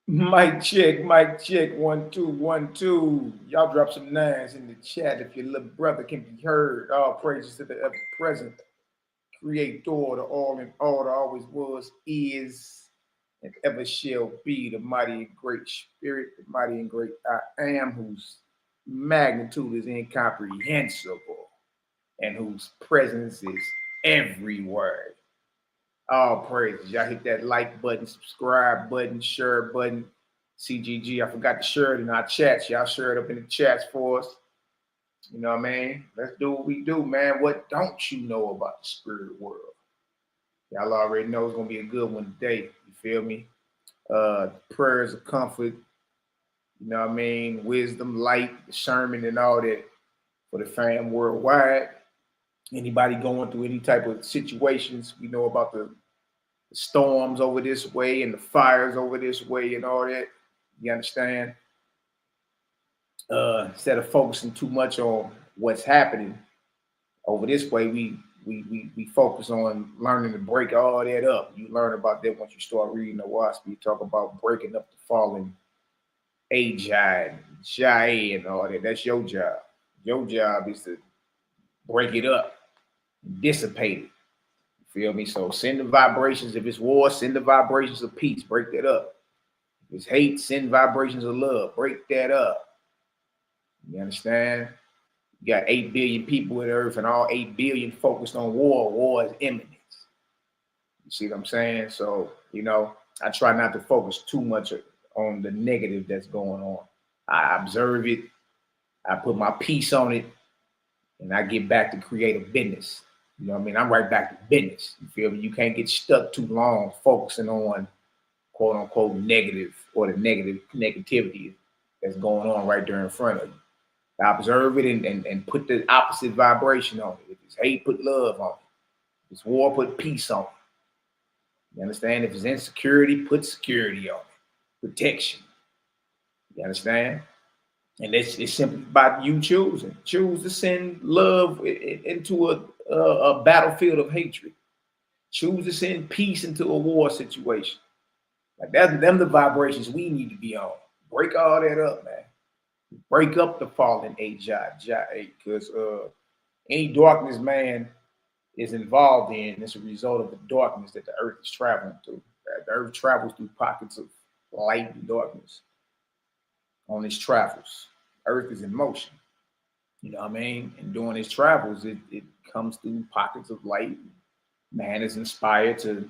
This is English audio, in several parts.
Mic check, mic check. 1 2 1 2. Y'all drop some nines in the chat if your little brother can be heard. All praises to the ever present creator, the all in all, that always was, is, and ever shall be, the mighty and great spirit, the mighty and great I am, whose magnitude is incomprehensible and whose presence is everywhere. All praises. Y'all hit that like button, subscribe button, share button. CGG, I forgot to share it in our chats. Y'all share it up in the chats for us. You know what I mean? Let's do what we do, man. What don't you know about the spirit world? Y'all already know it's going to be a good one today. You feel me? Prayers of comfort, you know what I mean? Wisdom, light, discernment, and all that for the fam worldwide. Anybody going through any type of situations, we know about the storms over this way and the fires over this way and all that. You understand? Instead of focusing too much on what's happening over this way, we focus on learning to break all that up. You learn about that once you start reading the WASP. You talk about breaking up the fallen Agi and Jai and all that. That's your job. Your job is to break it up, dissipate it. You feel me? So send the vibrations. If it's war, send the vibrations of peace. Break that up. If it's hate, send vibrations of love. Break that up. You understand? You got 8 billion people in Earth, and all 8 billion focused on war. War is imminent. You see what I'm saying? So, you know, I try not to focus too much on the negative that's going on. I observe it, I put my piece on it, and I get back to creative business. You know what I mean? I'm right back to business. You feel me? You can't get stuck too long focusing on quote unquote negative or the negativity that's going on right there in front of you. I observe it and put the opposite vibration on it. If it's hate, put love on it. If it's war, put peace on it. You understand? If it's insecurity, put security on it. Protection. You understand? And it's simply about you choosing. Choose to send love into a battlefield of hatred. Choose to send peace into a war situation. Like that's them the vibrations we need to be on. Break all that up, man. Break up the fallen Agi, because any darkness man is involved in is a result of the darkness that the earth is traveling through. The earth travels through pockets of light and darkness on its travels. Earth is in motion. You know what I mean? And during its travels, it comes through pockets of light. Man is inspired to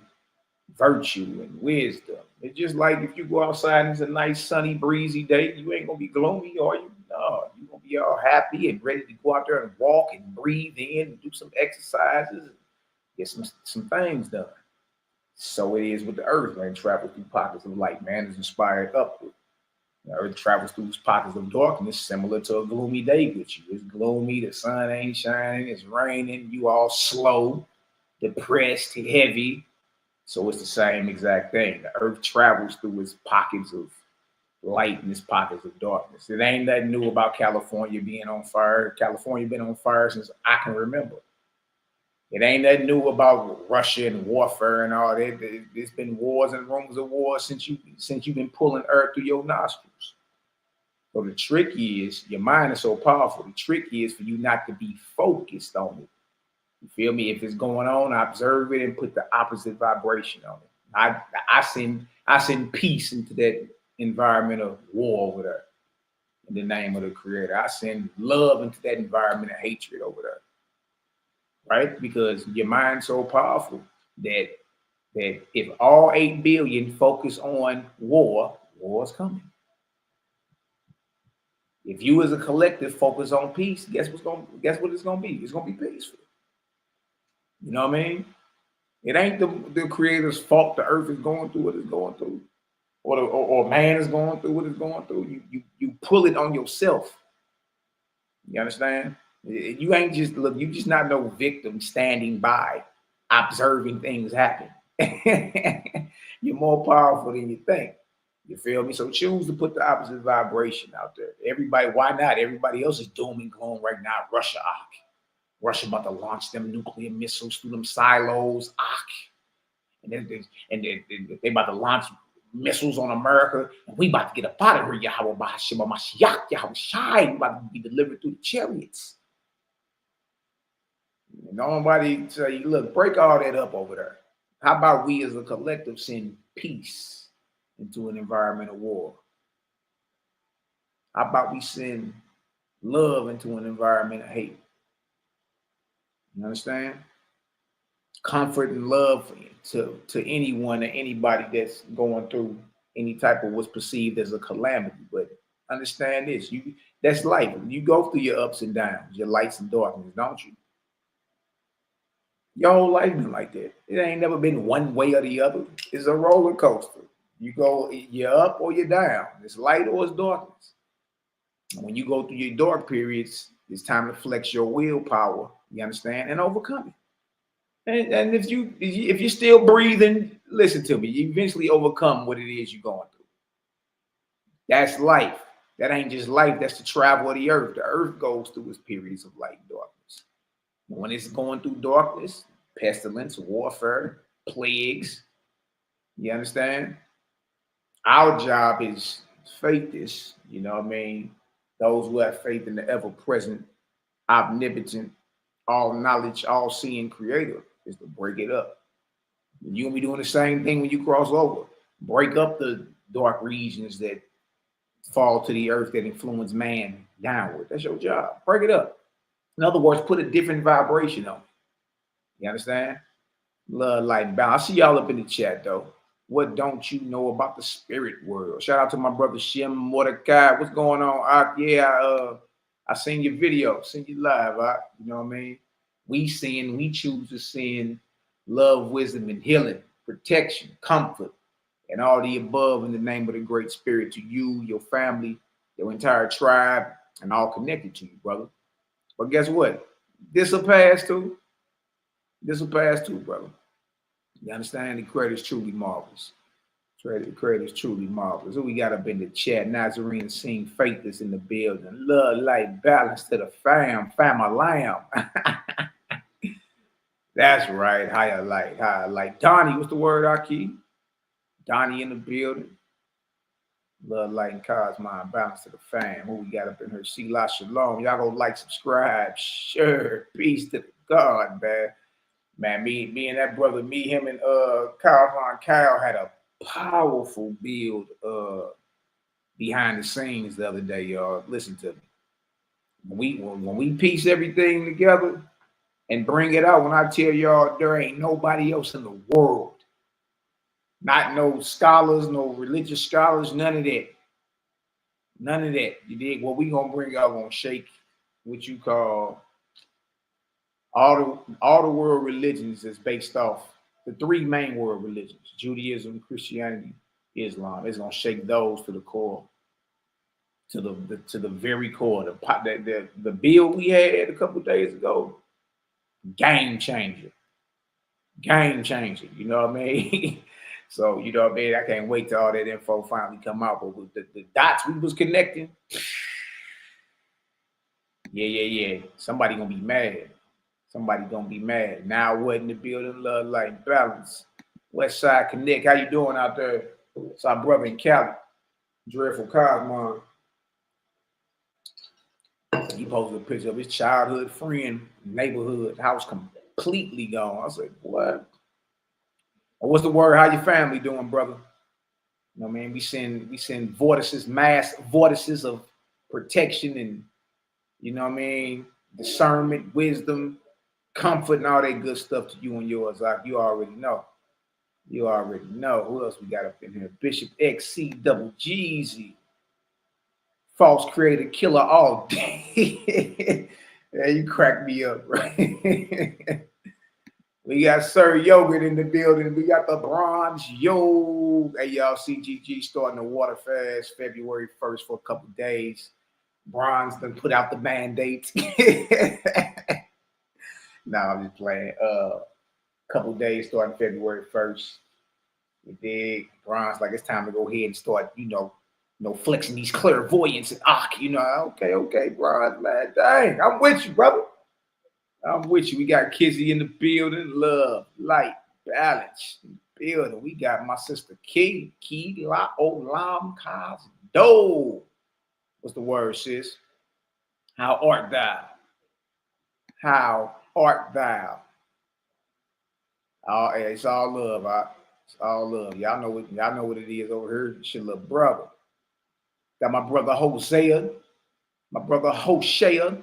virtue and wisdom. It's just like if you go outside and it's a nice sunny breezy day, you ain't gonna be gloomy, are you? No, you're gonna be all happy and ready to go out there and walk and breathe in and do some exercises and get some things done. So it is with the earth, man. Travel through pockets of light. Man is inspired upward. The earth travels through pockets of darkness, similar to a gloomy day with you. It's gloomy, the sun ain't shining, it's raining, you all slow, depressed, heavy. So it's the same exact thing. The earth travels through its pockets of light and its pockets of darkness. It ain't nothing new about California being on fire. California been on fire since I can remember. It ain't nothing new about Russia and warfare and all that. There's been wars and rumors of wars since you've been pulling earth through your nostrils. So the trick is your mind is so powerful. The trick is for you not to be focused on it. You feel me? If it's going on, I observe it and put the opposite vibration on it. I send peace into that environment of war over there in the name of the Creator. I send love into that environment of hatred over there. Right? Because your mind's so powerful that if all 8 billion focus on war, war's coming. If you as a collective focus on peace, guess what it's gonna be? It's gonna be peaceful. You know what I mean? It ain't the creator's fault the earth is going through what it's going through, or man is going through what it's going through. You pull it on yourself. You understand? You ain't just look. You just not no victim standing by, observing things happen. You're more powerful than you think. You feel me? So choose to put the opposite vibration out there. Everybody, why not? Everybody else is doom and gloom right now. Russia about to launch them nuclear missiles through them silos. And then they about to launch missiles on America, and we about to get up out of here. Yahweh Bahashim Mashiach, Yahweh Shai, we about to be delivered through the chariots. Nobody tell you, look, break all that up over there. How about we as a collective send peace into an environment of war? How about we send love into an environment of hate? You understand? Comfort and love to anyone or anybody that's going through any type of what's perceived as a calamity. But understand this, that's life. You go through your ups and downs, your lights and darkness, don't you? Your whole life been like that. It ain't never been one way or the other. It's a roller coaster. You're up or you're down. It's light or it's darkness. When you go through your dark periods, it's time to flex your willpower, you understand, and overcome it. And if you're still breathing, listen to me, you eventually overcome what it is you're going through. That's life. That ain't just life, that's the travel of the earth. The earth goes through its periods of light and darkness. When it's going through darkness, pestilence, warfare, plagues, you understand? Our job is faith is, you know what I mean? Those who have faith in the ever-present, omnipotent, all-knowledge, all-seeing creator is to break it up. You're going to be doing the same thing when you cross over. Break up the dark regions that fall to the earth that influence man downward. That's your job. Break it up. In other words, put a different vibration on it. You understand? Love, light, and balance. I see y'all up in the chat, though. What don't you know about the spirit world? Shout out to my brother Shem Mordecai. What's going on? I seen your video, seen you live. You know what I mean? We choose to send love, wisdom, and healing, protection, comfort, and all the above in the name of the great spirit to you, your family, your entire tribe, and all connected to you, brother. But guess what? This will pass too. This will pass too, brother. You understand? The credit is truly marvelous. The credit is truly marvelous. Who we got up in the chat? Nazarene Sing Faith is in the building. Love, light, balance to the fam a lamb. That's right. Higher light. Donnie, what's the word, Aki? Donnie in the building. Love, light, and cosmos, balance to the fam. Who we got up in here? Selah Shalom. Y'all go like, subscribe, sure. Peace to the God, man. Man, me and that brother, him and Kyle had a powerful build behind the scenes the other day, y'all. Listen to me. When we piece everything together and bring it out, when I tell y'all there ain't nobody else in the world, not no scholars, no religious scholars, none of that. None of that. You dig? What we gonna bring out gonna shake what you call all the world religions is based off the three main world religions: Judaism, Christianity, Islam. It's gonna shake those to the core, to the very core. The bill we had a couple days ago, game changer. You know what I mean? So you know what I mean. I can't wait till all that info finally come out. But with the dots we was connecting, yeah. Somebody gonna be mad. Somebody gonna be mad. Now what in the building? Love, light, balance. West Side Connect. How you doing out there? It's our brother in Cali, Dreadful Cosmon. He posted a picture of his childhood friend, neighborhood house completely gone. I said, what? What's the word? How your family doing, brother? You know what I mean? We send vortices, mass vortices of protection and, you know what I mean, discernment, wisdom, comfort, and all that good stuff to you and yours. Like you already know. You already know. Who else we got up in here? Bishop XC Double Jeezy. False creator killer all day. Yeah, you crack me up, right? We got Sir Yogurt in the building. We got the Bronze Yo. Hey, y'all, CGG starting the water fast February 1st for a couple days. Bronze done put out the mandate. No, I'm just playing. Couple days starting February 1st. We dig. Bronze, like it's time to go ahead and start, you know, flexing these clairvoyance and you know, okay, Bronze, man. Dang, I'm with you, brother. I'm with you. We got Kizzy in the building. Love, light, balance, building. We got my sister Key La Olam Kaz Do. What's the word, sis? How art thou? How art thou? Oh, it's all love. It's all love. Y'all know what it is over here. It's your little brother. Got my brother Hosea, my brother Hosea,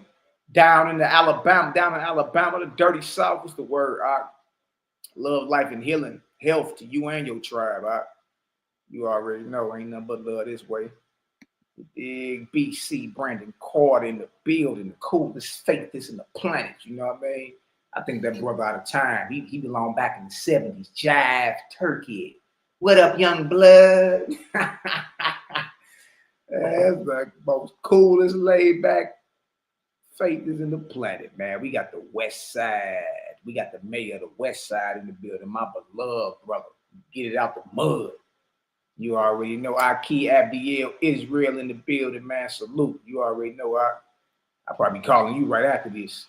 down in Alabama, the dirty South. What's the word? Love, life, and healing, health to you and your tribe. You already know, ain't nothing but love this way. Big BC Brandon Carter in the building, the coolest faithist in the planet. You know what I mean? I think that brother out of time. He belonged back in the 70s. Jive Turkey. What up, young blood? That's the most coolest laid back faithist in the planet, man. We got the West Side. We got the mayor of the West Side in the building. My beloved brother. Get it out the mud. You already know. Aki Abdiel Israel in the building, man. Salute. You already know. I'll probably be calling you right after this.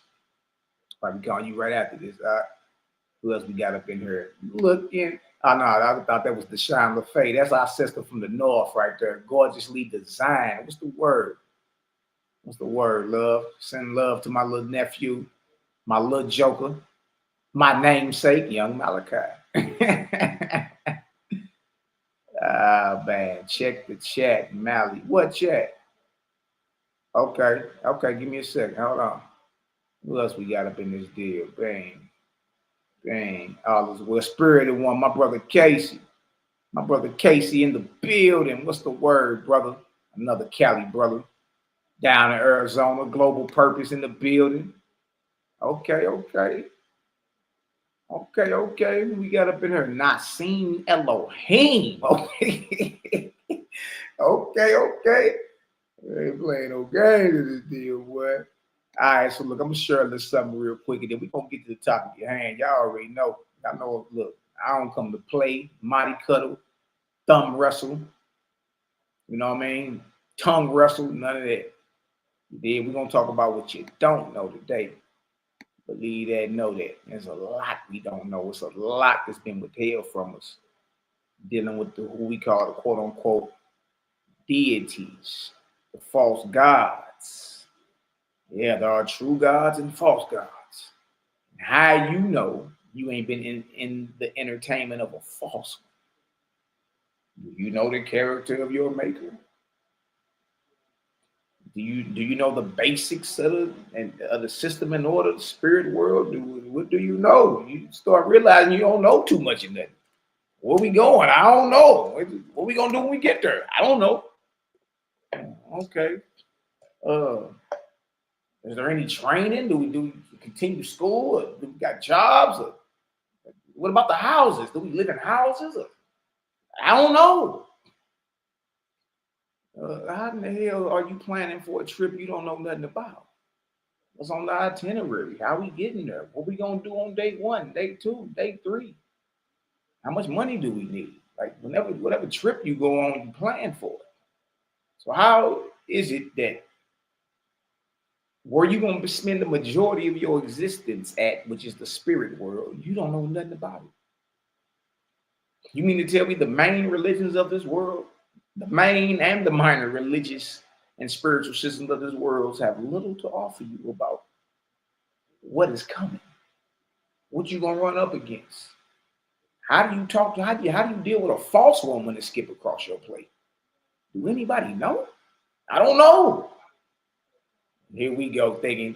Who else we got up in here? Looking. Oh, no, I thought that was Deshaun LaFay. That's our sister from the north right there. Gorgeously designed. What's the word? What's the word, love? Send love to my little nephew, my little joker, my namesake, young Malachi. Ah, man. Check the chat, Mally. What chat? Okay, give me a second. Hold on. Who else we got up in this deal? Bang. All is well. Spirited one, my brother Casey. My brother Casey in the building. What's the word, brother? Another Cali brother. Down in Arizona. Global Purpose in the building. Okay. We got up in here. Nasim Elohim. Okay. We ain't playing no games in this deal, boy. All right, so look, I'm gonna share a little something real quick, and then we're gonna get to the top of your hand. Y'all already know. I know, look, I don't come to play, mighty cuddle, thumb wrestle, you know what I mean? Tongue wrestle, none of that. Then we're gonna talk about what you don't know today. Believe that, know that. There's a lot we don't know. It's a lot that's been withheld from us, dealing with who we call the quote unquote deities, the false gods. Yeah, there are true gods and false gods. How you know you ain't been in the entertainment of a false one? Do you know the character of your maker? Do you know the basics of the system in order, the spirit world? What do you know? You start realizing you don't know too much in that. Where we going? I don't know. What we gonna do when we get there? I don't know. Okay. Is there any training? Do we continue school? Or do we got jobs? Or what about the houses? Do we live in houses? Or, I don't know. How in the hell are you planning for a trip you don't know nothing about? What's on the itinerary? How we getting there? What we gonna do on day 1, day 2, day 3? How much money do we need? Like whatever trip you go on, you plan for it. So how is it that where you going to spend the majority of your existence at, which is the spirit world, you don't know nothing about it? You mean to tell me the main religions of this world, the main and the minor religious and spiritual systems of this world have little to offer you about what is coming? What you going to run up against? How do you talk to, how do you deal with a false one when it skip across your plate? Do anybody know? I don't know. Here we go thinking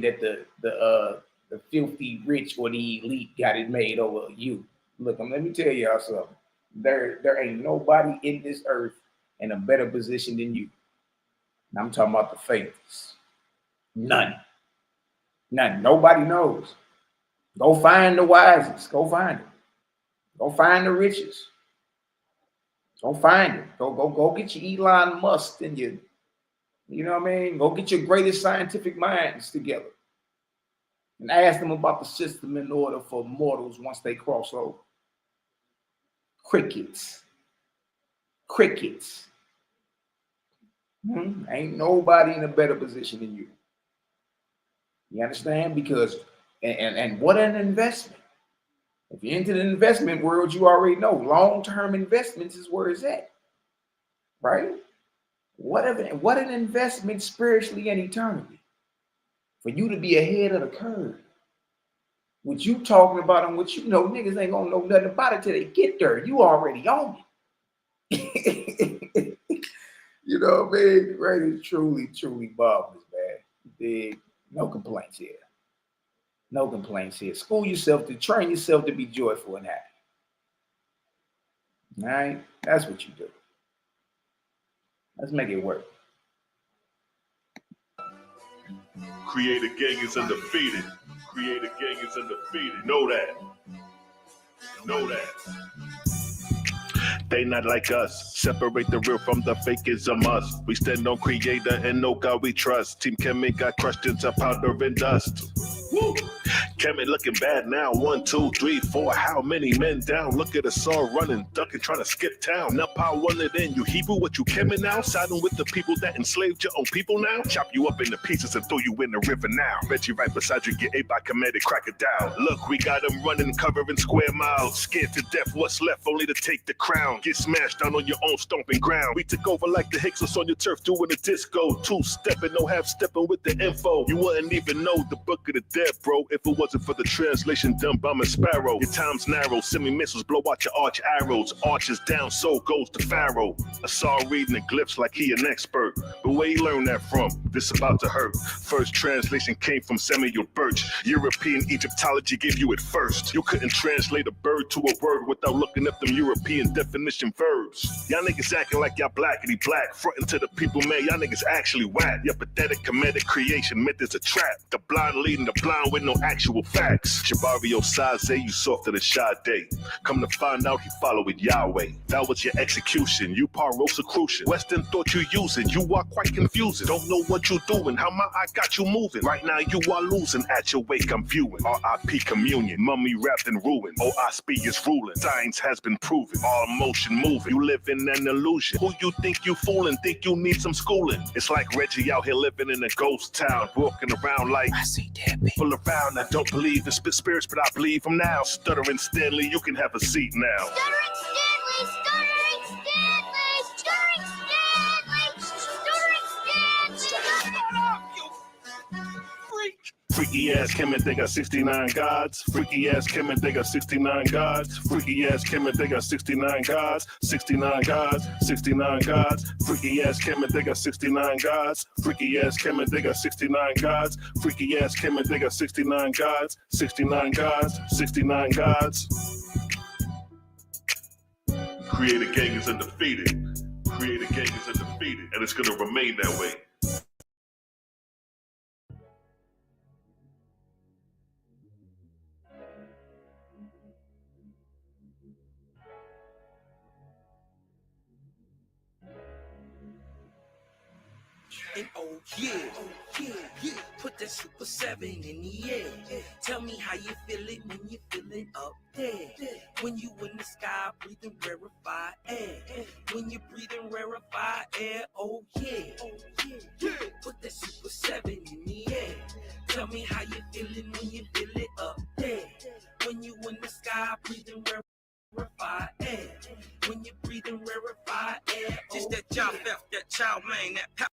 that the filthy rich or the elite got it made over you. Look, let me tell y'all something. There ain't nobody in this earth in a better position than you. And I'm talking about the faiths. None. Nobody knows. Go find the wisest. Go find them. Go find the richest. Go find it. Go get your Elon Musk and your, you know what I mean? Go get your greatest scientific minds together and ask them about the system in order for mortals once they cross over. Crickets. Ain't nobody in a better position than you. You understand? Because, and what an investment. If you're into the investment world, you already know long-term investments is where it's at, right? What an investment spiritually and eternally for you to be ahead of the curve. What you talking about and what you know, niggas ain't gonna know nothing about it till they get there. You already own it. You know what I mean? Right? It's truly marvelous, man. Big, no complaints here. No complaints here. School yourself to train yourself to be joyful and happy. All right? That's what you do. Let's make it work. Create a gang is undefeated. Create a gang is undefeated. Know that. Know that. They not like us. Separate the real from the fake is a must. We stand on creator and no God we trust. Team Kemet got crushed into powder and dust. Woo! Kemet looking bad now. 1, 2, 3, 4. How many men down? Look at us all running, ducking, trying to skip town. Now power one it in. You Hebrew, what you Kemet now? Siding with the people that enslaved your own people now? Chop you up into pieces and throw you in the river now. Bet you right beside you, get ate by Kemetic crocodile. Look, we got them running, covering square miles. Scared to death, what's left? Only to take the crown. Get smashed down on your own stomping ground. We took over like the Hicksons on your turf doing a disco. 2-stepping, no half-stepping with the info. You wouldn't even know the book of the dead, bro, if it wasn't for the translation done by my sparrow. Your time's narrow, semi-missiles blow out your arch arrows. Arches down, so goes the pharaoh. I saw him reading the glyphs like he an expert. But where he learned that from? This about to hurt. First translation came from Samuel Birch. European Egyptology gave you it first. You couldn't translate a bird to a word without looking up them European definition verbs. Y'all niggas acting like y'all blackity black. Fronting to the people, man, y'all niggas actually whack. Your pathetic comedic creation meant it's a trap. The blind leading the blind with no actual facts. Shabario Saze, you softer than Sade. Come to find out he followed Yahweh. That was your execution. You par Rosicrucian. Western thought you using. You are quite confusing. Don't know what you doing. How my eye got you moving. Right now you are losing. At your wake I'm viewing. R.I.P. communion. Mummy wrapped in ruin. OSB is ruling. Science has been proven. All motion moving. You live in an illusion. Who you think you fooling? Think you need some schooling. It's like Reggie out here living in a ghost town. Walking around like I see dead people around. I don't believe in spirits, but I believe them now. Stuttering Stanley, you can have a seat now. Stuttering Stanley, stuttering Stanley, stuttering Stanley, stuttering Stanley. Shut up, you freak. Freaky ass Kemet, they got 69 gods. Freaky ass Kemet, they got 69 gods. Freaky ass Kemet, they got 69 gods. 69 gods, 69 gods. Freaky ass Kemet, they got 69 gods. Freaky ass Kemet, they got 69 gods. Freaky ass Kemet, they got 69 gods. 69 gods, 69 gods. Create a gang is undefeated. Create a gang is undefeated, and it's gonna remain that way. And oh yeah, put that Super 7 in the air. Tell me how you feel it when you're feeling up there. When you in the sky breathing rarefied air. When you're breathing rarefied air, oh yeah. Put that Super 7 in the air. Tell me how you feeling when you feel it up there. When you in the sky breathing rarefied air. When you're breathing rarefied air, just that child theft, that child man, that power.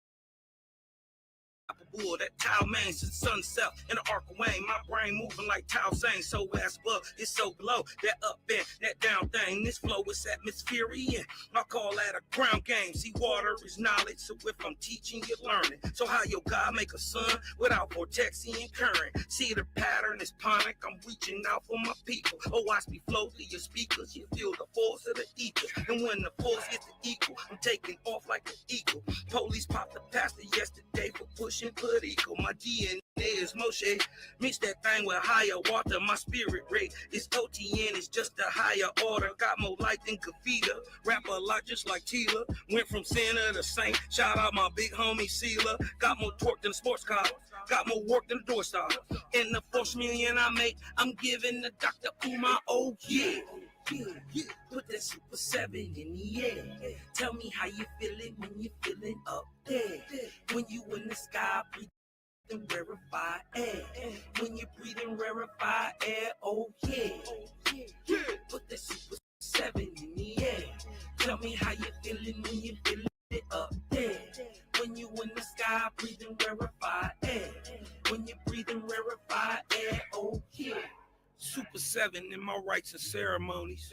That towel man since sunset in the arc of Wayne. My brain moving like towel saying so ass bug. It's so glow. That up and that down thing. This flow is atmospheric. I call that a ground game. See, water is knowledge. So if I'm teaching, you're learning. So how your God make a sun without vortexing and current? See the pattern is panic. I'm reaching out for my people. Oh, I speak flow to your speakers. You feel the force of the ether. And when the force gets the equal, I'm taking off like an eagle. Police popped the pastor yesterday for pushing political. My DNA is Moshe. Mix that thing with higher water. My spirit rate is OTN. It's just a higher order. Got more light than Kavita. Rap a lot just like Tila. Went from sinner to saint. Shout out my big homie Sealer. Got more torque than a sports car. Got more work than a door star. In the 4 million I make, I'm giving the Dr. Umar, oh yeah. Put that Super 7 in the air. Tell me how you feeling when you're feeling up there. When you in the sky breathing rarefied air. When you breathe in rarefied air, oh yeah. Put that Super 7 in the air. Tell me how you feeling when you feeling it up there. When you in the sky, breathing rarefied air. When you breathing rarefied air, oh yeah. Super 7 in my rites and ceremonies.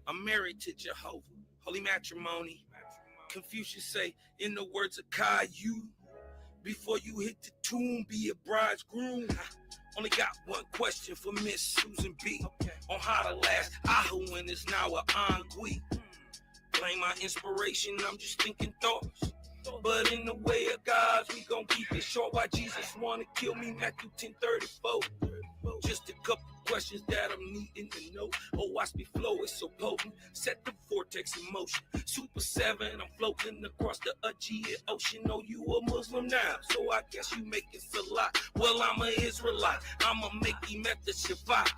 I'm married to Jehovah, holy matrimony. Confucius say, in the words of Caillou, before you hit the tomb, be a bridegroom. Only got one question for Miss Susan B. On how to last Ahuin is now a Angui. Blame my inspiration, I'm just thinking thoughts. But in the way of God, we gon' keep it short. Why Jesus wanna kill me, Matthew 10:34. Just a couple questions that I'm needing to know. Oh, watch me flow, it's so potent. Set the vortex in motion. Super 7, I'm floating across the Aegean Ocean. Oh, you a Muslim now, so I guess you make it Salat. Well, I'm a Israelite, I'ma make you met the Shabbat.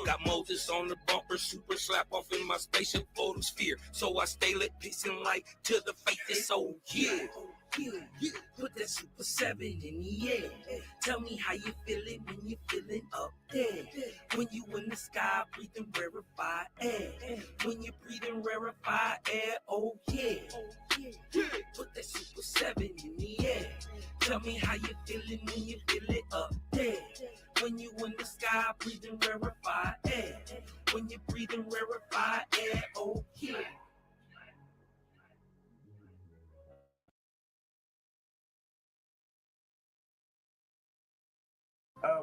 Got Moses on the bumper, super slap off in my spaceship photosphere. So I stay lit, peace and light to the faith. It's so yeah. Put that Super 7 in the air. Tell me how you feeling when you feeling up there. When you in the sky, breathing rarefied air. When you breathing rarefied air, oh yeah. Put that Super 7 in the air. Tell me how you feeling when you feel it up there. When you in the sky, breathing rarefied air. When you breathing rarefied air, oh yeah.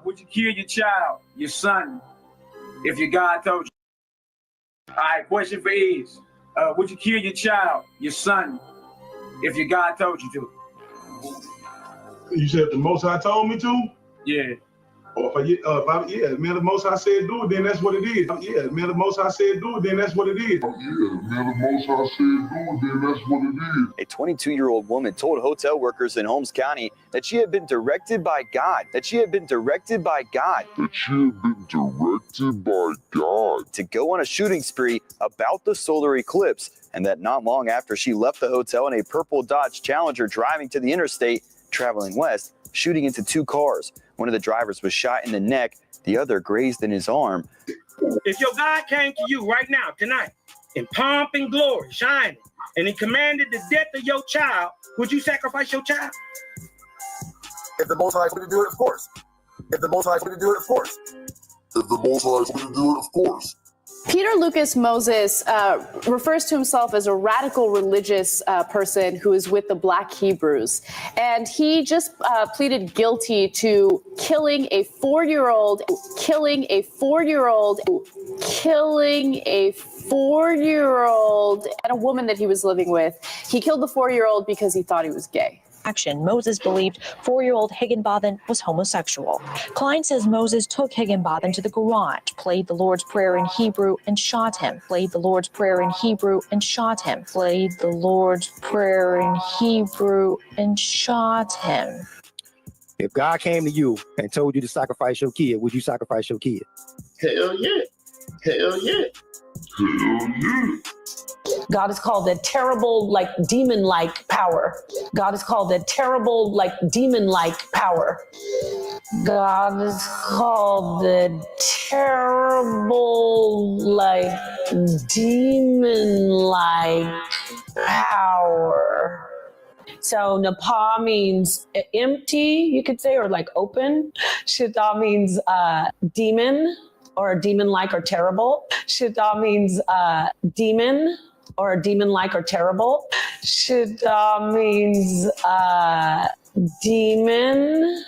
Would you kill your child, your son, if your God told you? All right, question for Is. Would you kill your child, your son, if your God told you to? You said the Most High told me to? Yeah. Or yeah, man, the Most High said do it, then that's what it is. Yeah, man, the Most High said do it, then that's what it is. Yeah, man, the Most High said do it, then that's what it is. A 22-year-old woman told hotel workers in Holmes County that she had been directed by God, to go on a shooting spree about the solar eclipse, and that not long after she left the hotel in a purple Dodge Challenger driving to the interstate, traveling west, shooting into two cars. One of the drivers was shot in the neck, the other grazed in his arm. If your God came to you right now, tonight, in pomp and glory, shining, and he commanded the death of your child, would you sacrifice your child? If the Most High is going to do it, of course. If the Most High is going to do it, of course. If the Most High is going to do it, of course. Peter Lucas Moses refers to himself as a radical religious person who is with the Black Hebrews. And he just pleaded guilty to killing a four-year-old and a woman that he was living with. He killed the 4-year-old because he thought he was gay. Moses believed 4-year-old Higginbotham was homosexual. Klein says Moses took Higginbotham to the garage, played the Lord's Prayer in Hebrew, and shot him. If God came to you and told you to sacrifice your kid, would you sacrifice your kid? Hell yeah. Hell yeah. Hell yeah. God is called the terrible, demon-like power. God is called the terrible, demon-like power. God is called the terrible, demon-like power. So Napa means empty, you could say, or open. Shita means demon, or demon-like or terrible. Shita means demon, or demon-like or terrible. Shita means demon,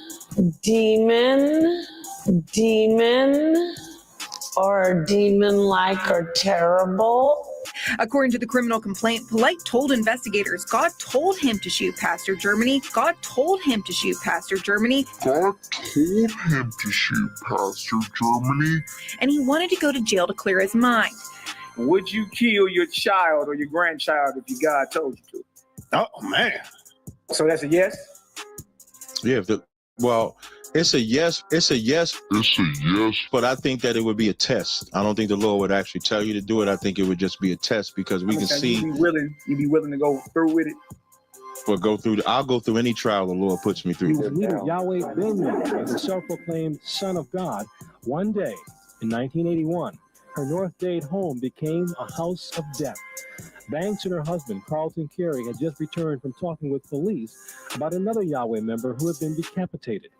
or demon-like or terrible. According to the criminal complaint, Polite told investigators God told him to shoot Pastor Germany. And he wanted to go to jail to clear his mind. Would you kill your child or your grandchild if your God told you to? Oh, man. So that's a yes? Yeah, it's a yes. But I think that it would be a test. I don't think the Lord would actually tell you to do it. I think it would just be a test because we can see. You'd be willing to go through with it? But I'll go through any trial the Lord puts me He through. was leader Yahweh Ben Yahweh, the self-proclaimed Son of God. One day in 1981, her North Dade home became a house of death. Banks and her husband, Carlton Carey, had just returned from talking with police about another Yahweh member who had been decapitated.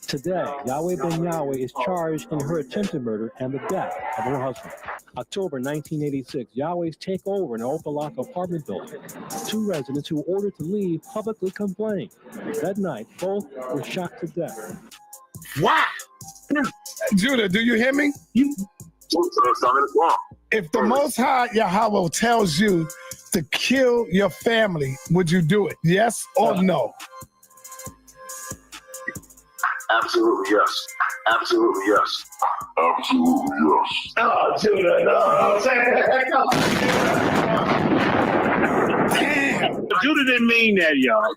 Today, Yahweh Ben Yahweh is charged in her attempted murder and the death of her husband. October 1986, Yahweh's takeover in an Opalaka apartment building. Two residents who were ordered to leave publicly complained. That night, both were shot to death. Wow! Judah, do you hear me? If the Most High Yahweh tells you to kill your family, would you do it? Yes or no? Absolutely yes. Absolutely yes. Absolutely yes. Oh, Judah, no. Damn. Judah didn't mean that, y'all.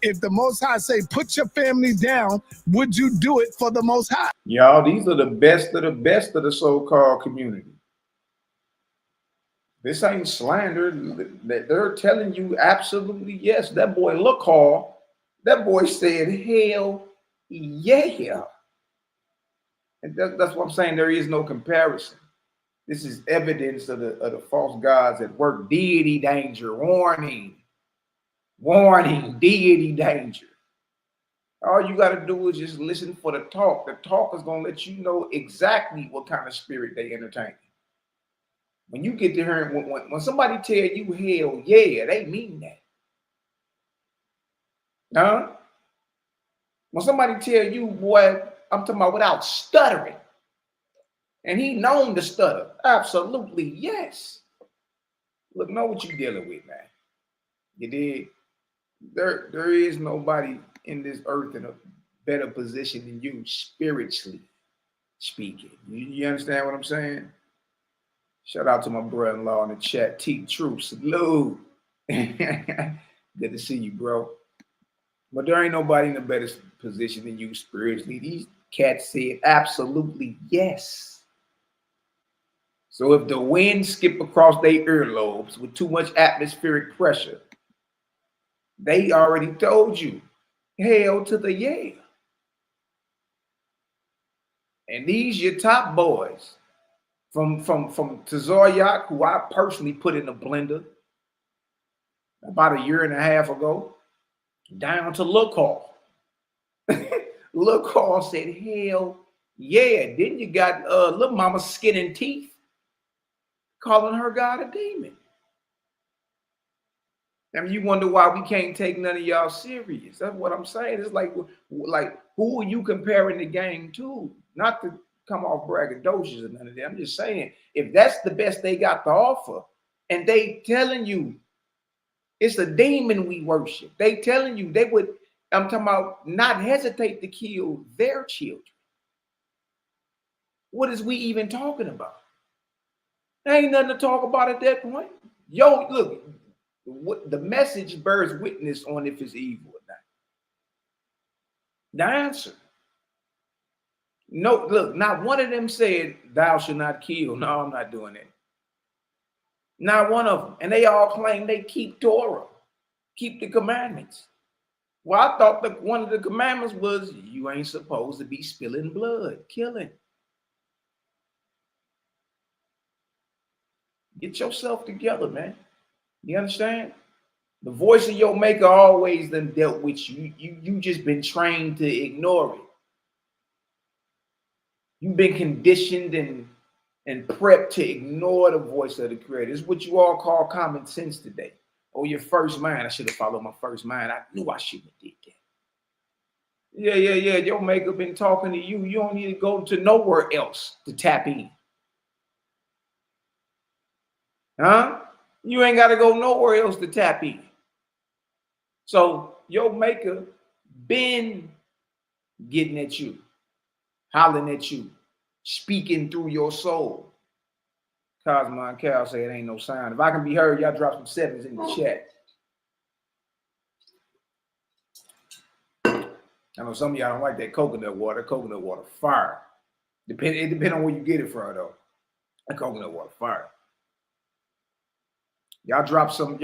If the Most High say, put your family down, would you do it for the Most High? Y'all, these are the best of the so-called community. This ain't slander. They're telling you absolutely yes. That boy LaCarl, that boy said, hell yeah. And that's what I'm saying. There is no comparison. This is evidence of the false gods at work. Deity danger, warning. Warning, deity danger. All you got to do is just listen for the talk. The talk is going to let you know exactly what kind of spirit they entertain. When you get to hearing, when somebody tell you hell yeah, they mean that. Huh? When somebody tell you, boy, I'm talking about without stuttering, and he known to stutter, absolutely yes. Look, know what you're dealing with, man. You did. There is nobody in this earth in a better position than you, spiritually speaking. You understand what I'm saying? Shout out to my brother-in-law in the chat, T Truth. Salute. Good to see you, bro. But there ain't nobody in a better position than you spiritually. These cats said absolutely yes. So if the wind skip across their earlobes with too much atmospheric pressure, they already told you, hell to the yeah. And these your top boys from Tazaryak, who I personally put in the blender about a year and a half ago, down to LaCarl. LaCarl said, hell yeah. Then you got little mama skin and teeth calling her God a demon. I mean, you wonder why we can't take none of y'all serious. That's what I'm saying. It's like who are you comparing the game to? Not to come off braggadocious or none of that. I'm just saying, if that's the best they got to offer, and they telling you it's a demon we worship, they telling you they would, I'm talking about, not hesitate to kill their children. What is we even talking about? There ain't nothing to talk about at that point. Yo, look. What the message bears witness on if it's evil or not. The answer. No, look, not one of them said, thou shalt not kill. No, I'm not doing that. Not one of them. And they all claim they keep Torah, keep the commandments. Well, I thought that one of the commandments was you ain't supposed to be spilling blood, killing. Get yourself together, man. You understand? The voice of your maker always done dealt with you. You just been trained to ignore it. You've been conditioned and prepped to ignore the voice of the creator. It's what you all call common sense today. Oh, your first mind. I should have followed my first mind. I knew I shouldn't have did that. Yeah. Your maker been talking to you. You don't need to go to nowhere else to tap in. Huh? You ain't got to go nowhere else to tap in. So your maker been getting at you, hollering at you, speaking through your soul. Cosmo and Cal say it ain't no sound. If I can be heard, y'all drop some sevens in the chat. I know some of y'all don't like that coconut water. Coconut water fire. It depends on where you get it from, though. That coconut water fire. Y'all drop some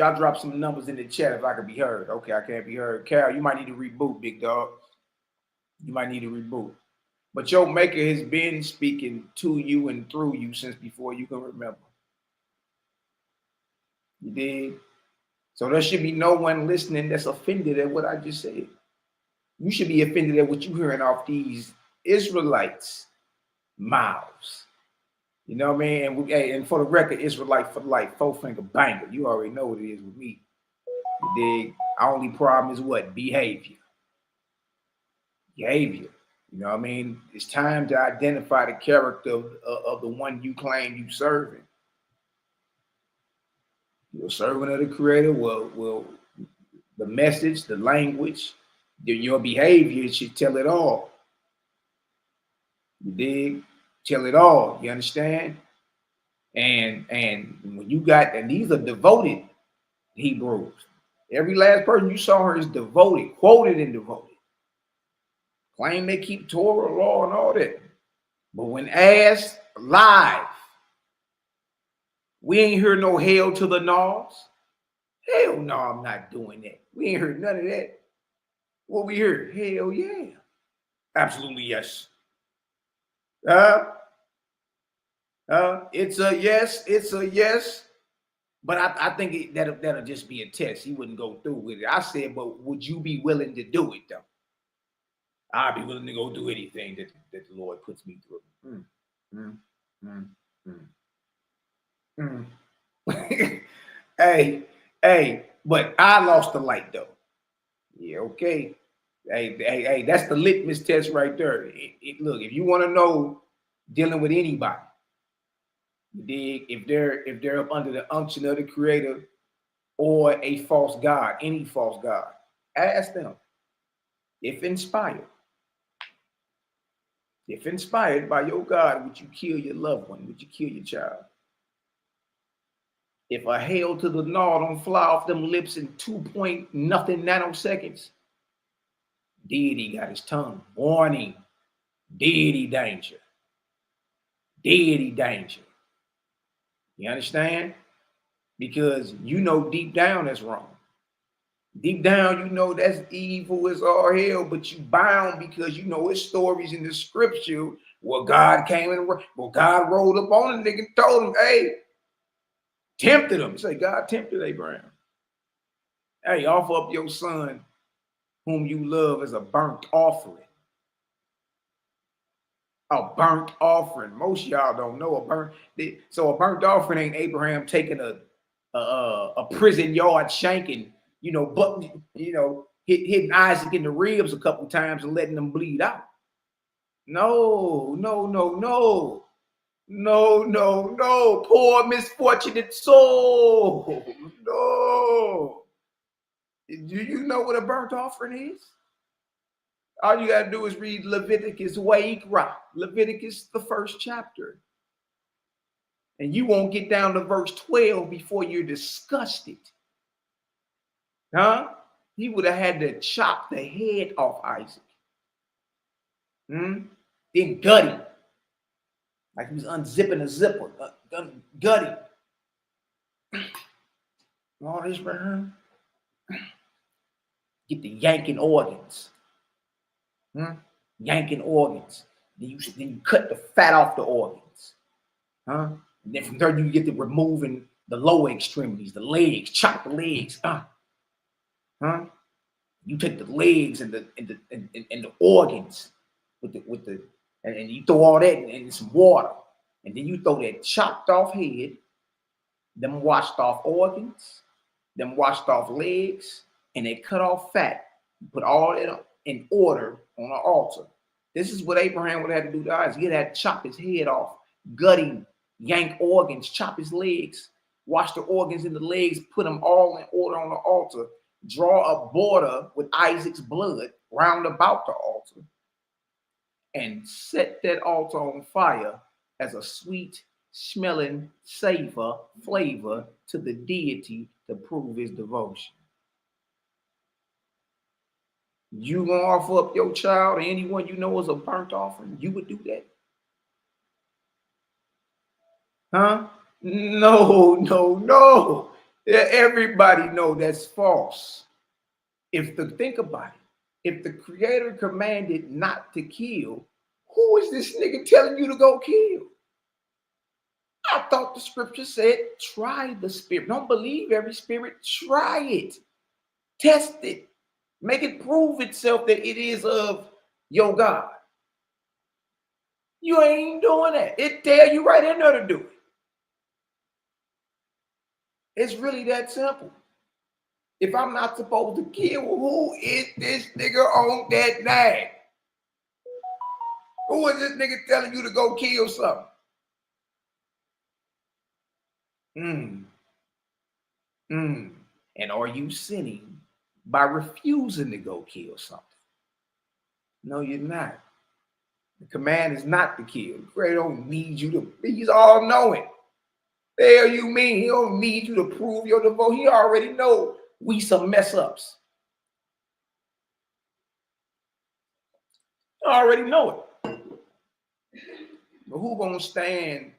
numbers in the chat if I can be heard. Okay, I can't be heard. Carol, you might need to reboot, big dog. You might need to reboot. But your maker has been speaking to you and through you since before you can remember. You did. So there should be no one listening that's offended at what I just said. You should be offended at what you're hearing off these Israelites' mouths. You know what I mean? And, and for the record, Israelite for life, 4-finger banger. You already know what it is with me. You dig? Our only problem is what? Behavior. Behavior. You know what I mean? It's time to identify the character of the one you claim you serving. You're a servant of the Creator. Well, the message, the language, your behavior should tell it all. You dig? Tell it all. You understand? And when you got, and these are devoted Hebrews. Every last person you saw her is devoted, quoted and devoted. Claim they keep Torah, law, and all that. But when asked live, we ain't heard no hell to the nose. Hell no, I'm not doing that. We ain't heard none of that. What we heard? Hell yeah. Absolutely yes. It's a yes. It's a yes. But I think that'll just be a test. He wouldn't go through with it. I said, but would you be willing to do it though? I'd be willing to go do anything that the Lord puts me through. Hey, but I lost the light though. Yeah, okay. Hey, that's the litmus test right there. Look, if you want to know dealing with anybody, if they're up under the unction of the Creator or a false god, any false god, ask them. If inspired by your God, would you kill your loved one? Would you kill your child? If a hail to the gnaw don't fly off them lips in 2.0 nanoseconds, deity got his tongue. Warning, deity danger. Deity danger. You understand? Because you know deep down that's wrong. Deep down, you know that's evil as all hell, but you bound because you know it's stories in the scripture where God came and God rolled up on a nigga and told him, hey, tempted him. Say, God tempted Abraham. Hey, offer up your son whom you love as a burnt offering. A burnt offering. Most of y'all don't know a burnt. So a burnt offering ain't Abraham taking a prison yard shanking, hitting Isaac in the ribs a couple times and letting them bleed out. No. Poor misfortunate soul. No. Do you know what a burnt offering is? All you got to do is read Leviticus, Leviticus, the 1st chapter. And you won't get down to verse 12 before you're disgusted. Huh? He would have had to chop the head off Isaac. Then gut him. Like he was unzipping a zipper. Gut him. All this right here. Get the yanking organs. Yanking organs. Then you cut the fat off the organs. And then from there you get to removing the lower extremities, the legs, chop the legs. You take the legs and the organs and you throw all that in some water, and then you throw that chopped off head, them washed off organs, them washed off legs, and they cut off fat. You put all that in order on an altar. This is what Abraham would have had to do to Isaac. He'd have to chop his head off, gut him, yank organs, chop his legs, wash the organs in the legs, put them all in order on the altar, draw a border with Isaac's blood round about the altar, and set that altar on fire as a sweet smelling flavor to the deity to prove his devotion. You gonna offer up your child or anyone you know as a burnt offering? You would do that? Huh? No. Everybody know that's false. Think about it. If the Creator commanded not to kill, who is this nigga telling you to go kill? I thought the scripture said, try the spirit. Don't believe every spirit. Try it. Test it. Make it prove itself that it is of your God. You ain't doing that. It tell you right in there to do it. It's really that simple. If I'm not supposed to kill, who is this nigga on that nag? Who is this nigga telling you to go kill something? And are you sinning by refusing to go kill something? No, you're not. The command is not to kill. The Creator don't need you to, he's all knowing. The hell you mean? He don't need you to prove your devotion. He already know we some mess ups. I already know it. But who gonna stand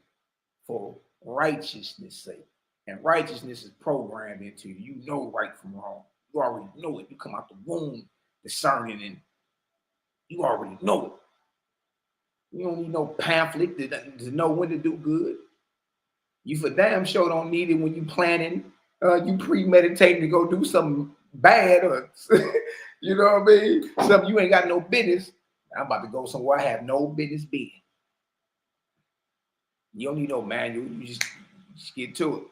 for righteousness' sake? And righteousness is programmed into you. You know right from wrong. You already know it. You come out the womb discerning, and you already know it. You don't need no pamphlet to know when to do good. You for damn sure don't need it when you planning, you premeditating to go do something bad, or you know what I mean? Something you ain't got no business. I'm about to go somewhere I have no business being. You don't need no manual. You just get to it.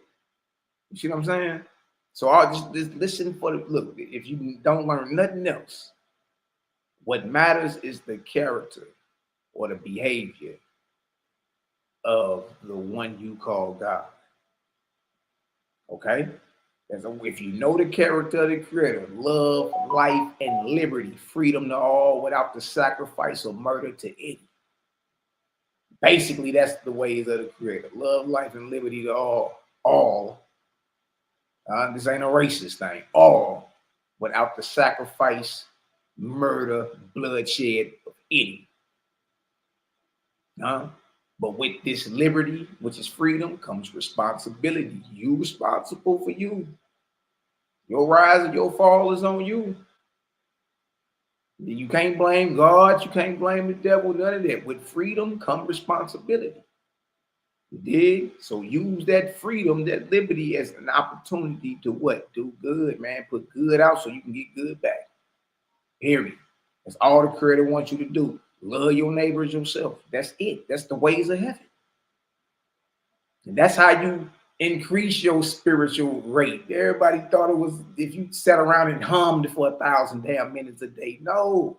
You see what I'm saying? So I'll just listen for the look. If you don't learn nothing else, what matters is the character or the behavior of the one you call God. Okay? If you know the character of the Creator, love, life, and liberty, freedom to all without the sacrifice or murder to any. Basically, that's the ways of the Creator. Love, life, and liberty to all. This ain't a racist thing. All without the sacrifice, murder, bloodshed of any. But with this liberty, which is freedom, comes responsibility. You responsible for you. Your rise and your fall is on you. You can't blame God. You can't blame the devil. None of that. With freedom come responsibility. You dig? So use that freedom, that liberty as an opportunity to what? Do good, man. Put good out so you can get good back. Period. That's all the Creator wants you to do. Love your neighbors yourself. That's it. That's the ways of heaven. And that's how you increase your spiritual rate. Everybody thought it was if you sat around and hummed for 1,000 damn minutes a day. No.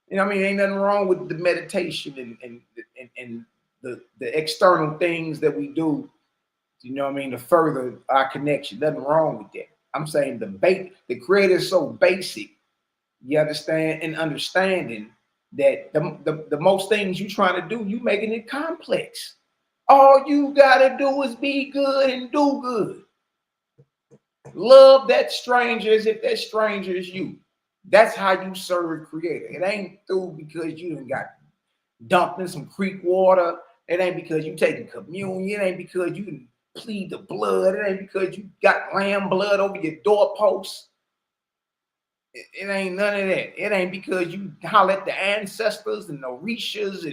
You know what I mean? Ain't nothing wrong with the meditation and the external things that we do, you know what I mean, to further our connection. Nothing wrong with that. I'm saying the Creator is so basic, you understand, and understanding that the most things you're trying to do, you making it complex. All you gotta do is be good and do good. Love that stranger as if that stranger is you. That's how you serve the Creator. It ain't through because you done got dumped in some creek water. It ain't because you taking communion. It ain't because you plead the blood. It ain't because you got lamb blood over your doorposts. It ain't none of that. It ain't because you holler at the ancestors and the Orishas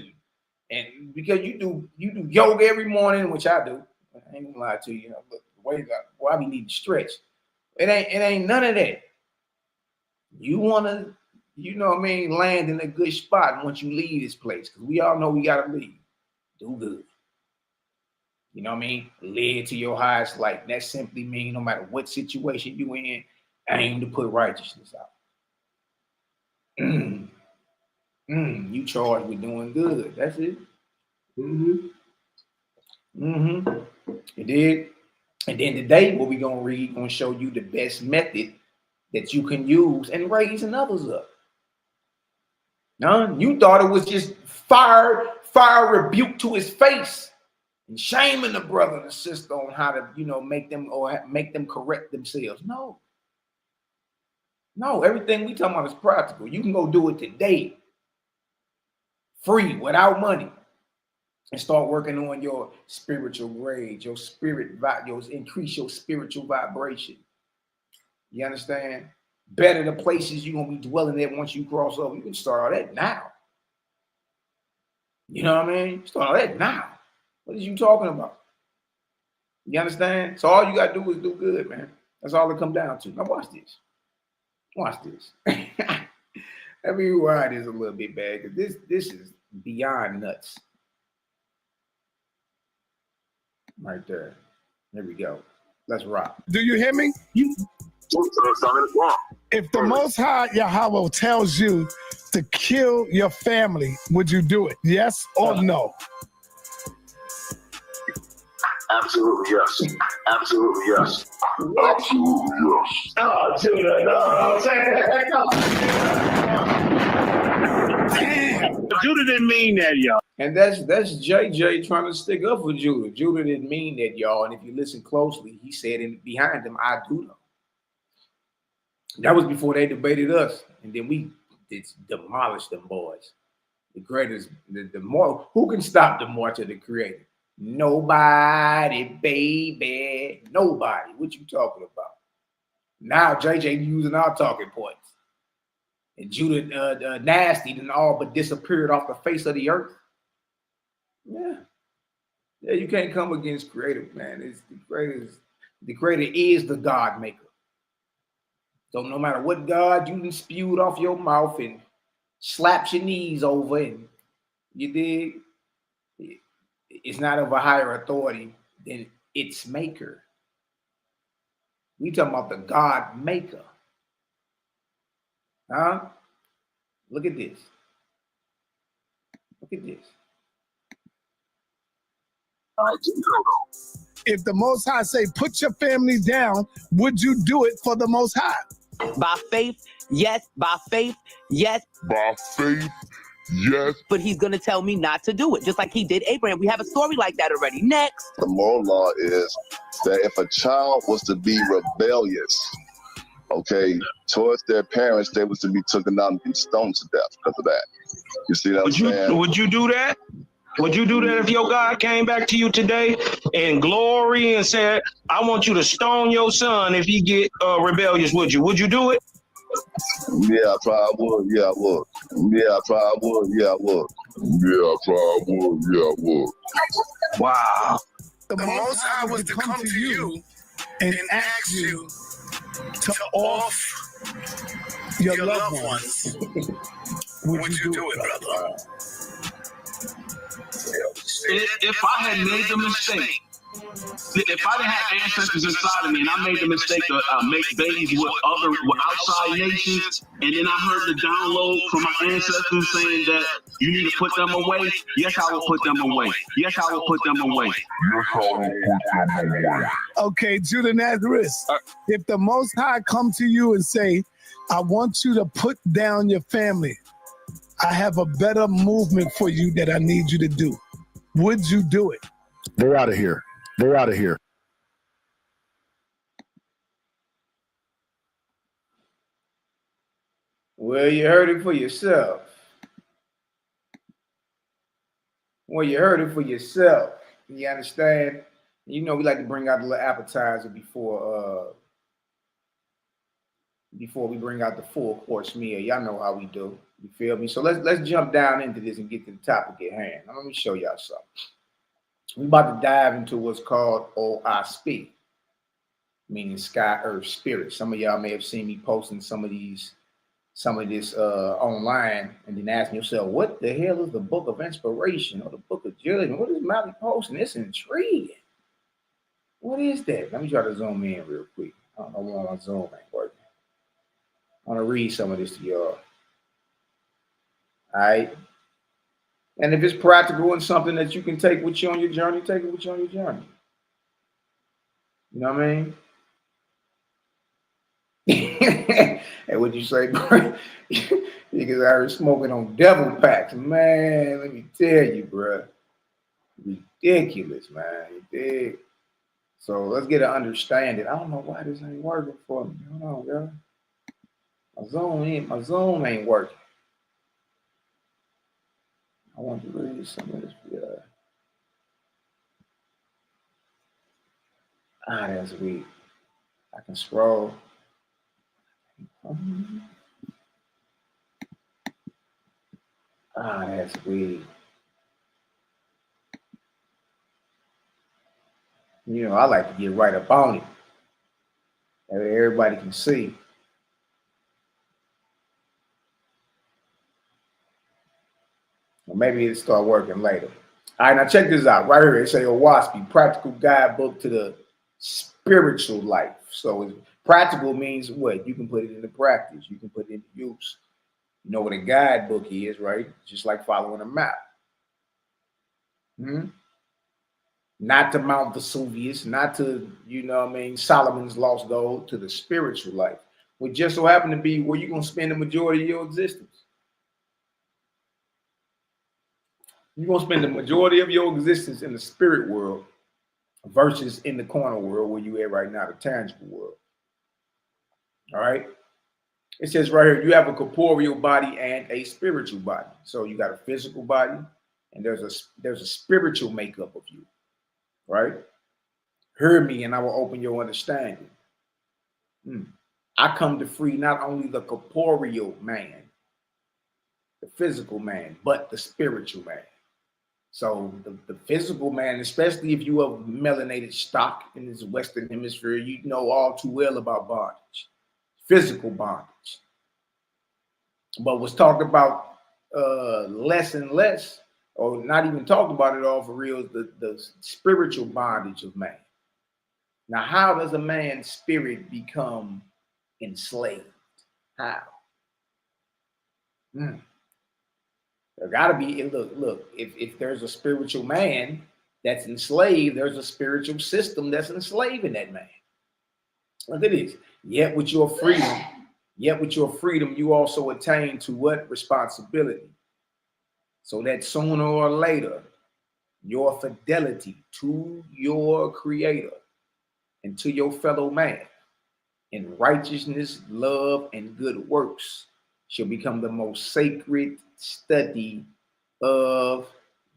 and because you do yoga every morning, which I do. I ain't gonna lie to you. But the way I be needing to stretch. It ain't none of that. You wanna, you know what I mean, land in a good spot once you leave this place, because we all know we gotta leave. Do good. You know what I mean? Live to your highest life. That simply means no matter what situation you in, aim to put righteousness out. You charged with doing good. That's it. You did. And then today, what we're gonna read, gonna show you the best method that you can use in raising others up. You thought it was just fire rebuke to his face and shaming the brother and the sister on how to, you know, make them correct themselves. No, everything we talking about is practical. You can go do it today, free, without money. and start working on your spiritual grade, your spirit, increase your spiritual vibration. You understand? Better the places you're going to be dwelling at once you cross over. You can start all that now. You know what I mean? Start all that now. What are you talking about? You understand? So all you got to do is do good, man. That's all it comes down to. Now watch this. Watch this. Let me rewind this a little bit, bad, because this is beyond nuts. Right there. There we go. Let's rock. Do you hear me? If the Most High Yahweh tells you to kill your family, would you do it? Yes or no? Absolutely yes. Absolutely yes. Absolutely yes. Oh, Judah, no. Judah didn't mean that, y'all. And that's JJ trying to stick up for Judah. Judah didn't mean that, y'all. And if you listen closely, he said behind him, I do know. That was before they debated us. And then we demolished them boys. The greatest, the more, who can stop the march of the Creator? Nobody, baby. Nobody. What you talking about? Now JJ using our talking points. And Judah nasty and all but disappeared off the face of the earth. Yeah. Yeah, you can't come against Creator, man. It's the greatest. The Creator is the God maker. So no matter what God you done spewed off your mouth and slapped your knees over, and you dig, it's not of a higher authority than its maker. We talking about the God maker. Huh? Look at this. Look at this. If the Most High say, put your family down, would you do it for the Most High? By faith, yes. By faith, yes. By faith, yes. But he's going to tell me not to do it, just like he did Abraham. We have a story like that already. Next. The moral law is that if a child was to be rebellious, okay, towards their parents, they was to be taken out and be stoned to death because of that. You see what I'm saying? Would you do that? Would you do that if your God came back to you today in glory and said, I want you to stone your son if he get rebellious? Would you? Would you do it? Yeah, I probably would. Yeah, I would. Yeah, I probably would. Yeah, I would. Yeah, I probably would. Yeah, I would. Wow. The Most High was to come to you and ask you to off your loved ones. Would you do it, brother? If I had made the mistake, if I didn't have ancestors inside of me and I made the mistake to make babies with outside nations, and then I heard the download from my ancestors saying that you need to put them away, yes, I will put them away. Yes, I will put them away. Yes, I will put them away. Okay, Judah Nazareth, if the Most High come to you and say, I want you to put down your family, I have a better movement for you that I need you to do, would you do it? They're out of here. They're out of here. Well, you heard it for yourself. Well, you heard it for yourself. You understand? You know, we like to bring out the little appetizer before we bring out the full course meal. Y'all know how we do. You feel me? So let's jump down into this and get to the topic at hand. Now, let me show y'all something. We're about to dive into what's called OISP, meaning sky, earth, spirit. Some of y'all may have seen me posting some of this online, and then asking yourself, what the hell is the book of inspiration or the book of judgment? What is MALAKI posting? It's intriguing. What is that? Let me try to zoom in real quick. I don't know why my zoom ain't working. I want to read some of this to y'all. All right. And if it's practical and something that you can take with you on your journey, take it with you on your journey. You know what I mean? And what you say, bro? Because I was smoking on devil packs. Man, let me tell you, bro. Ridiculous, man. You dig? So let's get an understanding. I don't know why this ain't working for me. Hold on, y'all. My Zoom ain't working. I want to read some of this. Yeah. Ah, that's weak. I can scroll. Ah, that's weak. You know, I like to get right up on it. That way everybody can see. Or maybe it'll start working later. All right, now check this out. Right here, it say OWASP, Practical Guidebook to the Spiritual Life. So practical means what? You can put it into practice. You can put it into use. You know what a guidebook is, right? Just like following a map. Not to Mount Vesuvius, not to, you know what I mean, Solomon's lost gold, to the spiritual life, which just so happen to be where you're going to spend the majority of your existence. You're going to spend the majority of your existence in the spirit world versus in the carnal world where you're at right now, the tangible world. All right? It says right here, you have a corporeal body and a spiritual body. So you got a physical body and there's a spiritual makeup of you. Right? Hear me and I will open your understanding. I come to free not only the corporeal man, the physical man, but the spiritual man. So the physical man, especially if you are melanated stock in this Western hemisphere, you know all too well about bondage, physical bondage. But what's talked about less and less, or not even talked about it all for real, is the spiritual bondage of man. Now, how does a man's spirit become enslaved? How? There gotta be, look, if there's a spiritual man that's enslaved, there's a spiritual system that's enslaving that man. Look at this. Yet with your freedom, you also attain to what? Responsibility. So that sooner or later, your fidelity to your creator and to your fellow man in righteousness, love, and good works shall become the most sacred study of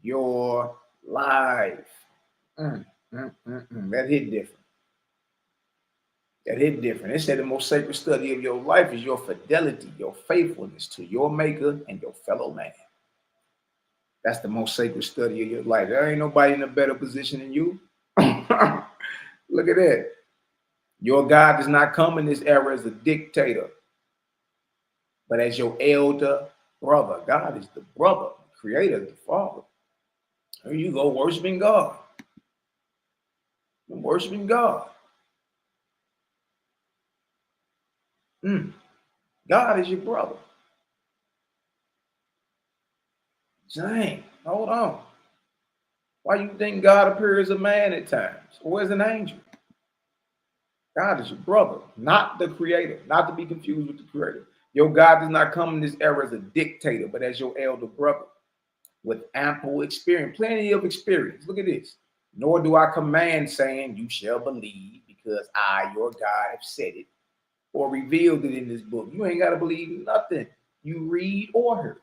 your life. That hit different. That hit different. It said the most sacred study of your life is your fidelity, your faithfulness to your maker and your fellow man. That's the most sacred study of your life. There ain't nobody in a better position than you. Look at that. Your God does not come in this era as a dictator, but as your elder brother. God is the brother, the creator, the father. Here you go, worshiping God. I'm worshiping God. God is your brother. Dang, hold on. Why you think God appears as a man at times or as an angel? God is your brother, not the creator, not to be confused with the creator. Your God does not come in this era as a dictator, but as your elder brother with ample experience, plenty of experience. Look at this. Nor do I command saying you shall believe because I, your God, have said it or revealed it in this book. You ain't got to believe nothing you read or hear.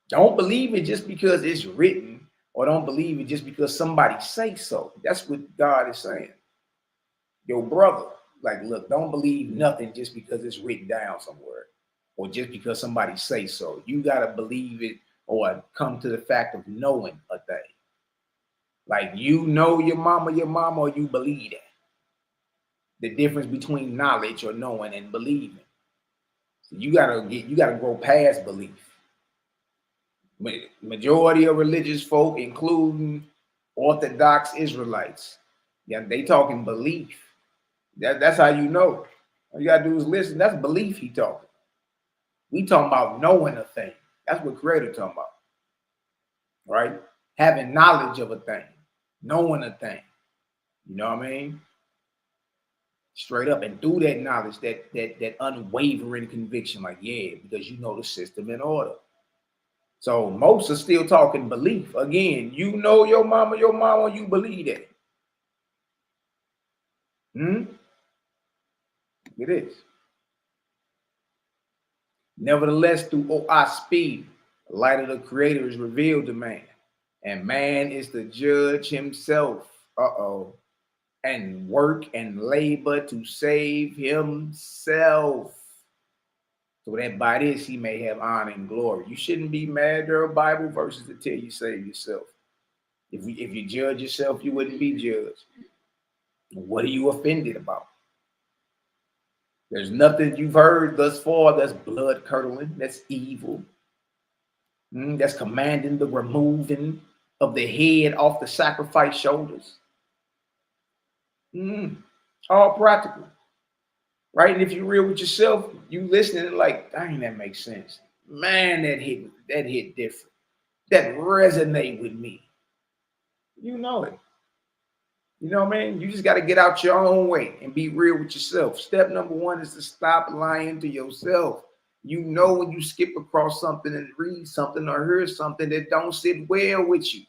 Don't believe it just because it's written, or don't believe it just because somebody say so. That's what God is saying. Your brother, like, look, don't believe nothing just because it's written down somewhere or just because somebody say so. You got to believe it or come to the fact of knowing a thing. Like, you know your mama, or you believe that. The difference between knowledge or knowing and believing. So you gotta grow past belief. Majority of religious folk, including Orthodox Israelites, yeah, they talking belief. That's how you know. All you gotta do is listen. That's belief he talking. We talking about knowing a thing. That's what creator talking about. Right? Having knowledge of a thing, knowing a thing. You know what I mean? Straight up, and through that knowledge, that unwavering conviction, like, yeah, because you know the system in order. So most are still talking belief. Again, you know your mama, you believe that. It is. Nevertheless, through our speed, the light of the creator is revealed to man, and man is the judge himself. and work and labor to save himself, so that by this he may have honor and glory. You shouldn't be mad. There are Bible verses that tell you save yourself. If you judge yourself, you wouldn't be judged. What are you offended about? There's nothing you've heard thus far that's blood curdling, that's evil, that's commanding the removing of the head off the sacrifice shoulders. All practical, right? And if you're real with yourself, you listening and like, dang, that makes sense. Man, that hit different. That resonate with me. You know it. You know what I mean? You just got to get out your own way and be real with yourself. Step number one is to stop lying to yourself. You know when you skip across something and read something or hear something that don't sit well with you,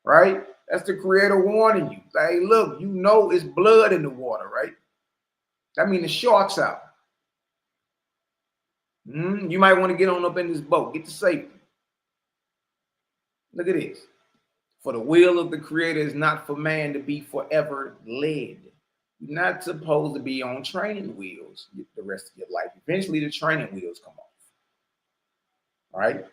right? That's the Creator warning you. Like, look, you know it's blood in the water, right? That means the shark's out. You might want to get on up in this boat. Get to safety. Look at this. For the will of the Creator is not for man to be forever led. You're not supposed to be on training wheels the rest of your life. Eventually, the training wheels come off. All right?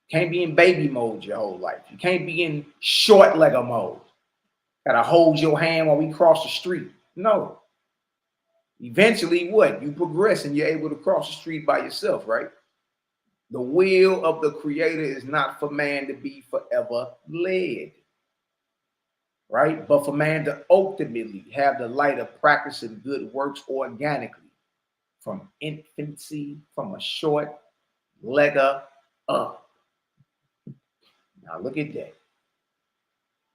Can't be in baby mode your whole life. You can't be in short legger mode. Gotta hold your hand while we cross the street. No. Eventually, what? You progress and you're able to cross the street by yourself, right? The will of the Creator is not for man to be forever led, right? But for man to ultimately have the light of practicing good works organically from infancy, from a short legger up. Now look at that.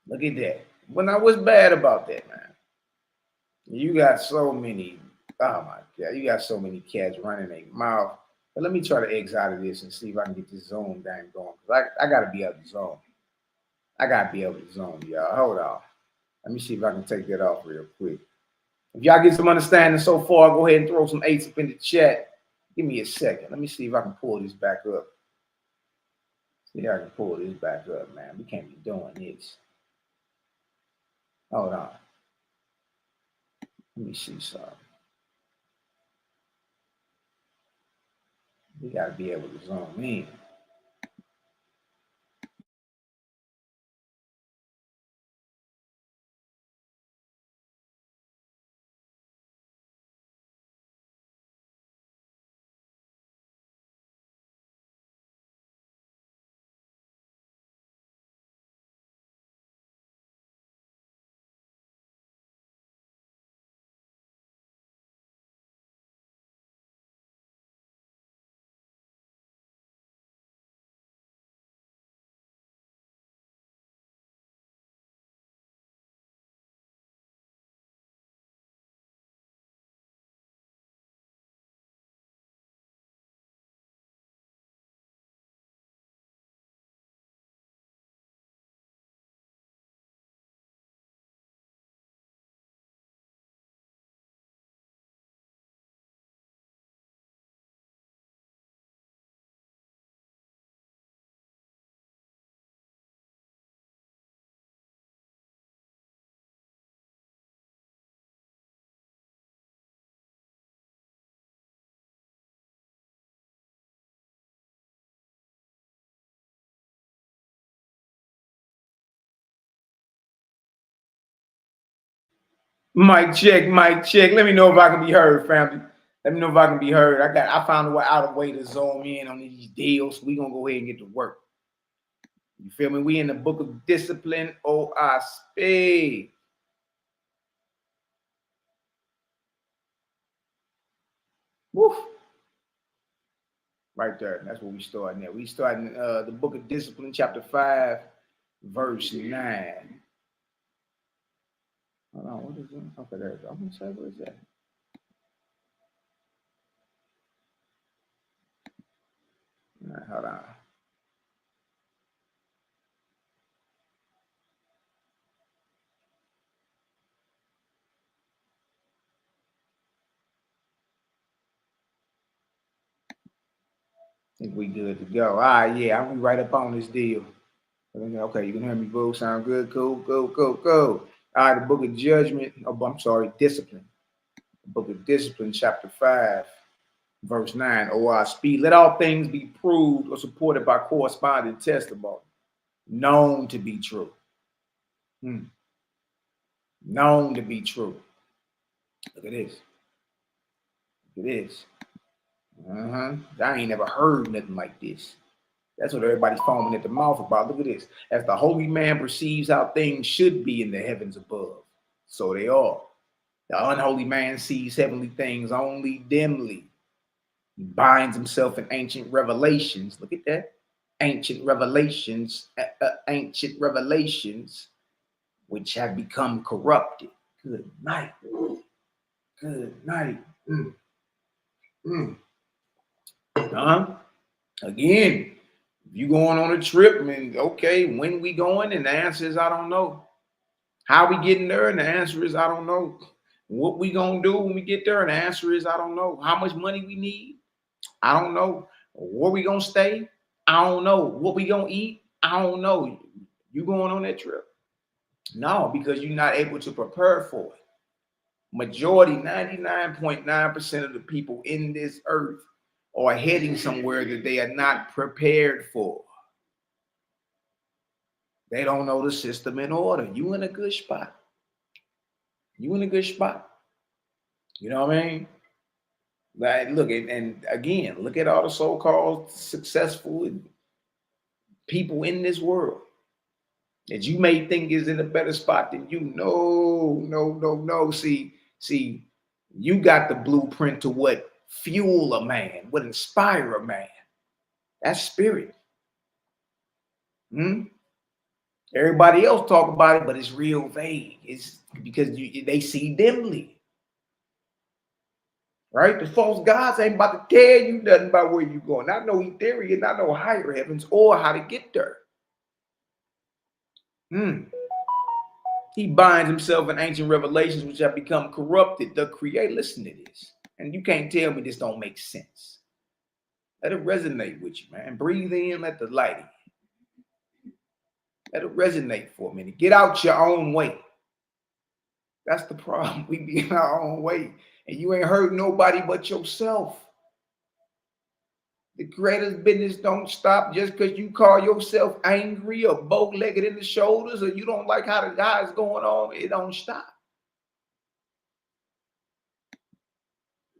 Look at that. Well, now what's bad about that, man? You got so many, oh my God, you got so many cats running their mouth. But let me try to exit out of this and see if I can get this zone down going. I got to be able to zone. I got to be able to zone, y'all. Hold on. Let me see if I can take that off real quick. If y'all get some understanding so far, go ahead and throw some 8s up in the chat. Give me a second. Let me see if I can pull this back up. See if I can pull this back up, man. We can't be doing this. Hold on. Let me see something. We got to be able to zone in. Mic check, mic check. Let me know if I can be heard, family. Let me know if I can be heard. I found a way out of way to zone in on these deals. We're gonna go ahead and get to work. You feel me? We in the book of discipline, OSP. Woo. Right there. That's where we starting at. We starting the book of discipline, chapter 5, verse 9. Hold on, what is it? Okay, there it is. I'm gonna say, what is that? All right, hold on. I think we good to go. All right, yeah, I'm right up on this deal. Okay, you can hear me, boo. Sound good? Cool, cool, cool, cool. All right, the book of judgment, oh, I'm sorry, discipline. The book of discipline, chapter 5, verse 9. Oh, I speak. Let all things be proved or supported by corresponding testimony, known to be true. Known to be true. Look at this. Look at this. I ain't never heard nothing like this. That's what everybody's foaming at the mouth about. Look at this. As the holy man perceives how things should be in the heavens above, so they are. The unholy man sees heavenly things only dimly. He binds himself in ancient revelations. Look at that. Ancient revelations, which have become corrupted. Good night. Good night. Again, if you going on a trip, and okay, when we going? And the answer is I don't know. How we getting there? And the answer is I don't know. What we gonna do when we get there? And the answer is I don't know. How much money we need? I don't know. Where we gonna stay? I don't know. What we gonna eat? I don't know. You going on that trip? No, because you're not able to prepare for it. Majority, 99.9% of the people in this earth are heading somewhere that they are not prepared for. They don't know the system in order. You in a good spot. You in a good spot. You know what I mean? Like, look, and again, look at all the so-called successful people in this world that you may think is in a better spot than you. No. See, you got the blueprint to what fuel a man, what inspire a man. That's spirit. Everybody else talk about it, but it's real vague. It's because they see dimly. Right? The false gods ain't about to tell you nothing about where you're going. Not no ethereal, not no higher heavens, or how to get there. He binds himself in ancient revelations which have become corrupted. The creator, listen to this. And you can't tell me this don't make sense. Let it resonate with you, man. Breathe in, let the light in. Let it resonate for a minute. Get out your own way. That's the problem. We be in our own way. And you ain't hurt nobody but yourself. The creator's business don't stop just because you call yourself angry or bow-legged in the shoulders or you don't like how the guy's going on. It don't stop.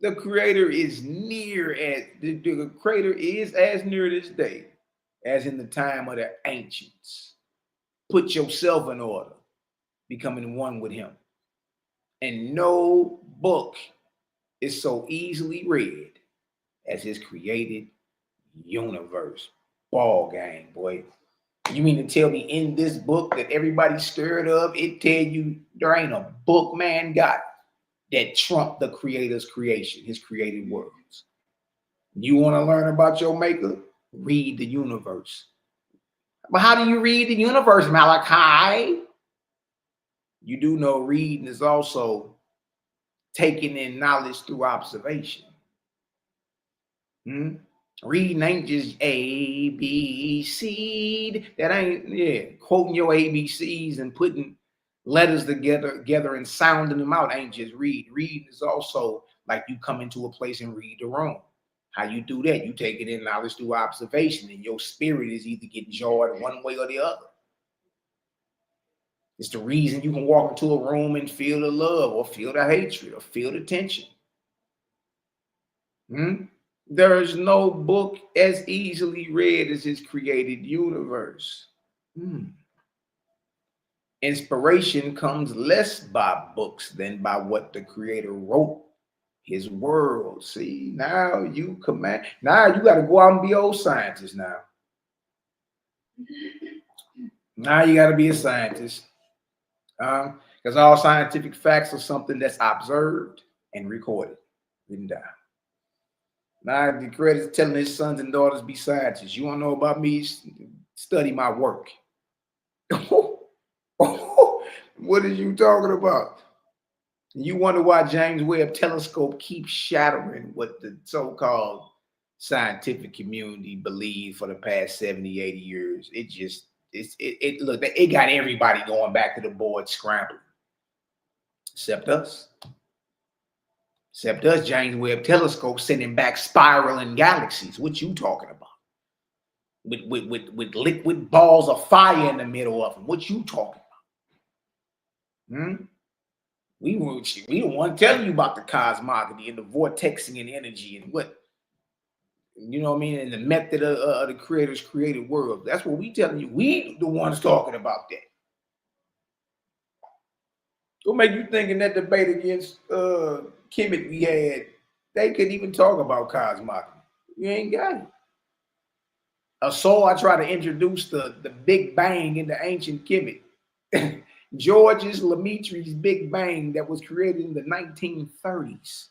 The creator is near as the creator is as near this day as in the time of the ancients. Put yourself in order, becoming one with him. And no book is so easily read as his created universe. Ball game, boy. You mean to tell me in this book that everybody's scared of, it tell you there ain't a book man got that trumped the creator's creation, his created worlds. You want to learn about your maker? Read the universe. But how do you read the universe, Malachi? You do know reading is also taking in knowledge through observation. Reading ain't just A, B, C. That ain't, quoting your ABCs and putting letters together and sounding them out ain't just read. Reading is also like you come into a place and read the room. How you do that? You take it in knowledge through observation, and your spirit is either getting jarred one way or the other. It's the reason you can walk into a room and feel the love or feel the hatred or feel the tension. There is no book as easily read as his created universe. Inspiration comes less by books than by what the creator wrote, his world. See, now you command. Now you got to go out and be old scientist now. Now you got to be a scientist. Because all scientific facts are something that's observed and recorded, written down. Now the creator's telling his sons and daughters be scientists. You want to know about me? Study my work. What are you talking about? You wonder why James Webb Telescope keeps shattering what the so-called scientific community believed for the past 70, 80 years. It got everybody going back to the board scrambling. Except us. Except us, James Webb Telescope sending back spiraling galaxies. What you talking about? With liquid balls of fire in the middle of them. What you talking about? We don't want to tell you about the cosmogony and the vortexing and energy and what, you know what I mean, and the method of the Creator's created world. That's what we telling you. We the ones talking about that. What make you think in that debate against Kemet we had, they couldn't even talk about cosmogony? You ain't got it. So I try to introduce the Big Bang into ancient Kemet. George's Lemaitre's Big Bang that was created in the 1930s.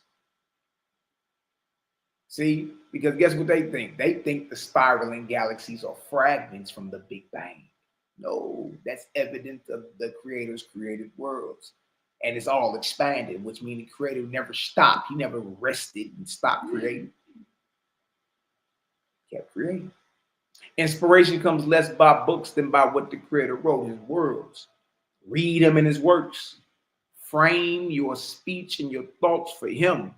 See, because guess what they think? They think the spiraling galaxies are fragments from the Big Bang. No, that's evidence of the Creator's created worlds. And it's all expanded, which means the Creator never stopped. He never rested and stopped creating. He kept creating. Inspiration comes less by books than by what the Creator wrote, his words. Read him in his works. Frame your speech and your thoughts for him,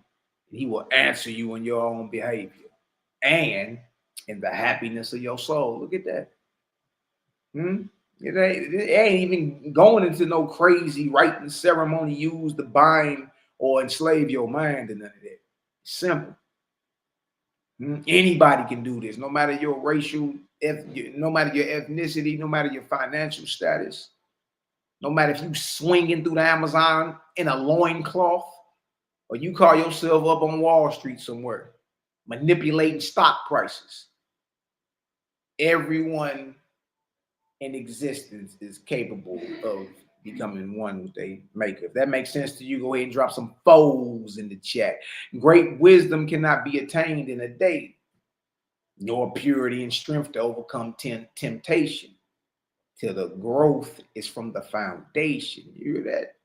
and he will answer you in your own behavior and in the happiness of your soul. Look at that. It ain't even going into no crazy writing ceremony used to bind or enslave your mind and none of that. It's simple. Anybody can do this, no matter your racial, no matter your ethnicity, no matter your financial status, no matter if you swinging through the Amazon in a loincloth, or you call yourself up on Wall Street somewhere, manipulating stock prices. Everyone in existence is capable of becoming one with a maker. If that makes sense to you, go ahead and drop some foes in the chat. Great wisdom cannot be attained in a day, nor purity and strength to overcome temptation, till the growth is from the foundation. You hear that?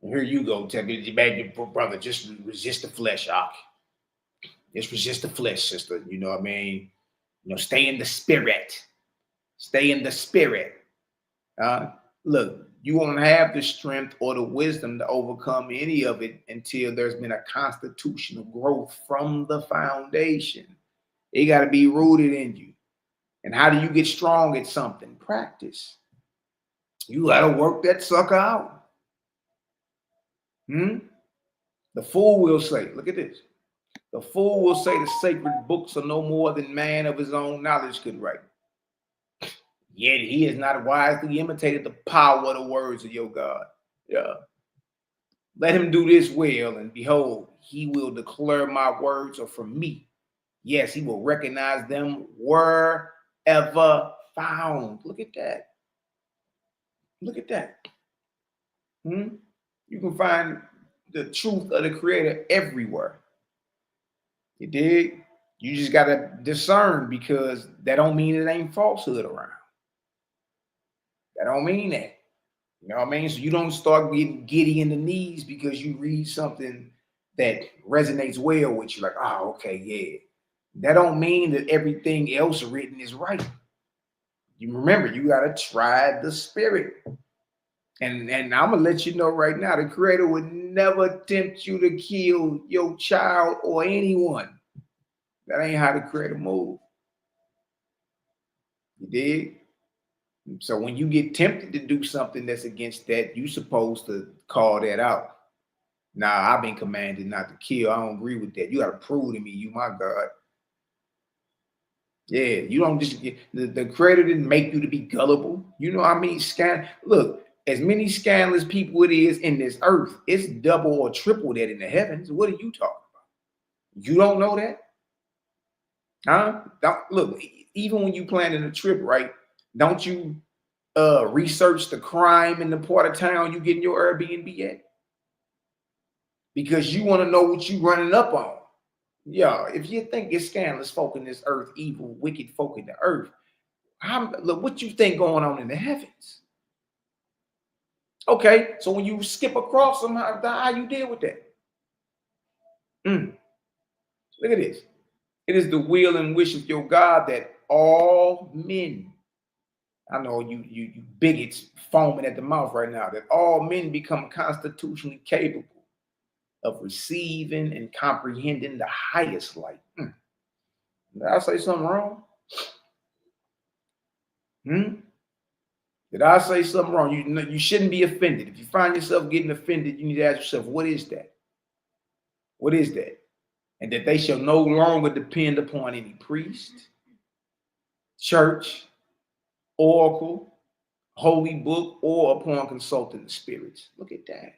And here you go, tell me, baby, brother, just resist the flesh, Ak. Just resist the flesh, sister. You know what I mean? You know, stay in the spirit. Stay in the spirit. Look, you won't have the strength or the wisdom to overcome any of it until there's been a constitutional growth from the foundation. It got to be rooted in you. And how do you get strong at something? Practice. You got to work that sucker out. The fool will say, look at this. The fool will say the sacred books are no more than man of his own knowledge could write. Yet he has not wisely imitated the power of the words of your God. Yeah. Let him do this well, and behold, he will declare my words are from me. Yes, he will recognize them wherever found. Look at that. Look at that. You can find the truth of the Creator everywhere. You dig? You just got to discern, because that don't mean it ain't falsehood around. That don't mean that. You know what I mean? So you don't start getting giddy in the knees because you read something that resonates well with you. Like, oh, okay, yeah. That don't mean that everything else written is right. You remember, you got to try the spirit. And I'm going to let you know right now, the Creator would never tempt you to kill your child or anyone. That ain't how the Creator moves. You dig? So when you get tempted to do something that's against that, you're supposed to call that out. Nah, I've been commanded not to kill. I don't agree with that. You got to prove to me you my God. Yeah, you don't just, the Creator didn't make you to be gullible. You know what I mean? Look, as many scandalous people it is in this earth, it's double or triple that in the heavens. What are you talking about? You don't know that? Huh? Look, even when you planning a trip, right? Don't you research the crime in the part of town you getting your Airbnb at? Because you want to know what you running up on. Yeah, if you think it's scandalous folk in this earth, evil, wicked folk in the earth, look, what you think going on in the heavens? Okay, so when you skip across them, how you deal with that? Look at this. It is the will and wish of your God that all men I know you bigots foaming at the mouth right now, that all men become constitutionally capable of receiving and comprehending the highest light. Did I say something wrong? Did I say something wrong? You shouldn't be offended. If you find yourself getting offended, you need to ask yourself, what is that? What is that? And that they shall no longer depend upon any priest, church, oracle, holy book, or upon consulting the spirits. Look at that.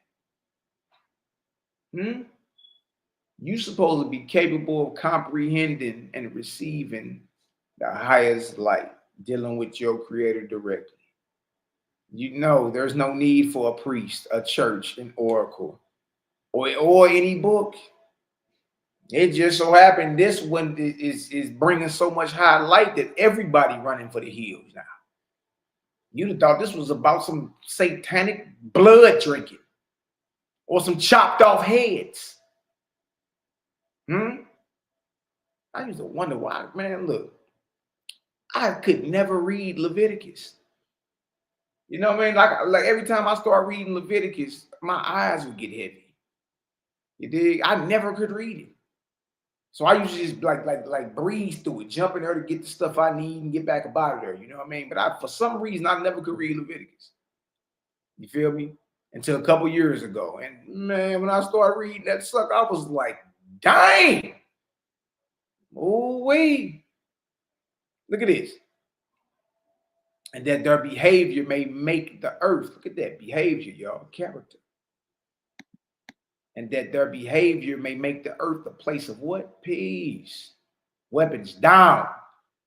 You're supposed to be capable of comprehending and receiving the highest light, dealing with your creator directly. You know there's no need for a priest, a church, an oracle, or any book. It just so happened this one is bringing so much high light that everybody running for the hills now. You'd have thought this was about some satanic blood drinking or some chopped off heads. I used to wonder why, man, look, I could never read Leviticus. You know what I mean? Like every time I start reading Leviticus, my eyes would get heavy. You dig? I never could read it. So I usually just like breeze through it, jump in there to get the stuff I need and get back up out of there. You know what I mean? But for some reason, I never could read Leviticus. You feel me? Until a couple years ago. And man, when I started reading that sucker, I was like, dang. Ooh-wee. Look at this. And that their behavior may make the earth. Look at that behavior, y'all. Character. And that their behavior may make the earth a place of what? Peace. Weapons down.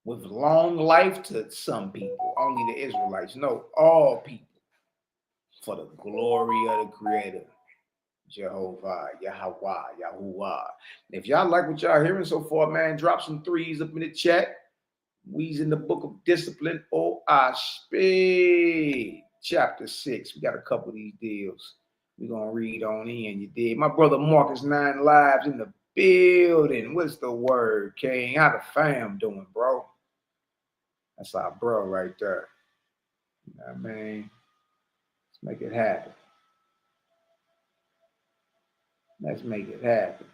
With long life to some people. Only the Israelites. No, all people. For the glory of the Creator. Jehovah, Yahweh, Yahuwah. If y'all like what y'all hearing so far, man, drop some threes up in the chat. We's in the book of discipline. OPIUM. Chapter 6. We got a couple of these deals. We're going to read on in, you did. My brother Marcus 9 Lives in the building. What's the word, King? How the fam doing, bro? That's our bro right there. You know what I mean? Let's make it happen. Let's make it happen.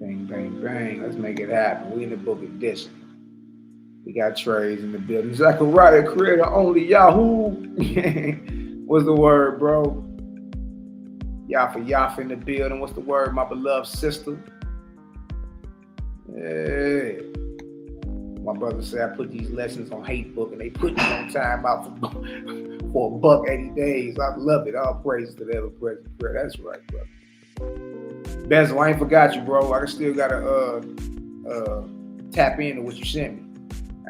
Bang, bang, bang. Let's make it happen. We in the book of discipline. We got trades in the building. Zachariah, creator only Yahoo. What's the word, bro? Yafa in the building. What's the word, my beloved sister? Yeah. My brother said I put these lessons on hate book and they put me on time out for $180 days. I love it. All praise to the ever present prayer. That's right, brother. Bezel, I ain't forgot you, bro. I still gotta tap into what you sent me.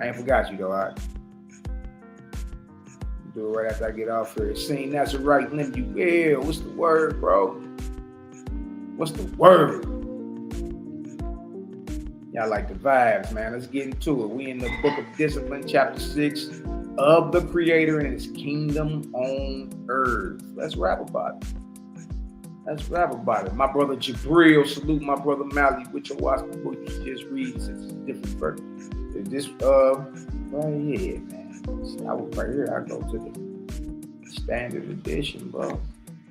I ain't forgot you though, all right? Do it right after I get off here. Saying that's the right limb you will. What's the word, bro? What's the word? Y'all like the vibes, man. Let's get into it. We in the book of discipline, chapter 6 of the Creator and his kingdom on earth. Let's rap about it. Let's rap about it. My brother Jabril, salute my brother Mally with your watch the book you just read since it's a different version. Is this right here, man. I was right here. I go to the standard edition, bro.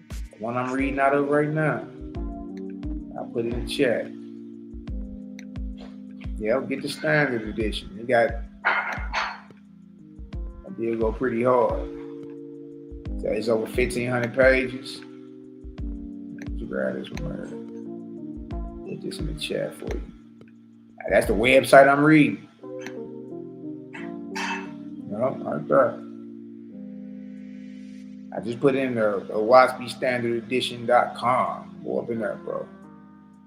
The one I'm reading out of right now. I'll put it in the chat. Yeah, I'll get the standard edition. You got, I did go pretty hard. So it's over 1,500 pages. Let's grab this one right here. Put this in the chat for you. That's the website I'm reading. Right there. I just put in the WASPstandardedition.com. Go up in there, bro.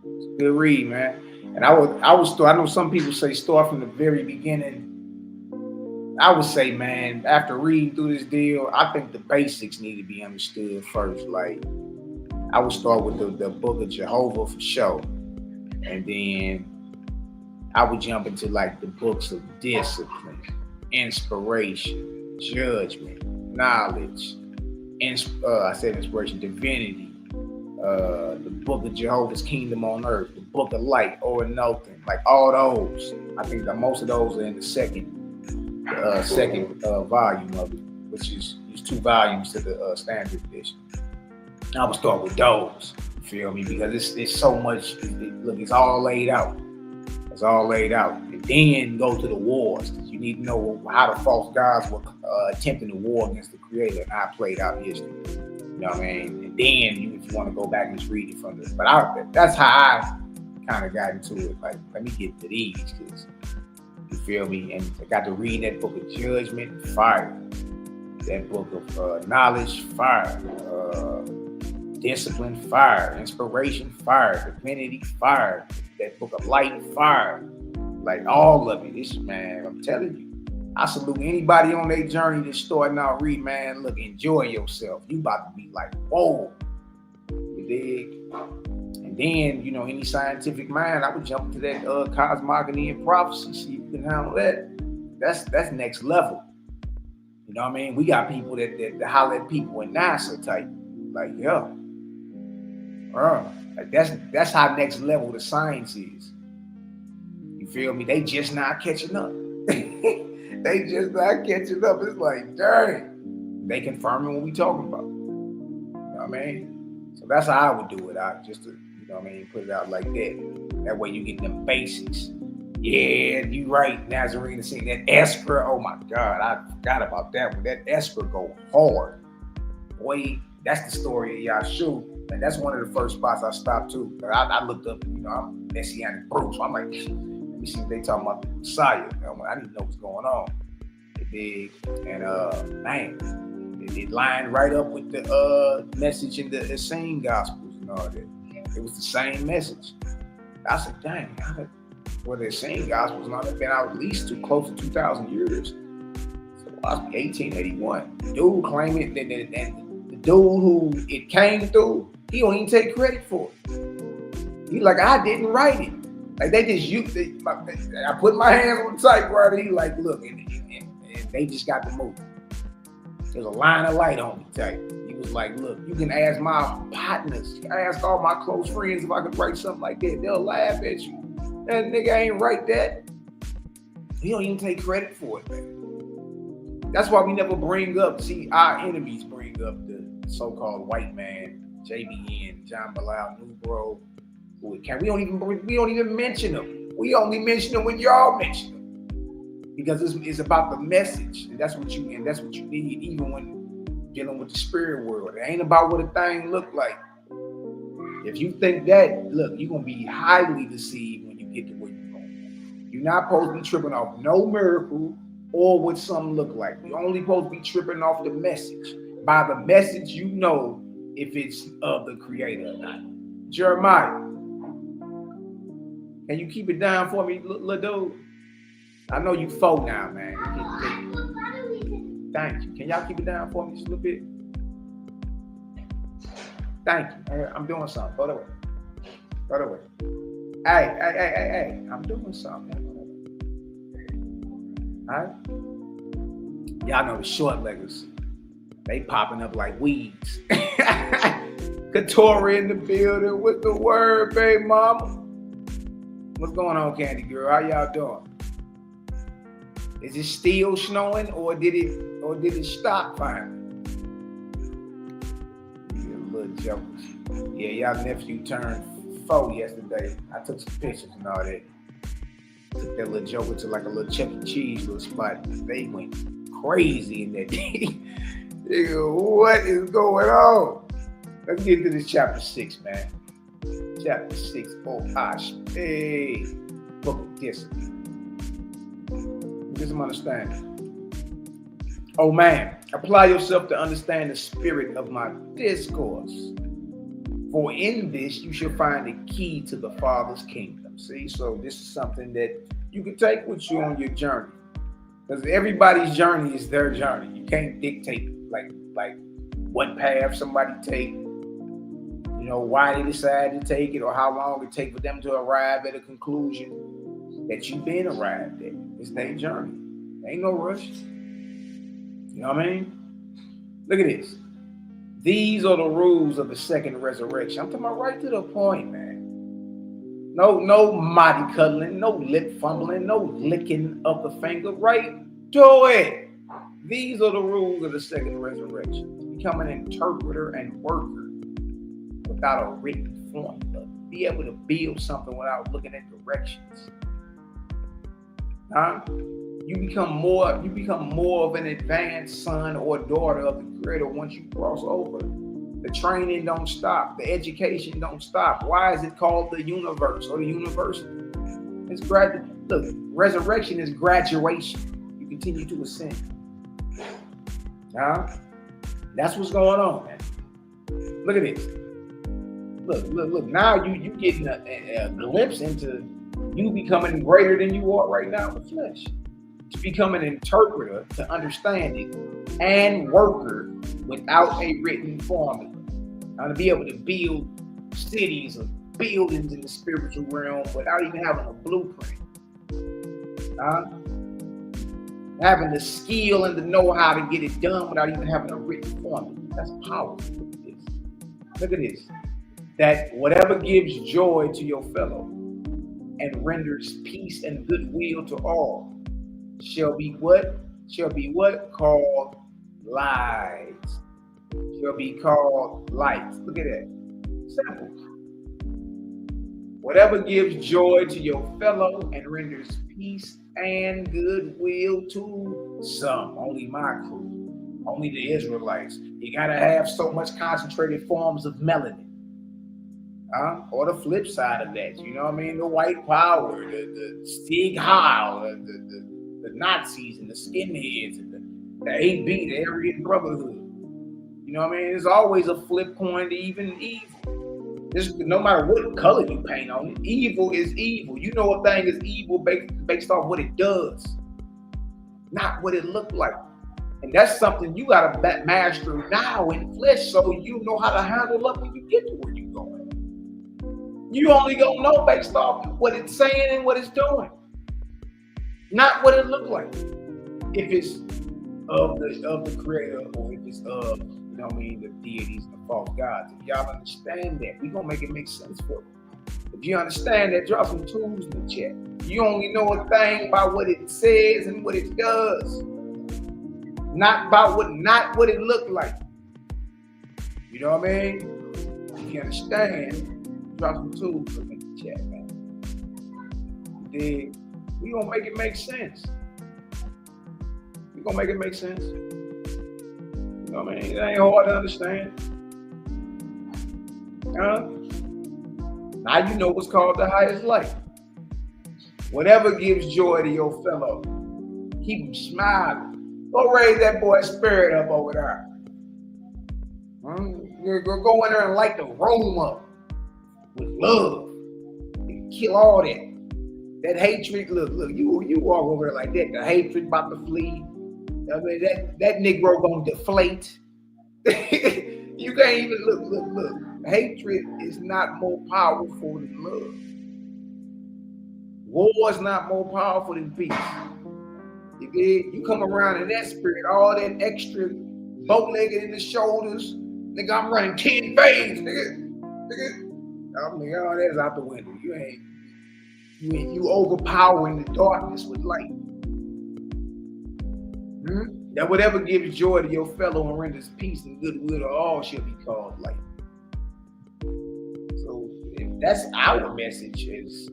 It's a good read, man. And I know some people say start from the very beginning. I would say, man, after reading through this deal, I think the basics need to be understood first. Like, I would start with the book of Jehovah for sure. And then I would jump into like the books of discipline, inspiration, judgment, knowledge, I said inspiration, divinity, the book of Jehovah's Kingdom on Earth, the book of light, or nothing, like all those. I think that most of those are in the second volume of it, which is 2 volumes to the standard edition. I would start with those, you feel me? Because it's so much, look, it's all laid out. It's all laid out. And then go to the wars. You need to know how the false gods were attempting to war against the Creator and how it played out in history. You know what I mean? And then if you want to go back and just read it from this. But that's how I kind of got into it. Like, let me get to these, because you feel me? And I got to read that book of judgment, fire. That book of knowledge, fire. Discipline, fire. Inspiration, fire. Divinity, fire. That book of light, fire. Like all of it. This, man, I'm telling you. I salute anybody on their journey that's starting out read, man. Look, enjoy yourself. You about to be like, whoa. You dig? And then, you know, any scientific mind, I would jump into that cosmogony and prophecy, see if you can handle that. That's next level. You know what I mean? We got people that holler at people in NASA type. Like, yeah. Like that's how next level the science is. You feel me? They just not catching up. They just not catching up. It's like, dang. They confirming what we talking about. You know what I mean? So that's how I would do it. Just to, you know what I mean, put it out like that. That way you get them basics. Yeah, you right, Nazarene, sing that esper. Oh my God, I forgot about that one. That esper go hard. Boy, that's the story of Yahshua. And that's one of the first spots I stopped to. I looked up, you know, I'm Messianic Bruce. So I'm like, let me see what they talking about the Messiah. I didn't know what's going on. It did. And man, it lined right up with the message in the Essene Gospels and all that. It was the same message. I said, dang, well, the Essene Gospels now have been out at least close to 2,000 years. So it must be 1881. Dude claiming that the dude who it came through, he don't even take credit for it. He like, I didn't write it. Like they just used it. I put my hands on the typewriter. He like, look, and they just got the move. There's a line of light on me type. He was like, look, you can ask my partners, ask all my close friends if I could write something like that. They'll laugh at you. That nigga ain't write that. He don't even take credit for it, man. That's why we never bring up, see, our enemies bring up the so-called white man, JBN, John Bilal, Newbro, who it can. We don't even mention them. We only mention them when y'all mention them. Because it's about the message. And that's what you need, even when dealing with the spirit world. It ain't about what a thing look like. If you think that, look, you're gonna be highly deceived when you get to where you're going. You're not supposed to be tripping off no miracle or what something look like. You're only supposed to be tripping off the message. By the message, you know if it's of the Creator or not. Jeremiah, can you keep it down for me, little dude? I know you 4 now, man. Thank you. Can y'all keep it down for me just a little bit? Thank you. I'm doing something. Go that way. Go that way. Hey. I'm doing something. All right? Y'all know the short leggers. They popping up like weeds. Katora in the building. What's the word, baby mama? What's going on, Candy Girl? How y'all doing? Is it still snowing or did it stop finally? You little jokers. Yeah, y'all nephew turned 4 yesterday. I took some pictures and all that. Took that little joker to like a little Chuck E. Cheese little spot. They went crazy in that day. Nigga, what is going on? Let's get to this chapter 6, man. Chapter 6, hey, book of discipline. Get some understanding. Oh man, apply yourself to understand the spirit of my discourse. For in this you shall find the key to the Father's kingdom. See, so this is something that you can take with you on your journey. Because everybody's journey is their journey. You can't dictate like what path somebody take, you know, why they decide to take it or how long it takes for them to arrive at a conclusion that you've been arrived at. It's their journey. Ain't no rush. You know what I mean? Look at this. These are the rules of the second resurrection. I'm talking about right to the point, man. No body cuddling, no lip fumbling, no licking of the finger. Right to it. These are the rules of the second resurrection. Become an interpreter and worker without a written formula. Be able to build something without looking at directions. You become more of an advanced son or daughter of the Creator once you cross over. The training don't stop. The education don't stop. Why is it called the universe or the university? It's Look, resurrection is graduation. You continue to ascend. That's what's going on, man. Look at this. Look. Now you getting a glimpse into you becoming greater than you are right now in the flesh. To become an interpreter, to understand it, and worker without a written formula. Now to be able to build cities or buildings in the spiritual realm without even having a blueprint. Having the skill and the know-how to get it done without even having a written formula. That's powerful. Look at this. That whatever gives joy to your fellow and renders peace and goodwill to all shall be what? Shall be what? Called lights. Shall be called lights. Look at that. Simple. Whatever gives joy to your fellow and renders peace and goodwill to some. Only my crew. Only the Israelites. You gotta have so much concentrated forms of melanin. Or the flip side of that. You know what I mean? The white power, the Stig Heil, the Nazis and the skinheads and the AB, the Aryan Brotherhood. You know what I mean? There's always a flip coin to even evil. No matter what color you paint on it, evil is evil. You know a thing is evil based off what it does, not what it looked like. And that's something you got to master now in flesh so you know how to handle up when you get to where you're going. You only gonna know based off what it's saying and what it's doing, not what it looked like. If it's of the Creator or if it's of, you know what I mean, the deities and the false gods. If y'all understand that, we gonna make it make sense for you. If you understand that, drop some tools in the chat. You only know a thing about what it says and what it does, not what it looked like. You know what I mean? If you understand, drop some tools in the chat, man. Then we gonna make it make sense. We gonna make it make sense. You know what I mean? It ain't hard to understand. Now you know what's called the highest light. Whatever gives joy to your fellow, keep him smiling. Go raise that boy's spirit up over there. Go in there and light the room up with love. And kill all that hatred. Look, you walk over there like that. The hatred about to flee. I mean, that Negro gonna deflate. You can't even look. Hatred is not more powerful than love. War is not more powerful than peace. You come around in that spirit, all that extra bow-legged in the shoulders. Nigga, I'm running 10 phase, nigga. I mean, all that's out the window. You overpowering the darkness with light. That whatever gives joy to your fellow and renders peace and goodwill to all shall be called light. So if that's our message as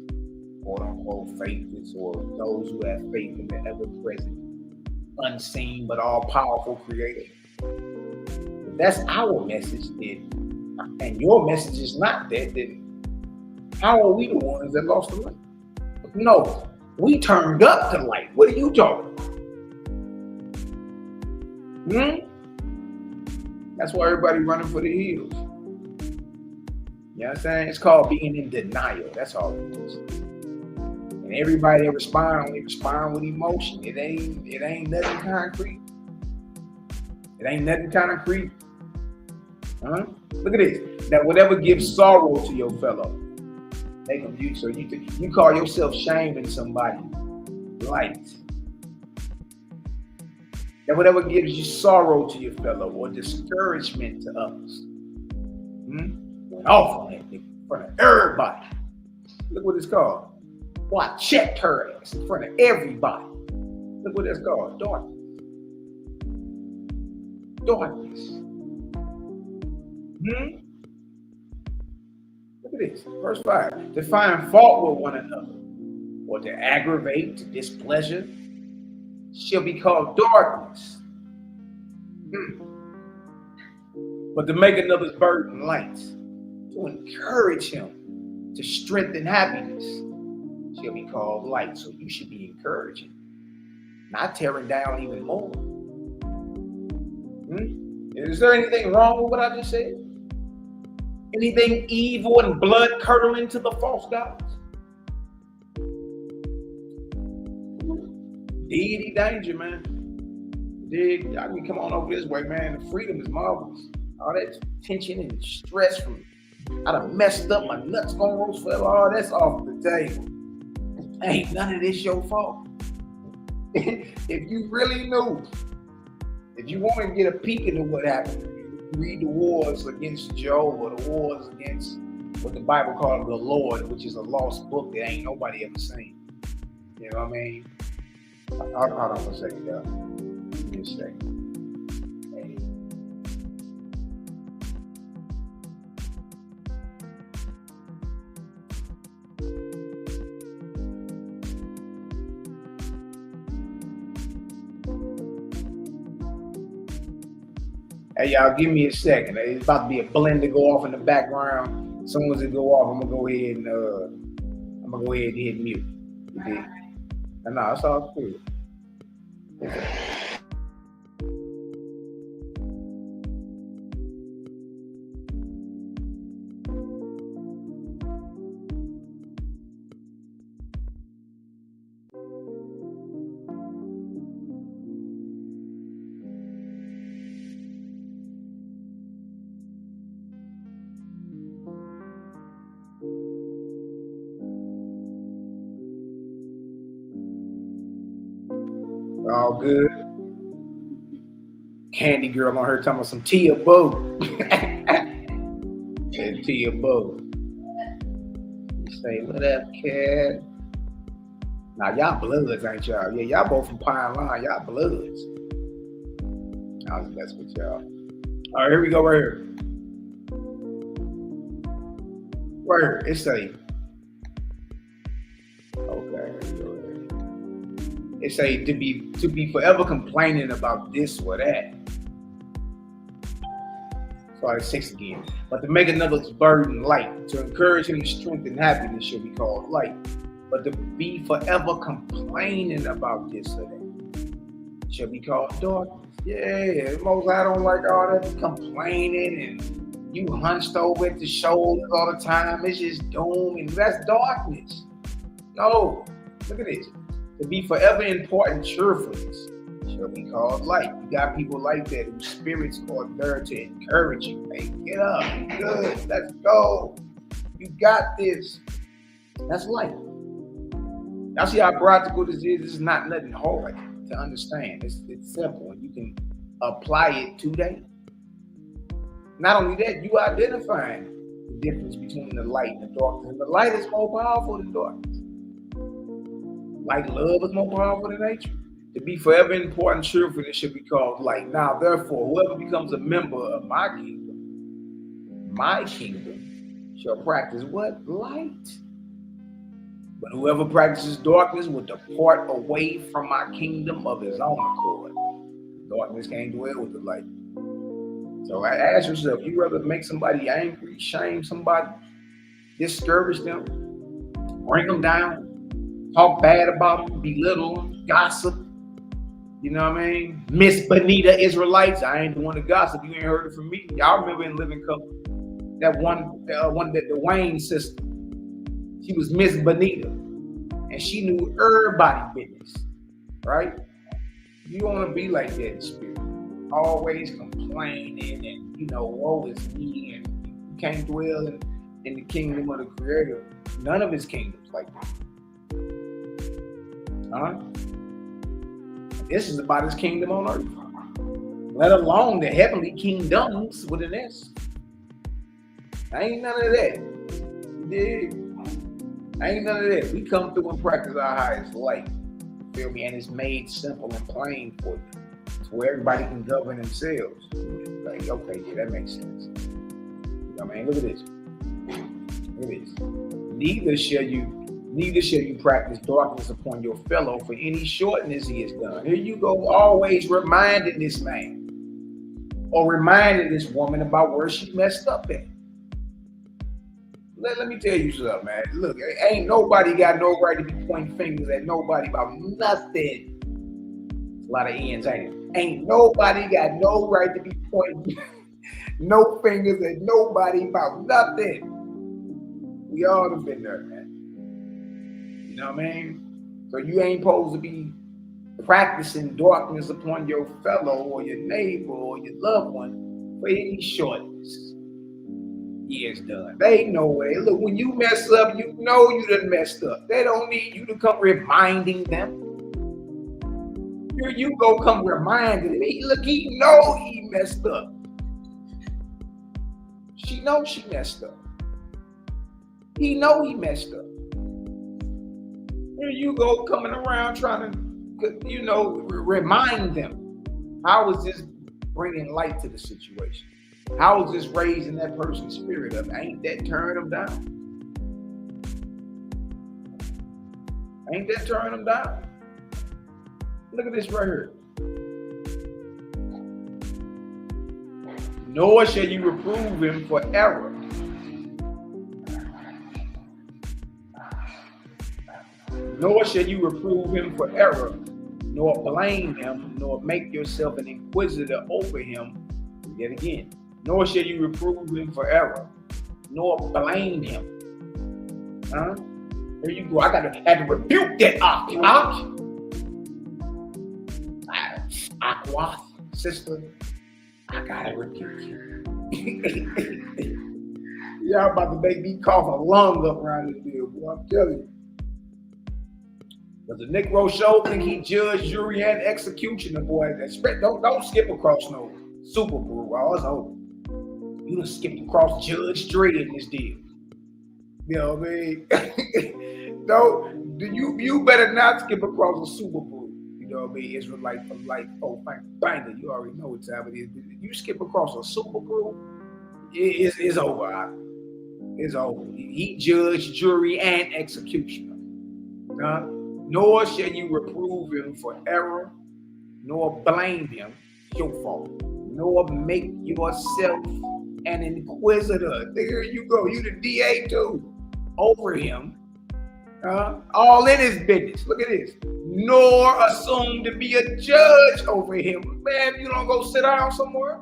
quote unquote faithless or those who have faith in the ever-present, unseen but all-powerful Creator. If that's our message, then, and your message is not that, then how are we the ones that lost the light? No, we turned up the light. What are you talking about? That's why everybody running for the hills. You know what I'm saying? It's called being in denial. That's all it is. And everybody that respond with emotion. It ain't nothing concrete. It ain't nothing concrete. Look at this. That whatever gives sorrow to your fellow, they confuse. So you call yourself shaming somebody. Light. That whatever gives you sorrow to your fellow or discouragement to others. Went off on that nigga in front of everybody. Look what it's called. Boy, I checked her ass in front of everybody. Look what that's called. Darkness. Darkness. Look at this. Verse 5. To find fault with one another, or to aggravate, to displeasure, shall be called darkness. But to make another's burden light, to encourage him, to strengthen happiness, shall be called light. So you should be encouraging, not tearing down even more. Is there anything wrong with what I just said? Anything evil and blood curdling to the false gods? Deity danger, man. Dig, I mean, come on over this way, man. The freedom is marvelous. All that tension and stress from I done messed up, my nuts gonna roast forever. All that's off the table. Ain't none of this your fault. If you really knew, if you want to get a peek into what happened, read the wars against Job or the wars against what the Bible calls the Lord, which is a lost book that ain't nobody ever seen. You know what I mean? Hold on for a second, y'all. Give me a second. Hey, y'all, give me a second. It's about to be a blend to go off in the background. As soon as it go off, I'm gonna go ahead and hit mute. You dig? No, it's all cool. Okay. All good. Candy girl on her talking about some Tia Boo. Said Tia Boo. You say, what up, kid? Now y'all bloods, ain't y'all? Yeah, y'all both from Pine Line. Y'all bloods. I was messing with y'all. All right, here we go right here. Right here. It's a It say to be forever complaining about this or that. Sorry, 6 again. But to make another's burden light, to encourage him to strengthen happiness shall be called light. But to be forever complaining about this or that shall be called darkness. Yeah, most I don't like all that complaining and you hunched over at the shoulders all the time. It's just doom and that's darkness. No, look at this. To be forever important cheerfulness shall be called light. You got people like that whose spirits are there to encourage you. Hey, get up, you good, let's go. You got this. That's light. Y'all see how practical this is? This is not nothing hard to understand. It's simple and you can apply it today. Not only that, you identifying the difference between the light and the darkness. And the light is more powerful than darkness. Like love is more powerful than nature. To be forever important cheerfulness should be called light. Now, therefore, whoever becomes a member of my kingdom shall practice what? Light. But whoever practices darkness will depart away from my kingdom of his own accord. Darkness can't dwell with the light. So I ask yourself, you rather make somebody angry, shame somebody, discourage them, bring them down, talk bad about them, belittle them, gossip. You know what I mean? Miss Bonita Israelites. I ain't the one to gossip. You ain't heard it from me. Y'all remember in Living Color that one that the Wayne sister. She was Miss Bonita, and she knew everybody business, right? You want to be like that in spirit, always complaining and woe is me, and you can't dwell in the kingdom of the Creator. None of His kingdoms like that. Huh? This is about his kingdom on earth. Let alone the heavenly kingdoms with an S. Ain't none of that. Yeah. Ain't none of that. We come through and practice our highest light. Feel me? And it's made simple and plain for you. To where everybody can govern themselves. Like, okay, yeah, that makes sense. You know what I mean? Look at this. Look at this. Neither shall you practice darkness upon your fellow for any shortness he has done. Here you go, always reminding this man or reminding this woman about where she messed up at. Let me tell you something, man. Look, ain't nobody got no right to be pointing fingers at nobody about nothing. A lot of ends, ain't it? Ain't nobody got no right to be pointing no fingers at nobody about nothing. We all have been there, man. You know what I mean? So you ain't supposed to be practicing darkness upon your fellow or your neighbor or your loved one for any shortness. Yeah, it's done. They ain't no way. Look, when you mess up, you know you done messed up. They don't need you to come reminding them. Here you go, come reminding him. Look, he know he messed up. She knows she messed up. He know he messed up. Here you go, coming around trying to, you know, remind them. How is this bringing light to the situation? How is this raising that person's spirit up? Ain't that turning them down? Ain't that turning them down? Look at this right here. Nor shall you reprove him for error. Nor shall you reprove him for error, nor blame him, nor make yourself an inquisitor over him. Yet again, nor shall you reprove him for error, nor blame him. Huh? There you go. I had to rebuke that AQUA, sister. I gotta rebuke you. Y'all about to make me cough a lung up around this deal, boy. I'm telling you. But the Negro show think he judge, jury, and executioner, boy. Don't skip across no super brew. Oh, it's over. You done skipped across Judge Dre in this deal. You know what I mean? You better not skip across a super brew. You know what I mean? Israelite for life. Oh, banger. You already know what time it is. You skip across a super brew, it's over. It's over. He judge, jury, and executioner. Nor shall you reprove him for error, nor blame him, your fault, nor make yourself an inquisitor. There you go. You the DA too. Over him. All in his business. Look at this. Nor assume to be a judge over him. Man, if you don't go sit down somewhere.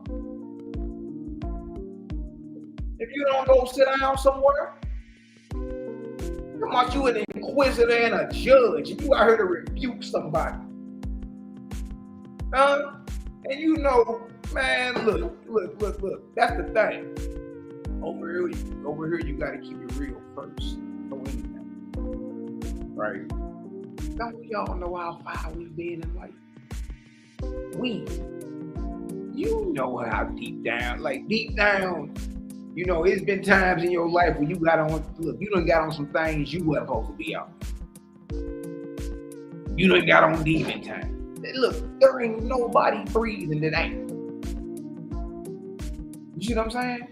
If you don't go sit down somewhere. Come on, you an inquisitor and a judge. And you out here to rebuke somebody. And you know, man, look. That's the thing. Over here, you gotta keep it real first. Right? Don't we all know how far we've been in life? You know how deep down, you know, it's been times in your life where you done got on some things you weren't supposed to be on. You done got on demon time. Look, there ain't nobody breathing that ain't. You see what I'm saying?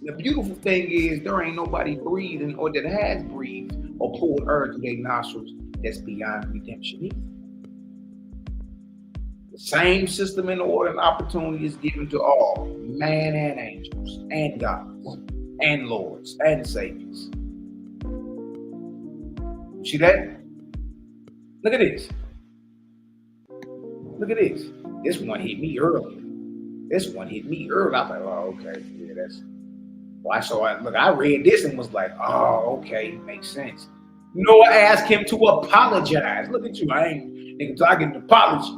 The beautiful thing is there ain't nobody breathing or that has breathed or pulled air through their nostrils that's beyond redemption either. The same system and order and opportunity is given to all, man and angels, and gods, and lords, and saviors. You see that? Look at this. Look at this. This one hit me early. I was like, oh, okay. Yeah, that's... Well, I read this and was like, oh, okay, makes sense. Noah asked him to apologize. Look at you. I ain't nigga talking an apology.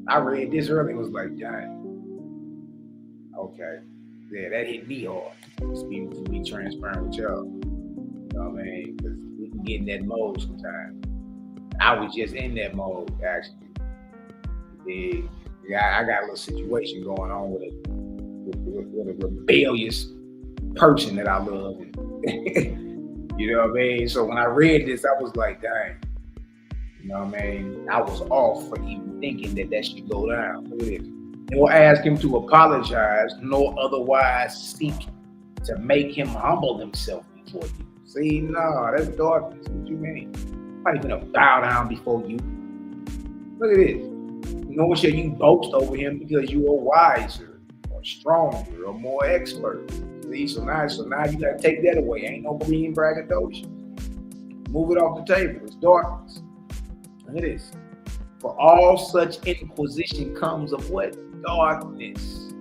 I read this early and was like, dang. Okay. Yeah, that hit me hard. Just be transparent with y'all. You know what I mean? Because we can get in that mode sometimes. I was just in that mode, actually. Yeah, I got a little situation going on with a rebellious person that I love. You know what I mean? So when I read this, I was like, dang. You know what I mean? I was off for even thinking that should go down. Look at this. Nor ask him to apologize, nor otherwise seek to make him humble himself before you. See, no, that's darkness. What you mean? Not even gonna bow down before you. Look at this. Nor shall you boast over him because you are wiser or stronger or more expert. See, so now you gotta take that away. Ain't no being braggadocious. Move it off the table. It's darkness. Look at this. For all such inquisition comes of what? Darkness.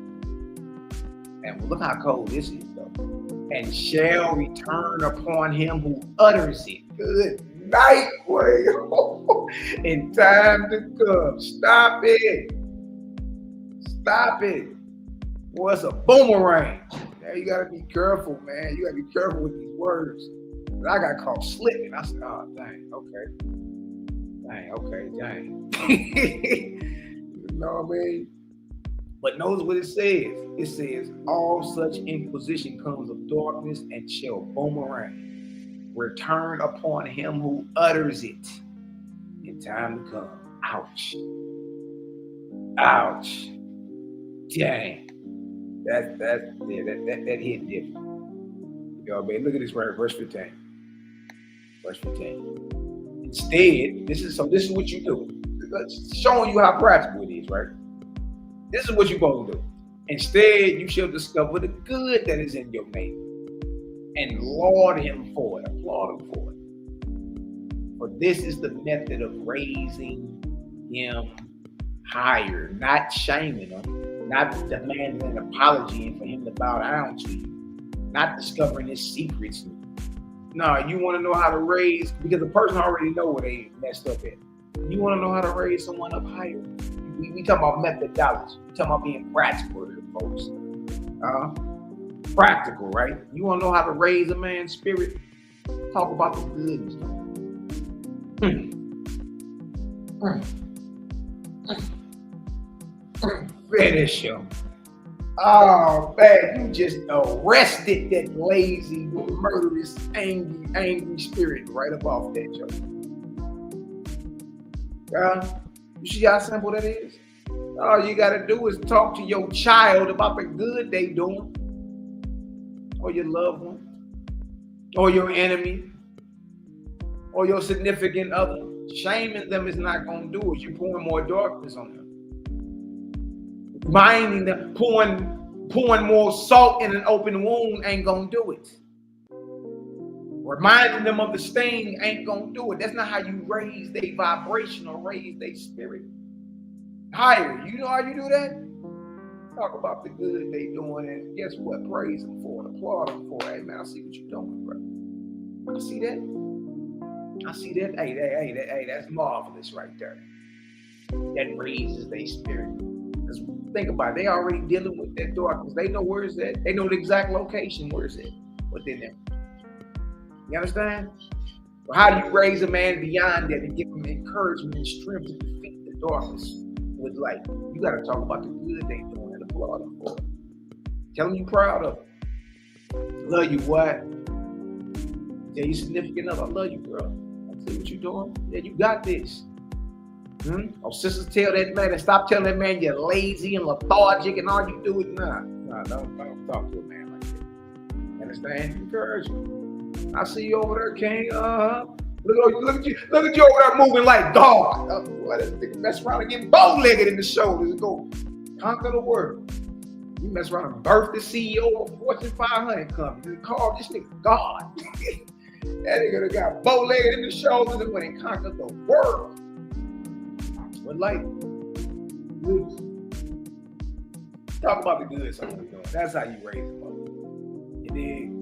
And look how cold this is, though. And shall return upon him who utters it. Good night, boy. In time to come. Stop it. Stop it. Boy, it's a boomerang. Now you gotta be careful, man. You gotta be careful with these words. I got caught slipping. I said, oh, dang, okay. Dang. You know what I mean? But notice what it says. It says, all such inquisition comes of darkness and shall boomerang. Return upon him who utters it in time to come. Ouch. Ouch. Dang. That hit different. You know what I mean? Look at this right, verse 15. Verse 15. Instead, this is what you do. Showing you how practical it is, right? This is what you're supposed to do. Instead, you shall discover the good that is in your neighbor and laud him for it, applaud him for it. For this is the method of raising him higher, not shaming him, not demanding an apology and for him to bow down to you, not discovering his secrets. No, you want to know how to raise, because the person already know where they messed up at. You want to know how to raise someone up higher. We talking about methodology. We talking about being practical here, folks. Practical, right? You want to know how to raise a man's spirit? Talk about the goodness. Finish him. Oh man, you just arrested that lazy, murderous, angry spirit right up off that joke. You see how simple that is? All you gotta do is talk to your child about the good they doing, or your loved one, or your enemy, or your significant other. Shaming them is not gonna do it. You're pouring more darkness on them. Reminding them, pouring more salt in an open wound ain't gonna do it. Reminding them of the sting ain't gonna do it. That's not how you raise their vibration or raise their spirit higher. You know how you do that? Talk about the good they doing, and guess what? Praise them for it, applaud them for it. Hey man, I see what you're doing, bro. I see that. Hey, that's marvelous right there. That raises their spirit. Because think about it, they already dealing with that darkness. They know where it's at. They know the exact location where it's at within them. You understand? So how do you raise a man beyond that and give him encouragement and strength to defeat the darkness with light? You got to talk about the good they doing and applaud them for it. Tell them you're proud of them. Love you, what? Tell your significant other, I love you, girl. I see what you're doing. Yeah, you got this. Or sisters tell that man, and stop telling that man you're lazy and lethargic and all you do is don't talk to a man like that. You understand? Encourage him. I see you over there, King. Look at you over there moving like God. This nigga mess around and get bow-legged in the shoulders and go conquer the world. You mess around and birth the CEO of Fortune 500 company. You call this nigga God. That nigga that got bow-legged in the shoulders and went and conquered the world. With light. Talk about the good someone's doing. That's how you raise them up. And then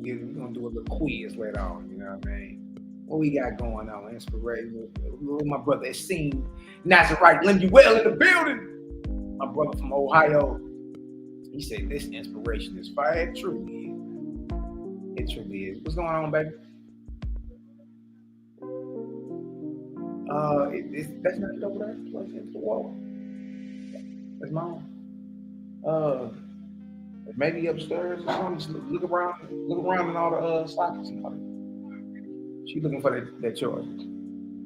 we're gonna do a little quiz later on, you know what I mean? What we got going on? Inspiration. My brother has seen Nazarite Lemuel in the building. My brother from Ohio. He said this inspiration is fire. It truly is. It truly is. What's going on, baby? That's not over there. It's against the wall. That's mine. Maybe upstairs or something. Just look around in all the sockets. She looking for that choice.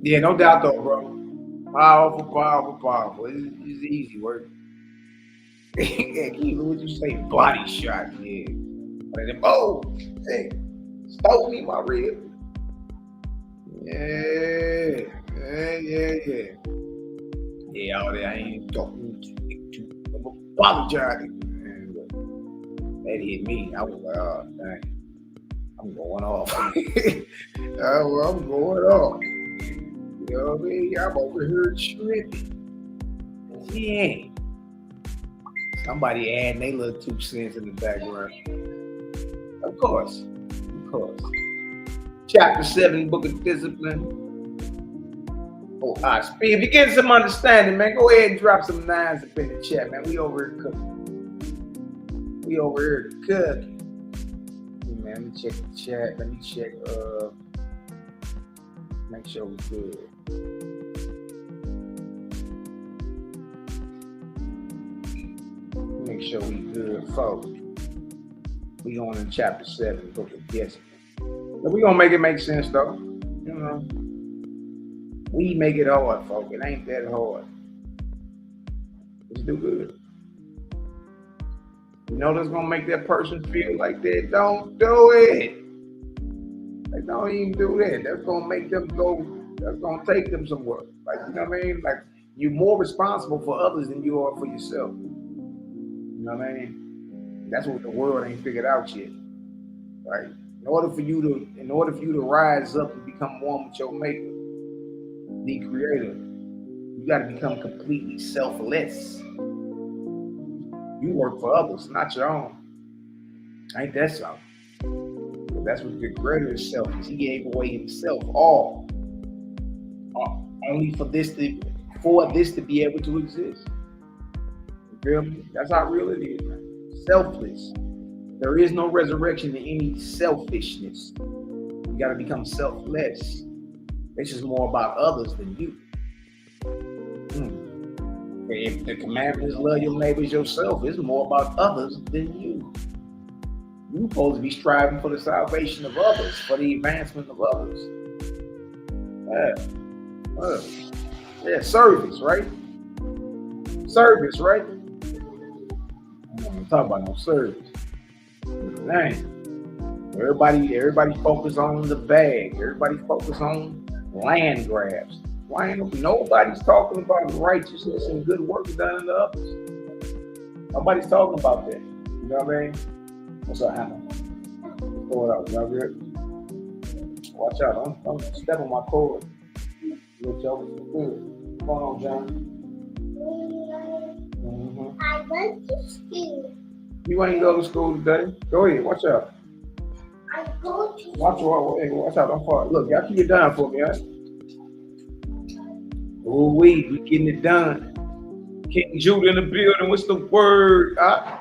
Yeah, no doubt though, bro. Powerful. It's easy work. Yeah, what you say? Body shot. Yeah. Oh, hey, stole me my rib. Yeah. Yeah, all that I ain't talking to apologizing. That hit me. I was like, oh, dang. I'm going off. I'm going off. You know what I mean? I'm over here tripping. Yeah. Somebody adding their little 2 cents in the background. Of course. Chapter 7, Book of Discipline. Oh, Speed, if you get some understanding, man, go ahead and drop some 9s up in the chat, man. We over here cooking. Man, let me check the chat. Let me check, make sure we good. Make sure we good, folks. We going in chapter 7, Book of Discipline. But we gonna make it make sense, though. You know, we make it hard, folks. It ain't that hard. Let's do good. You know that's gonna make that person feel like that. Don't do it. Like, don't even do that. That's gonna make them go. That's gonna take them somewhere. Like, you know what I mean? Like, you're more responsible for others than you are for yourself. You know what I mean? That's what the world ain't figured out yet. Right? In order for you to rise up and become one with your maker, the creator, you gotta become completely selfless. You work for others, not your own. Ain't that something? But that's what the creator himself is. He gave away himself all only for this to be able to exist. You feel me? That's how real it is, man. Selfless. There is no resurrection to any selfishness. You got to become selfless. This is more about others than you. If the commandment is love your neighbors yourself, it's more about others than you. You're supposed to be striving for the salvation of others, for the advancement of others. Yeah, service, right? Service, right? I'm not talking about no service. Dang. Everybody focus on the bag. Everybody focus on land grabs. Why ain't nobody's talking about righteousness and good work done unto others? Nobody's talking about that. You know what I mean? What's up, Hannah? What's going on? Y'all good? Watch out. Don't step on my cord. Look, y'all was good. Come on, John. I went to school. You ain't go to school today? Go ahead. Watch out. I go to watch out. Don't fall. Look, y'all keep it down for me, huh? Oh, we getting it done. King Judah in the building. What's the word? All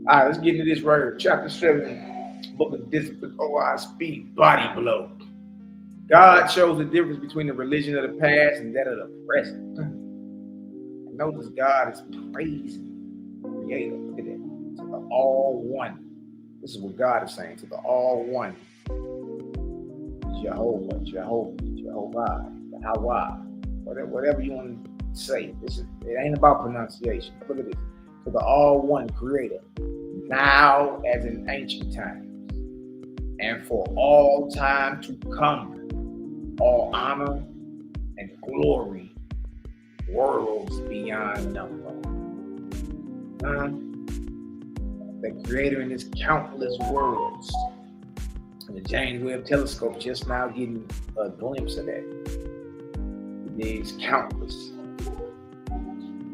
right, let's get into this right here. Chapter 7, Book of Discipline. Oh, I speak body blow. God shows the difference between the religion of the past and that of the present. And notice God is praising the Creator. Look at that. To the all one. This is what God is saying. To the all one. Jehovah, Yahweh, whatever you want to say. It ain't about pronunciation. Look at this. To the all one creator, now as in ancient times, and for all time to come, all honor and glory, worlds beyond number. The creator in his countless worlds. And the James Webb Telescope just now getting a glimpse of that. It is countless.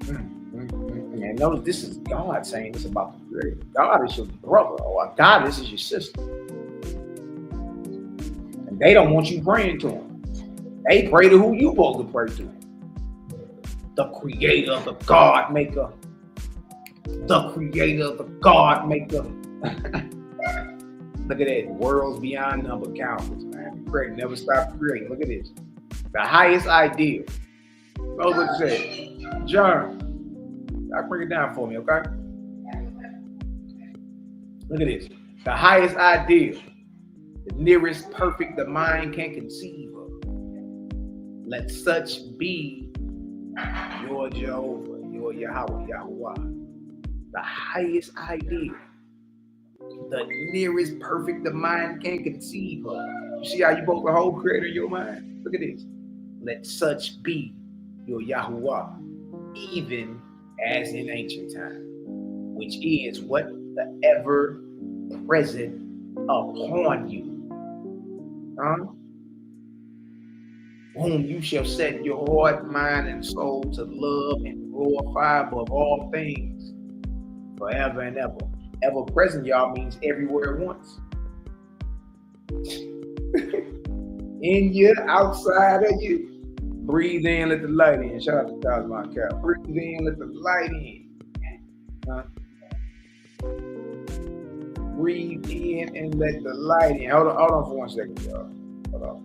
And notice this is God saying this about the creator. God is your brother, or God, this is your sister. And they don't want you praying to him. They pray to who you supposed to pray to. The creator, the God maker. The creator, the God maker. Look at that. Worlds beyond number, countless, man. Create, never stop creating. Look at this. The highest ideal. Oh, what it said. John, I'll break it down for me, okay? Look at this. The highest ideal. The nearest perfect the mind can conceive of. Let such be your Jehovah, your Yahweh, Yahuwah. The highest ideal. The nearest perfect the mind can conceive of. You see how you both the whole creator in your mind? Look at this. Let such be your Yahuwah, even as in ancient time, which is what the ever present upon you. Whom you shall set your heart, mind, and soul to love and glorify above all things, forever and ever. Ever present, y'all, means everywhere at once. In you, outside of you. Breathe in, let the light in. Shout out to Cosmo Cal. Breathe in, let the light in. Breathe in and let the light in. Hold on for 1 second, y'all. Hold on.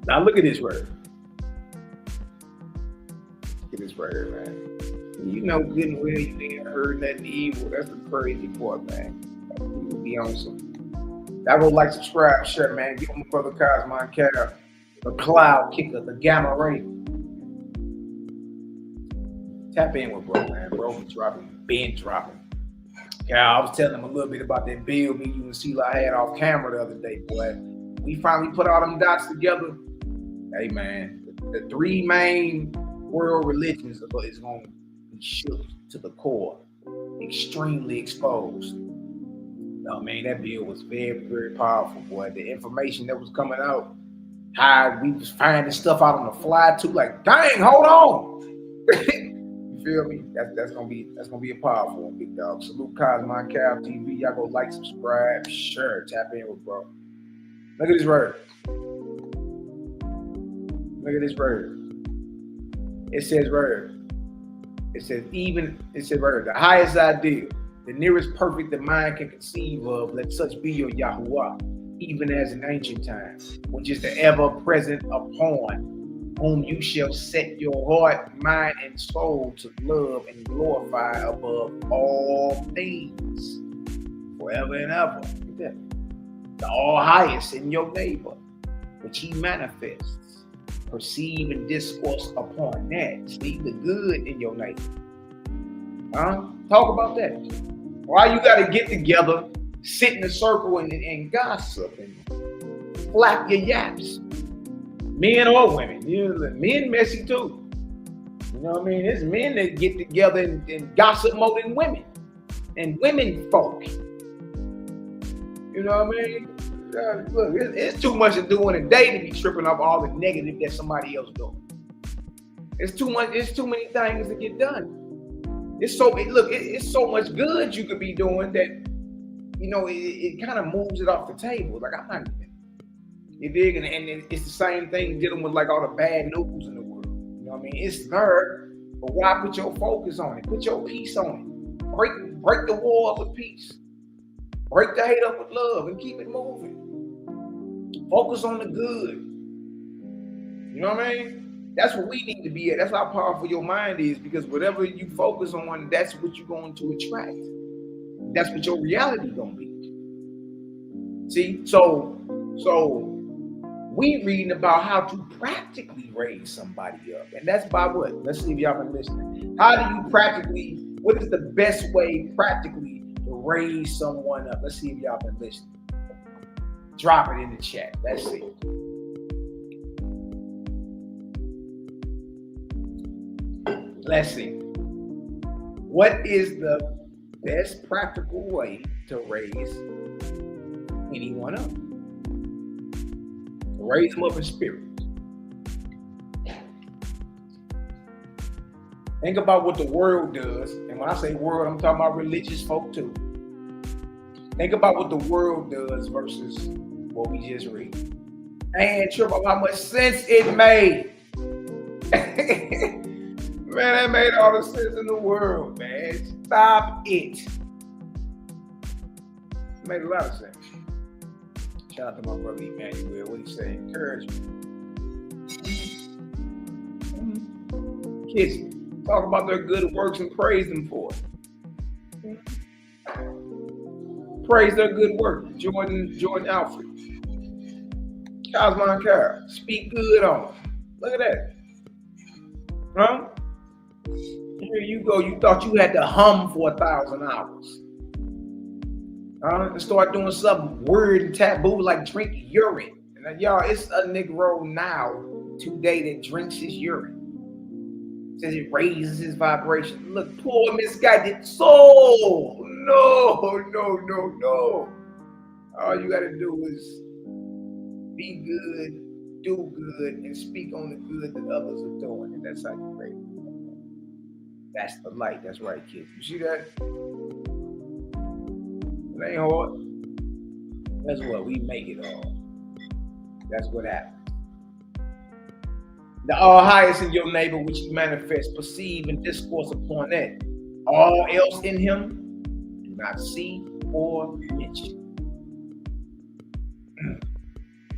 Now look at this word. Look at this word, man. You know good and well you ain't heard nothing evil. That's the crazy part, man. You be on some. I go like, subscribe, share, man. Give my brother Cosmo Cal, the cloud kicker, the gamma ray. Tap in with bro, man. Bro be dropping, been dropping. Yeah, I was telling him a little bit about that bill me, you and Sela had off camera the other day, boy. We finally put all them dots together. Hey man, the three main world religions is going to be shook to the core, extremely exposed. No man, that bill was very, very powerful, boy. The information that was coming out, how we was finding stuff out on the fly too, like, dang, hold on. You feel me? That's gonna be a powerful one, big dog. Salute Cosmo Cal TV. Y'all go like, subscribe, share, tap in with bro. Look at this word. Look at this word. It says word. It says word. The highest ideal, the nearest perfect the mind can conceive of, let such be your Yahuwah, even as in ancient times, which is the ever present upon whom you shall set your heart, mind, and soul to love and glorify above all things, forever and ever. The all highest in your neighbor, which he manifests. Perceive and discourse upon that. See the good in your neighbor. Talk about that. Why you gotta get together, sit in a circle and gossip and flap your yaps. Men or women. You know, men messy too. You know what I mean? There's men that get together and gossip more than women. And women folk. You know what I mean? Look, it's too much to do in a day to be tripping off all the negative that somebody else doing. It's too much. It's too many things to get done. It's so much good you could be doing that, you know, it kind of moves it off the table. Like, I'm not even. You dig? And it's the same thing dealing with like all the bad news in the world. You know what I mean? It's there, but why put your focus on it? Put your peace on it. Break the war with peace. Break the hate up with love and keep it moving. Focus on the good. You know what I mean? That's what we need to be at. That's how powerful your mind is, because whatever you focus on, that's what you're going to attract. That's what your reality gonna be. See, so we reading about how to practically raise somebody up, and that's by what? Let's see if y'all been listening. How do you practically? What is the best way practically to raise someone up? Let's see if y'all been listening. Drop it in the chat. Let's see. Let's see. What is the best practical way to raise anyone up? Raise them up in spirit. Think about what the world does. And when I say world, I'm talking about religious folk too. Think about what the world does versus what we just read. I ain't sure about how much sense it made. Man, that made all the sense in the world, man. Stop it. It made a lot of sense. Shout out to my brother Emmanuel. What he say? Encouragement. Kids, talk about their good works and praise them for it. Praise their good work. Jordan Alfred. Cosmon Carr. Speak good on them. Look at that. Huh? Here you go. You thought you had to hum for 1,000 hours. And start doing something weird and taboo like drink urine. And y'all, it's a Negro now today that drinks his urine. Says it raises his vibration. Look, poor misguided soul. No. All you gotta do is be good, do good, and speak on the good that others are doing. And that's how you raise it. That's the light. That's right, kids. You see that? It ain't hard. That's what we make it all. That's what happens. The all highest in your neighbor, which you manifest, perceive, and discourse upon that. All else in him, do not see or mention.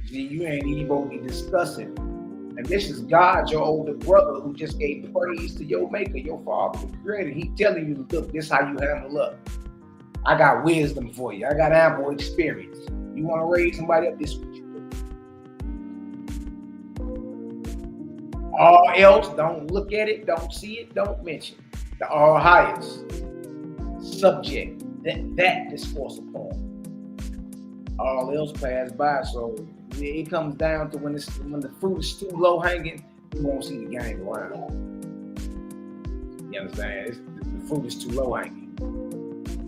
See, you ain't even be discussing. And this is God, your older brother, who just gave praise to your maker, your father, the creator. He telling you, look, this is how you handle up. I got wisdom for you. I got ample experience. You want to raise somebody up, this is what you do. All else, don't look at it, don't see it, don't mention. The all highest subject that discourse upon. All else pass by. So it comes down to when the fruit is too low hanging, you won't see the gang around. You understand? The fruit is too low hanging.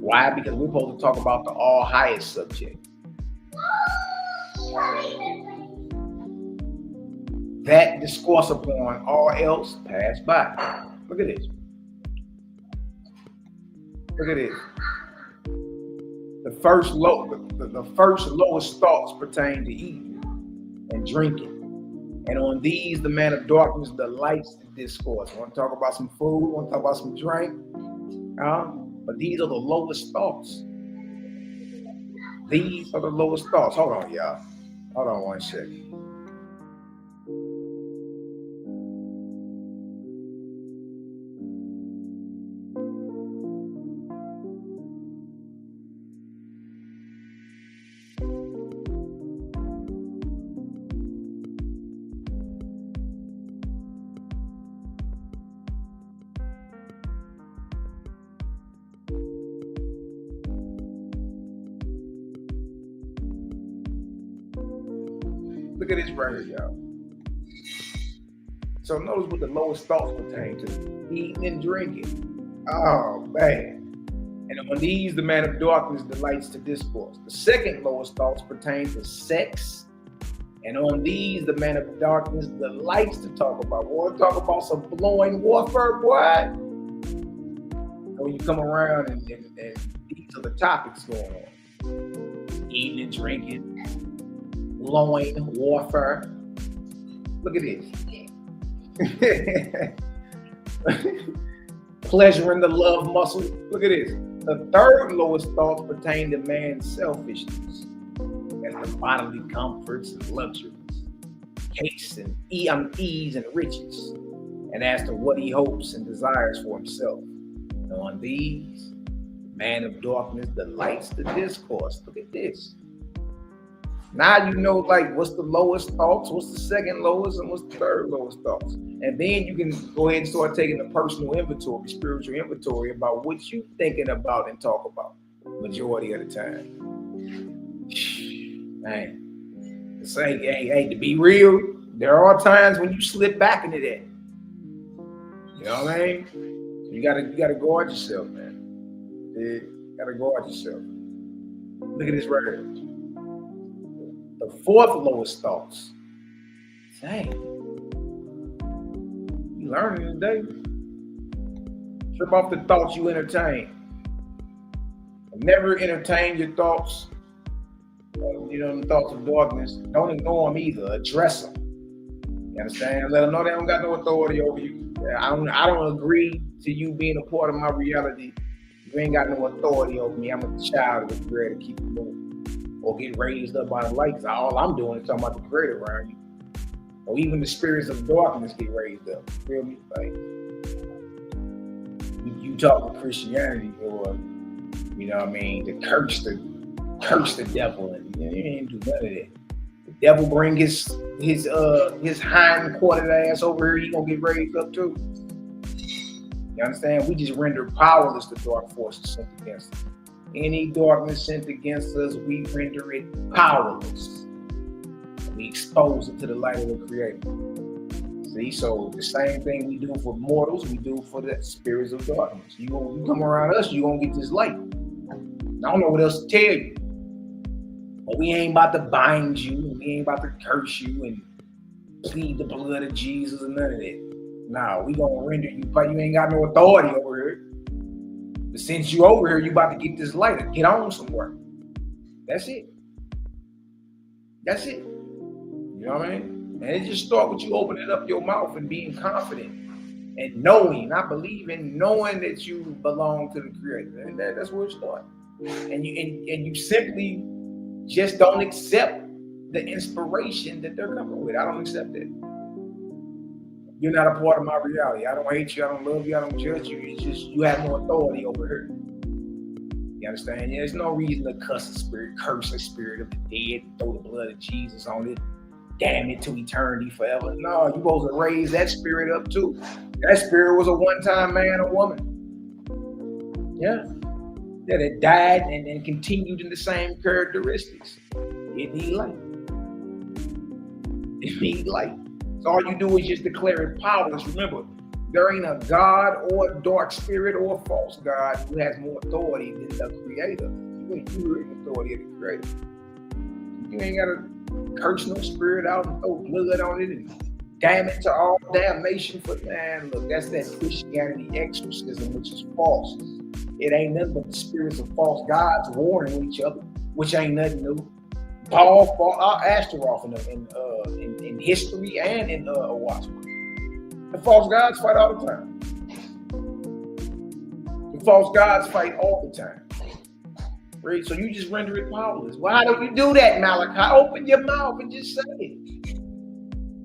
Why? Because we're supposed to talk about the all highest subject. That discourse upon all else pass by. Look at this. Look at this. The first lowest thoughts pertain to eating and drinking. And on these, the man of darkness delights in discourse. Want to talk about some food? Want to talk about some drink? But these are the lowest thoughts. These are the lowest thoughts. Hold on, y'all. Hold on one second. Look at this right here, y'all. So notice what the lowest thoughts pertain to: eating and drinking. Oh, man. And on these, the man of darkness delights to discourse. The second lowest thoughts pertain to sex. And on these, the man of darkness delights to talk about. We want to talk about some blowing warfare, boy. When you come around and these are the topics going on: eating and drinking, blowing warfare. Look at this. Pleasuring the love muscle. Look at this. The third lowest thoughts pertain to man's selfishness, as the bodily comforts and luxuries, cakes and ease and riches, and as to what he hopes and desires for himself. And on these, the man of darkness delights to discourse. Look at this. Now you know, like, what's the lowest thoughts, what's the second lowest, and what's the third lowest thoughts. And then you can go ahead and start taking a personal inventory, spiritual inventory about what you thinking about and talk about majority of the time. Man, say, hey, to be real, there are times when you slip back into that. You know what I mean? You gotta guard yourself, man. You gotta guard yourself. Look at this right here. The fourth lowest thoughts. Dang. You learning today. Strip off the thoughts you entertain. Never entertain your thoughts, the thoughts of darkness. Don't ignore them either. Address them. You understand? Let them know they don't got no authority over you. I don't agree to you being a part of my reality. You ain't got no authority over me. I'm a child of the Creator. Keep it moving. Or get raised up by the light. Because all I'm doing is talking about the Creator around you. Or even the spirits of darkness get raised up. You feel me? Like, you talk about Christianity or, to curse the devil, and you ain't do none of that. The devil bring his hind quartered ass over here, he gonna get raised up too. You understand? We just render powerless the dark forces sent against us. Any darkness sent against us, we render it powerless. We expose it to the light of the Creator. See, so the same thing we do for mortals, we do for the spirits of darkness. You come around us, you gonna get this light. I don't know what else to tell you. But we ain't about to bind you. We ain't about to curse you and plead the blood of Jesus and none of that. Nah, we gonna render you, but you ain't got no authority over here. But since you over here, you about to get this light and get on somewhere. That's it. That's it. You know what I mean? And it just start with you opening up your mouth and being confident and knowing, not believing, knowing that you belong to the Creator. And that's where it starts. And you simply just don't accept the inspiration that they're coming with. I don't accept it. You're not a part of my reality. I don't hate you. I don't love you. I don't judge you. It's just you have no authority over here. You understand? There's no reason to curse a spirit of the dead, throw the blood of Jesus on it, damn it to eternity forever. No, you're supposed to raise that spirit up too. That spirit was a one-time man or woman. Yeah. That had died and continued in the same characteristics. It need light. It need light. So all you do is just declare it powerless. Remember, there ain't a God or a dark spirit or a false God who has more authority than the Creator. You ain't the authority of the Creator. You ain't gotta curse no spirit out and throw blood on it and damn it to all damnation for man. Look, that's that Christianity exorcism, which is false. It ain't nothing but the spirits of false gods warring each other, which ain't nothing new. Paul fought Astaroth in history and in Watchmen. The false gods fight all the time. The false gods fight all the time. Right? So you just render it powerless. Why don't you do that, Malachi? Open your mouth and just say it.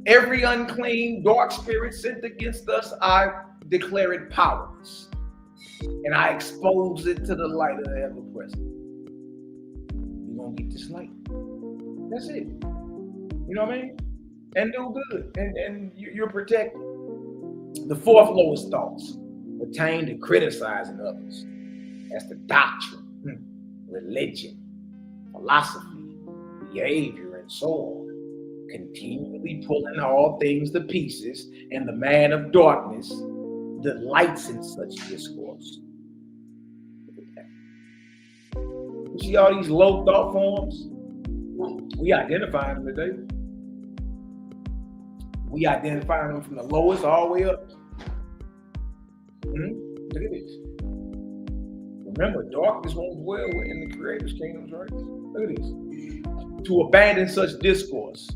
Every unclean dark spirit sent against us, I declare it powerless. And I expose it to the light of the ever-present. You're going to get this light. That's it. You know what I mean? And do good. And you're protected. The fourth lowest thoughts pertain to criticizing others. That's the doctrine, religion, philosophy, behavior, and so on. Continually pulling all things to pieces, and the man of darkness delights in such discourse. Look at that. You see all these low thought forms? We identify them today. We identify them from the lowest all the way up. Look at this. Remember, darkness won't dwell in the Creator's kingdom's right. Look at this. To abandon such discourse,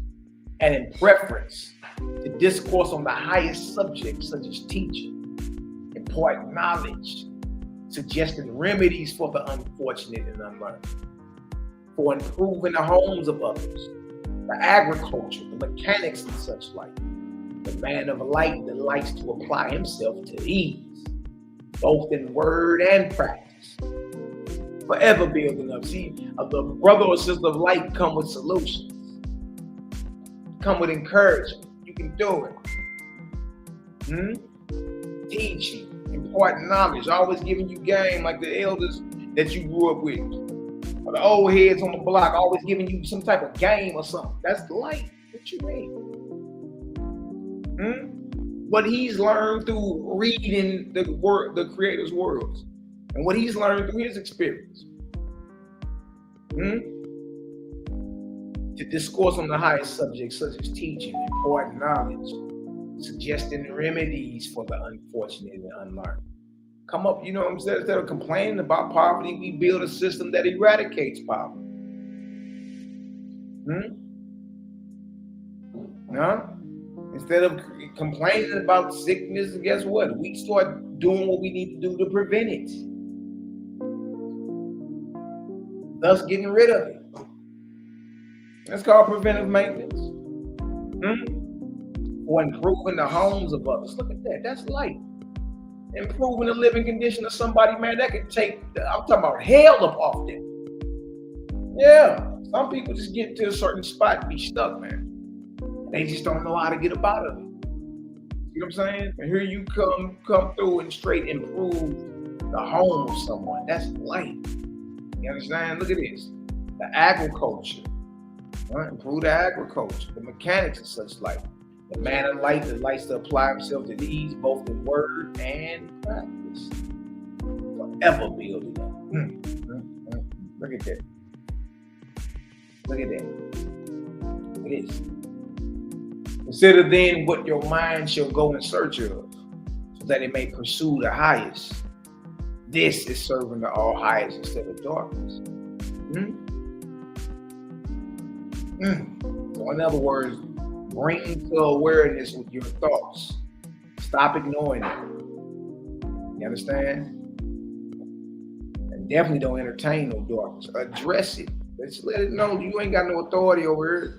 and in preference to discourse on the highest subjects such as teaching, important knowledge, suggesting remedies for the unfortunate and unlearned, for improving the homes of others, the agriculture, the mechanics and such like. The man of light delights to apply himself to these, both in word and practice. Forever building up. See, the brother or sister of light come with solutions. Come with encouragement. You can do it. Teaching, important knowledge, always giving you game like the elders that you grew up with. Or the old heads on the block always giving you some type of game or something. That's light. What you mean? What he's learned through reading the Creator's words, and what he's learned through his experience. To discourse on the highest subjects such as teaching, important knowledge, suggesting remedies for the unfortunate and unlearned, Come up, you know what I'm saying? Instead of complaining about poverty, we build a system that eradicates poverty. Huh? Instead of complaining about sickness, guess what? We start doing what we need to do to prevent it. Thus getting rid of it. That's called preventive maintenance. Or improving the homes of others. Look at that. That's light. Improving the living condition of somebody, man, that could take, I'm talking about hell up off them. Yeah. Some people just get to a certain spot and be stuck, man. They just don't know how to get up out of it. You know what I'm saying? And here you come through and straight improve the home of someone. That's light. You understand? Look at this. The agriculture. Right? Improve the agriculture. The mechanics and such like. The man of light that likes to apply himself to these, both in word and practice. Forever building up. Look at that. Look at that. Look at this. Consider then what your mind shall go in search of, so that it may pursue the highest. This is serving the all highest instead of darkness. So in other words, bring to awareness with your thoughts. Stop ignoring them. You understand? And definitely don't entertain no darkness. Address it. Let's let it know you ain't got no authority over here.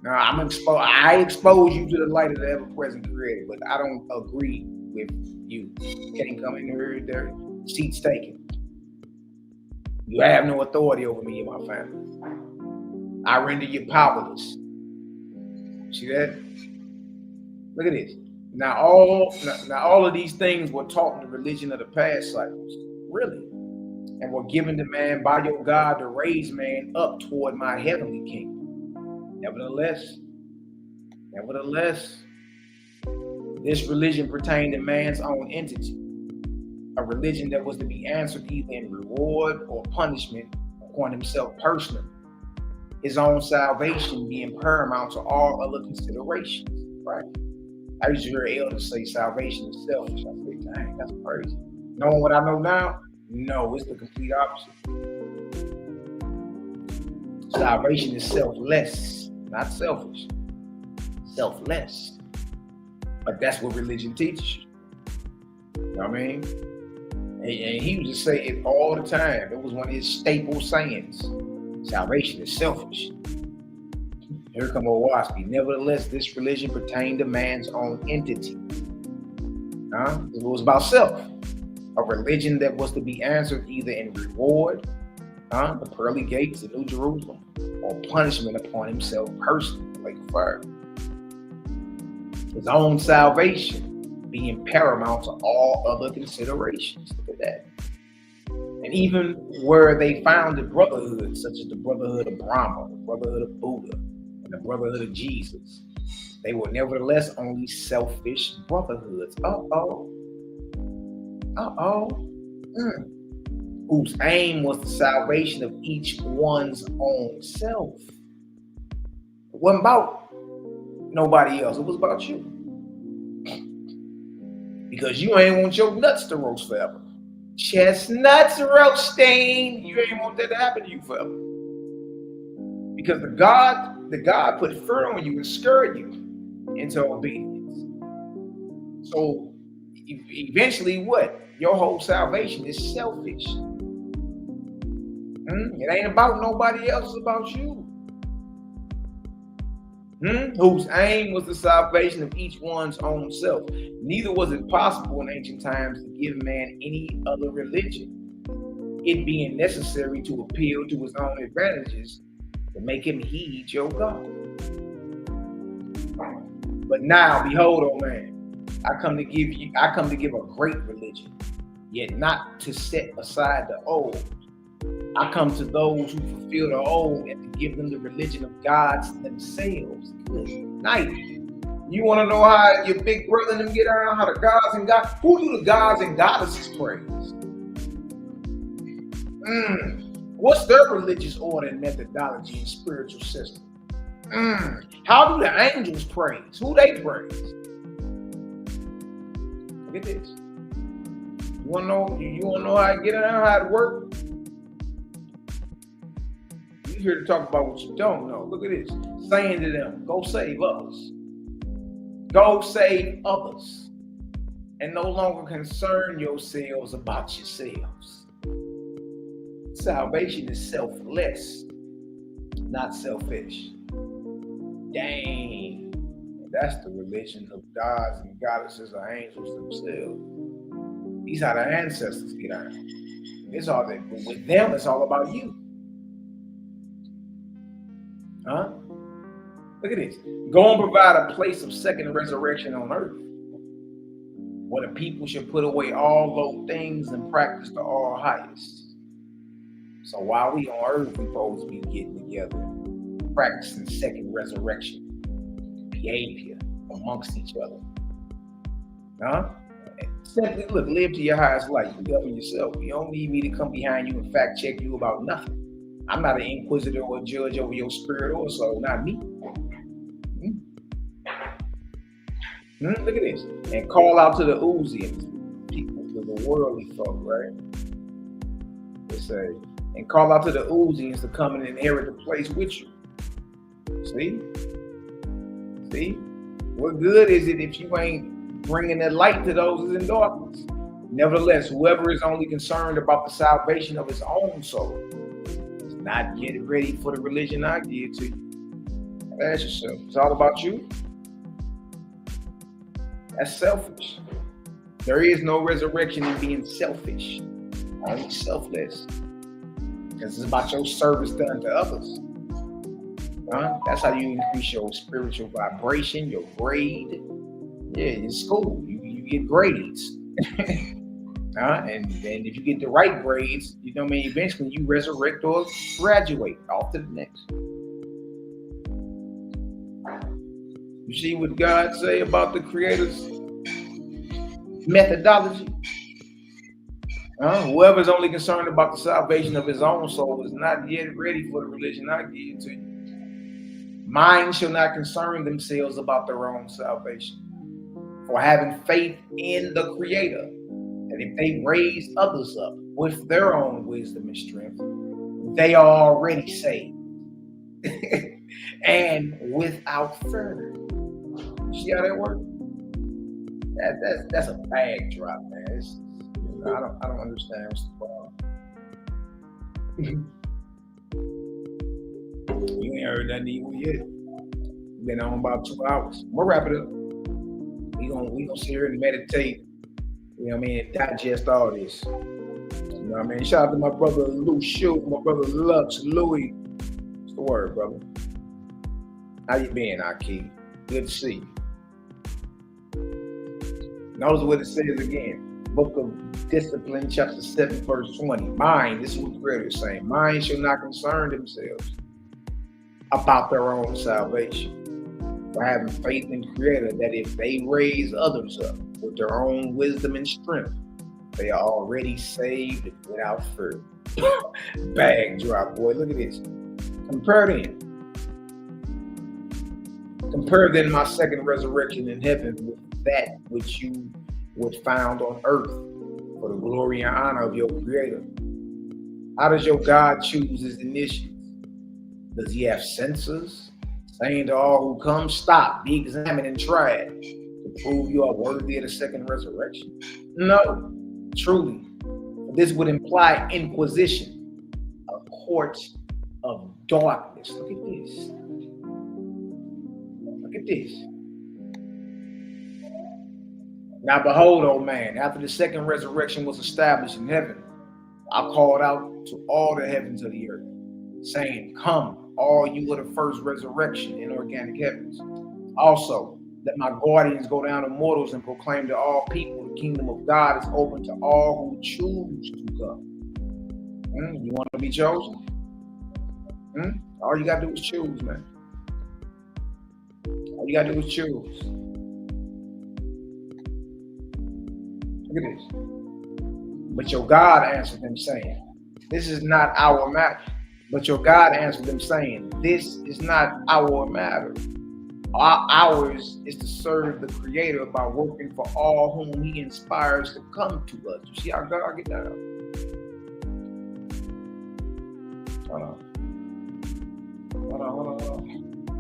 Now I expose you to the light of the ever-present Creator, but I don't agree with you. You can't come in here, there, seats taken. You have no authority over me and my family. I render you powerless. See that? Look at this. Now all of these things were taught in the religion of the past cycles. Really. And were given to man by your God to raise man up toward my heavenly kingdom. Nevertheless, this religion pertained to man's own entity. A religion that was to be answered either in reward or punishment upon himself personally. His own salvation being paramount to all other considerations, right? I used to hear elders say salvation is selfish. I say, dang, that's crazy. Knowing what I know now, no, it's the complete opposite. Salvation is selfless, not selfish. Selfless. But that's what religion teaches you. You know what I mean? And he would just say it all the time. It was one of his staple sayings. Salvation is selfish. Here come old Waspy. Nevertheless, this religion pertained to man's own entity. It was about self. A religion that was to be answered either in reward, the pearly gates of New Jerusalem, or punishment upon himself personally, like fire. His own salvation being paramount to all other considerations. Look at that. And even where they founded brotherhoods, such as the Brotherhood of Brahma, the Brotherhood of Buddha, and the Brotherhood of Jesus, they were nevertheless only selfish brotherhoods. Whose aim was the salvation of each one's own self. It wasn't about nobody else. It was about you. Because you ain't want your nuts to roast forever. Chestnuts roasting. You ain't want that to happen to you forever. Because the God put fear on you and scared you into obedience. So eventually what? Your whole salvation is selfish. It ain't about nobody else, it's about you. Whose aim was the salvation of each one's own self. Neither was it possible in ancient times to give man any other religion, it being necessary to appeal to his own advantages to make him heed your God. But now, behold, oh man, I come to give a great religion, yet not to set aside the old. I come to those who fulfill the old and to give them the religion of gods themselves. Good night. You want to know how your big brother and them get around, how the gods and gods, who do the gods and goddesses praise? What's their religious order and methodology and spiritual system? How do the angels praise? Who they praise? Look at this. You wanna know how to get around, how to work? You here to talk about what you don't know. Look at this. Saying to them, go save others. Go save others. And no longer concern yourselves about yourselves. Salvation is selfless, not selfish. Dang. That's the religion of gods and goddesses or angels themselves. These are the ancestors get on. It's all that with them, it's all about you. Huh? Look at this. Go and provide a place of second resurrection on earth, where the people should put away all low things and practice the all highest. So while we on earth, we supposed to be getting together, practicing second resurrection behavior amongst each other. Huh? Simply look, live to your highest life. You govern yourself. You don't need me to come behind you and fact check you about nothing. I'm not an inquisitor or judge over your spirit or soul, not me. Look at this. And call out to the Uzians, people, to the worldly folk, right? They say, and call out to the Uzians to come and inherit the place with you. See? See? What good is it if you ain't bringing the light to those in darkness? Nevertheless, whoever is only concerned about the salvation of his own soul is not yet ready for the religion I give to you. Ask yourself, it's all about you? That's selfish. There is no resurrection in being selfish, only selfless. Because it's about your service done to others. That's how you increase your spiritual vibration, your grade. Yeah, in school, you get grades. And if you get the right grades, you know what I mean, eventually you resurrect or graduate off to the next. You see what God say about the Creator's methodology? Whoever's only concerned about the salvation of his own soul is not yet ready for the religion I give to you. Minds shall not concern themselves about their own salvation, for having faith in the Creator, and if they raise others up with their own wisdom and strength, they are already saved. And without further. See how that works? That's a bag drop, man. I don't understand what's the problem. You ain't heard nothing evil yet. Been on about 2 hours. We'll wrap it up. We gonna sit here and meditate. You know what I mean? And digest all this. You know what I mean? Shout out to my brother Lou Shoot, my brother Lux, Louis. What's the word, brother? How you been, Aki? Good to see you. Notice what it says again. Book of Discipline, chapter 7, verse 20. Mind, this is what the Creator is saying. Mind shall not concern themselves about their own salvation, for having faith in the Creator, that if they raise others up with their own wisdom and strength, they are already saved without fear. Bag drop, boy. Look at this. Compare then my second resurrection in heaven with that which you would found on earth for the glory and honor of your Creator. How does your God choose his initiates? Does he have censors, saying to all who come, stop, be examined and tried to prove you are worthy of the second resurrection? No, truly. This would imply inquisition, a court of darkness. Look at this. Look at this. Now behold, O man, after the second resurrection was established in heaven, I called out to all the heavens of the earth, saying, come, all you of the first resurrection in organic heavens. Also, let my guardians go down to mortals and proclaim to all people the kingdom of God is open to all who choose to come. You want to be chosen? All you got to do is choose, man. All you got to do is choose. Look at this. But your God answered them, saying, this is not our matter. But your God answered them, saying, this is not our matter. Ours is to serve the Creator by working for all whom He inspires to come to us. You see how God get that out? Hold on.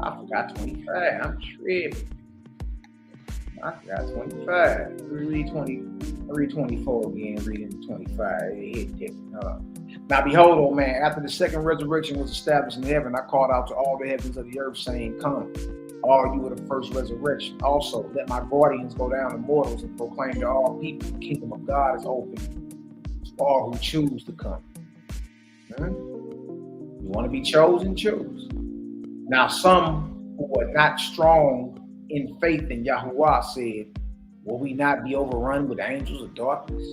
I forgot 25. I'm tripping. I forgot 25. Read 24 again. Reading 25. It hit different. Now behold, O man, after the second resurrection was established in heaven, I called out to all the heavens of the earth, saying, Come, all you of the first resurrection. Also, let my guardians go down to mortals and proclaim to all people the kingdom of God is open to all who choose to come. You want to be chosen? Choose. Now, some who are not strong in faith in Yahuwah said, Will we not be overrun with angels of darkness?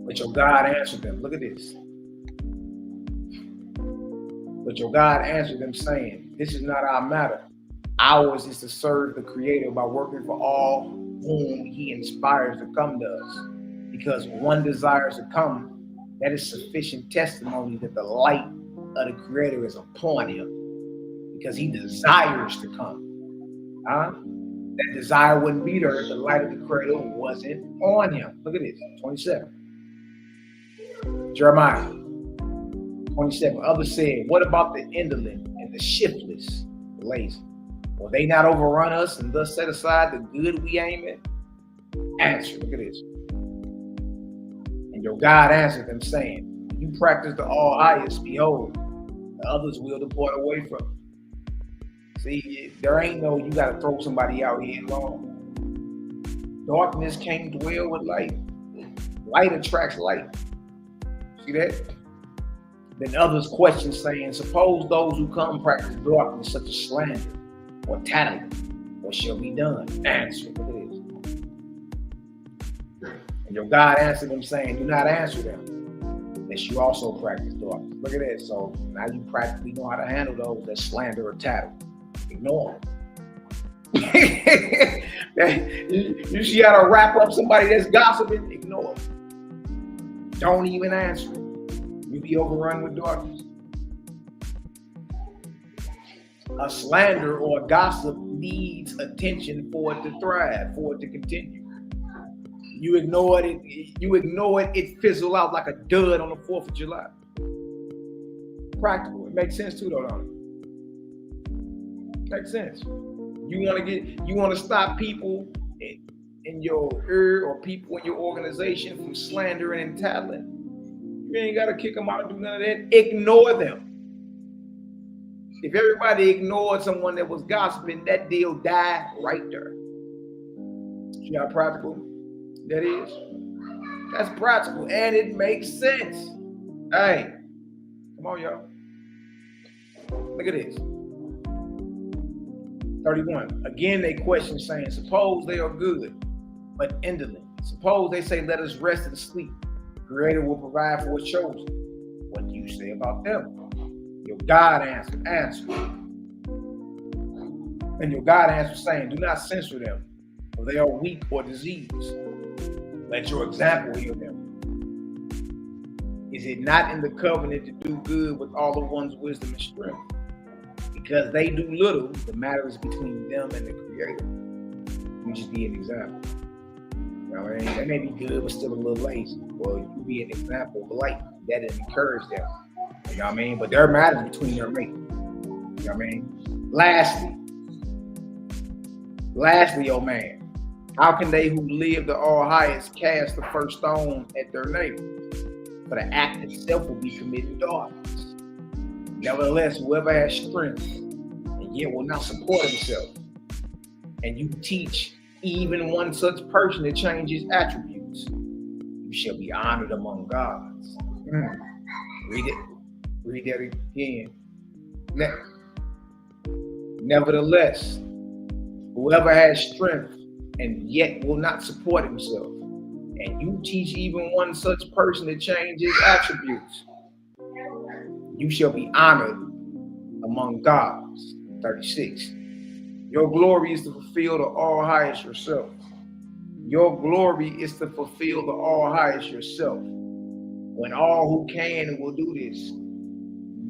But your God answered them. Look at this. But your God answered them, saying, This is not our matter. Ours is to serve the Creator by working for all whom He inspires to come to us. Because one desires to come, that is sufficient testimony that the light of the Creator is upon him. Because he desires to come. That desire wouldn't be there if the light of the Creator wasn't on him. Look at this, 27. Jeremiah 27. Others said, What about the indolent and the shiftless, the lazy? Will they not overrun us and thus set aside the good we aim at? Answer, look at this. And your God answered them, saying, When you practice the all highest, behold, the others will depart away from you. See, there ain't no, you got to throw somebody out here alone. Darkness can't dwell with light. Light attracts light. See that? Then others question, saying, Suppose those who come practice darkness, such as slander or tattling, what shall be done? Answer, look at this. And your God answered them, saying, Do not answer them, lest you also practice darkness. Look at that. So now you practically know how to handle those that slander or tattle. Ignore them. You see how to wrap up somebody that's gossiping? Ignore it. Don't even answer it. You be overrun with darkness. A slander or a gossip needs attention for it to thrive, for it to continue. You ignore it, it fizzle out like a dud on the 4th of July. Practical. It makes sense too, though, don't it? Makes sense. You want to stop people in your or people in your organization from slandering and tattling. You ain't got to kick them out and do none of that. Ignore them. If everybody ignored someone that was gossiping, that deal died right there. See how practical that is? That's practical and it makes sense. Hey, come on, y'all. Look at this. 31. Again, they question, saying, Suppose they are good, but indolent. Suppose they say, Let us rest and sleep. The Creator will provide for His chosen. What do you say about them? Your God answered. And your God answered, saying, Do not censure them, for they are weak or diseased. Let your example heal them. Is it not in the covenant to do good with all of one's wisdom and strength? Because they do little, the matter is between them and the Creator. You just be an example. You know what I mean? They may be good, but still a little lazy. Well, you be an example of light that encourage them. You know what I mean? But their matters between their mate. You know what I mean? Lastly, oh man, how can they who live the all highest cast the first stone at their neighbor? For the act itself will be committed darkness. Nevertheless, whoever has strength and yet will not support himself, and you teach even one such person to change his attributes, you shall be honored among gods. Read that again. Nevertheless, whoever has strength and yet will not support himself, and you teach even one such person to change his attributes, you shall be honored among gods. 36. Your glory is to fulfill the all highest yourself. Your glory is to fulfill the all highest yourself. When all who can and will do this,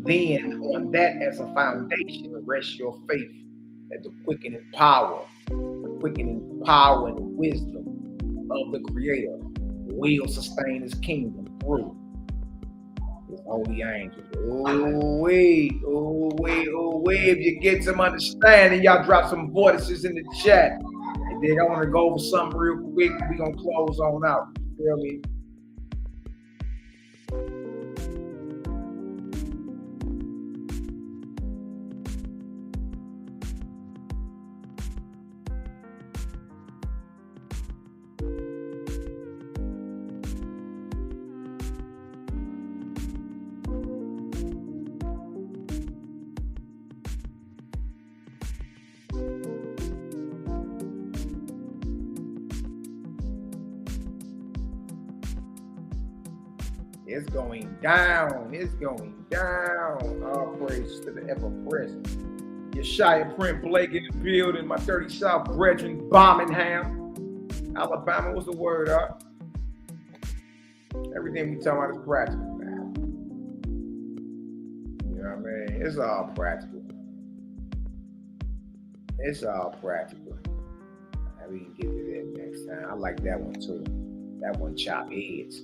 then on that as a foundation rests your faith that the quickening power and wisdom of the Creator will sustain His kingdom through His holy angels. Oh wait, if you get some understanding, y'all drop some voices in the chat. And then I want to go over something real quick. We're going to close on out. You feel me? It's going down. It's going down. All praise to the ever-present. Yeshaya Print Blake in the building. My 30 South brethren, Birmingham, Alabama. What's the word, huh? Everything we talking about is practical now. You know what I mean? It's all practical. It's all practical. We can get to that next time. I like that one too. That one chop heads.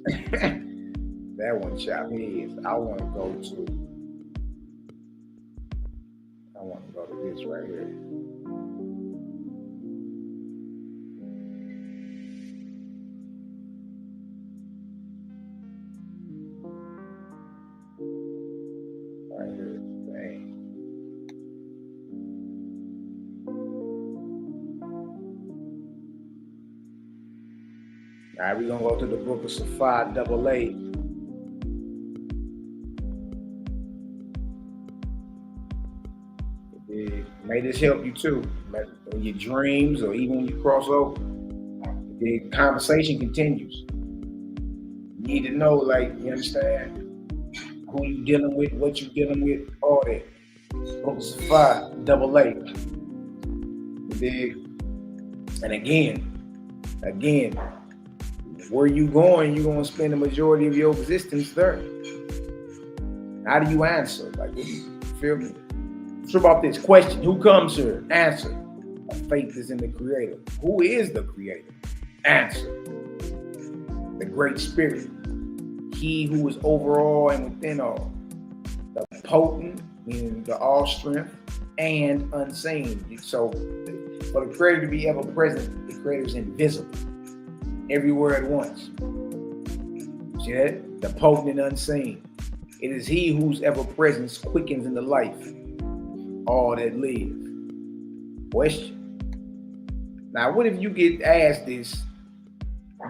That one chop heads. I want to go to this right here. Right here. Dang. All right, we're going to go to the book of Sapphire AA. May this help you too, in your dreams or even when you cross over. The conversation continues. You need to know, like, you understand who you dealing with, what you dealing with, all that. Focus of 5, AA. And again, where you going, you're gonna spend the majority of your existence there. How do you answer? Like, you feel me? What about this question? Who comes here? Answer. Faith is in the Creator. Who is the Creator? Answer. The Great Spirit. He who is over all and within all. The potent, meaning the all strength, and unseen. So for the Creator to be ever present, the Creator is invisible. Everywhere at once. See that? The potent and unseen. It is He whose ever presence quickens in the life all that live. Question. Now, what if you get asked this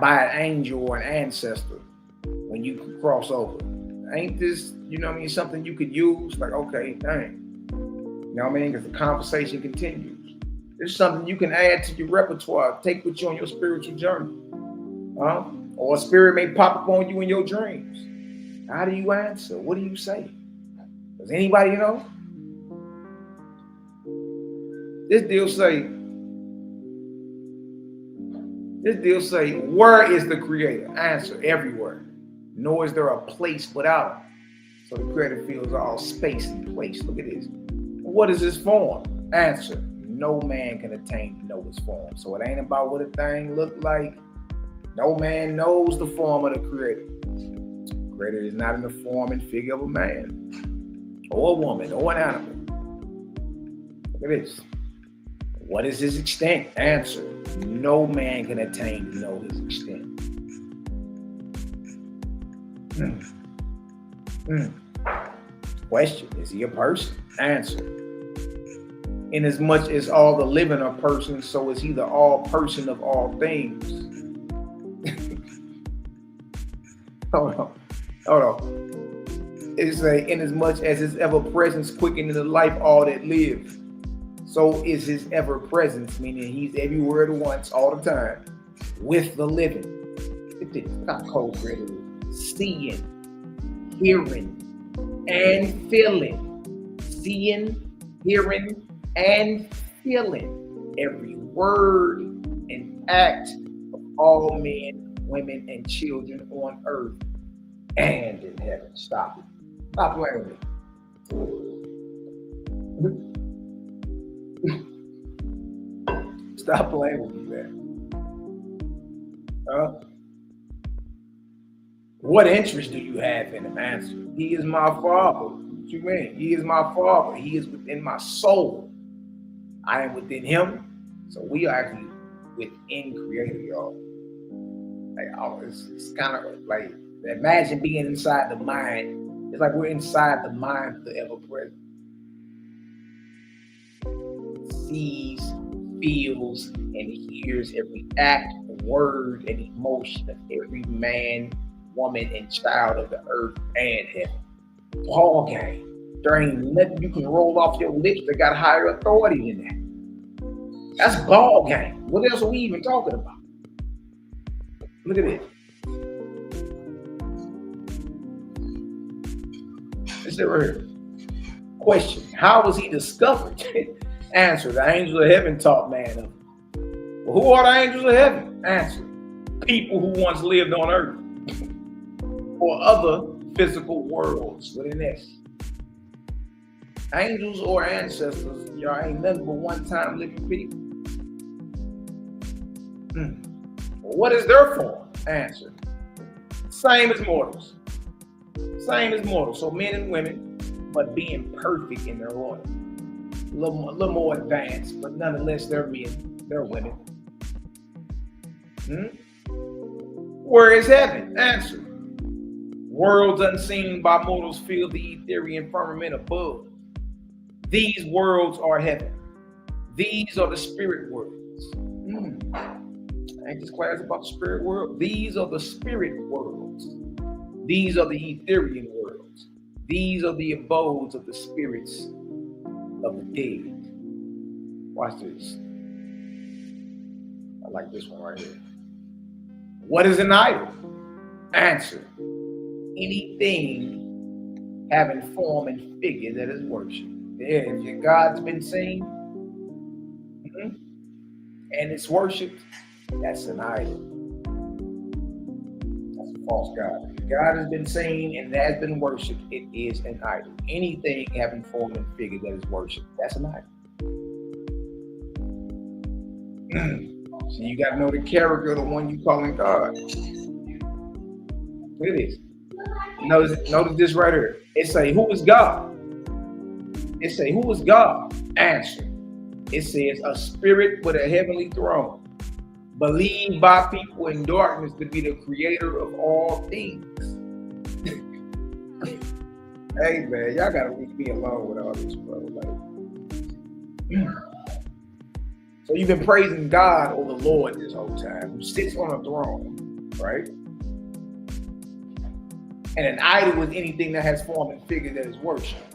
by an angel or an ancestor when you cross over? Ain't this, you know what I mean, something you could use? Like, okay, dang. You know what I mean? Because the conversation continues. It's something you can add to your repertoire, take with you on your spiritual journey. Or a spirit may pop up on you in your dreams. How do you answer? What do you say? Does anybody know? This deal say, where is the Creator? Answer, everywhere. Nor is there a place without Him. So the Creator fills all space and place. Look at this. What is His form? Answer, no man can attain to know His form. So it ain't about what a thing look like. No man knows the form of the Creator. The Creator is not in the form and figure of a man, or a woman, or an animal. Look at this. What is His extent? Answer, no man can attain to know His extent. Question, is He a person? Answer, inasmuch as all the living are persons, so is He the all person of all things. Hold on. It's a, inasmuch as His ever presence quickened in the life all that live. So is His ever presence, meaning He's everywhere at once, all the time, with the living. It's not cold, Creator. Seeing, hearing, and feeling. Seeing, hearing, and feeling every word and act of all men, women, and children on earth and in heaven. Stop it. Stop playing with me. Stop playing with me, man. What interest do you have in him? Answer. He is my father. What you mean? He is my father. He is within my soul. I am within him. So we are actually within Creator, y'all. Like, it's kind of like, imagine being inside the mind. It's like we're inside the mind of the ever-present. Sees, feels, and hears every act, word, and emotion of every man, woman, and child of the earth and heaven. Ball game. There ain't nothing you can roll off your lips that got higher authority than that. That's ball game. What else are we even talking about? Look at this. It's right here. Question: how was he discovered? Answer: the angels of heaven taught man of him. Well, who are the angels of heaven? Answer: people who once lived on earth or other physical worlds with an S. Angels or ancestors, y'all ain't nothing but one-time living people. Well, what is their form? Answer: same as mortals. Same as mortals. So men and women, but being perfect in their order. A little more advanced, but nonetheless, they're men, they're women. Where is heaven? Answer: worlds unseen by mortals fill the ethereal firmament above. These worlds are heaven. These are the spirit worlds. Ain't this class about the spirit world? These are the spirit worlds. These are the ethereal worlds. These are the abodes of the spirits of the dead. Watch this. I like this one right here. What is an idol? Answer: anything having form and figure that is worshipped. Yeah, if your God's been seen and it's worshipped, that's an idol. That's a false God. If God has been seen and has been worshipped, it is an idol. Anything having form and figure that is worshipped, that's an idol. So you got to know the character of the one you calling God. Look at this. Notice this right here. It say, who is God? It say, who is God? Answer. It says, a spirit with a heavenly throne, believed by people in darkness to be the creator of all things. Hey man, y'all gotta leave me alone with all this, bro. So you've been praising God or the Lord this whole time, who sits on a throne, right? And an idol is anything that has form and figure that is worshipped.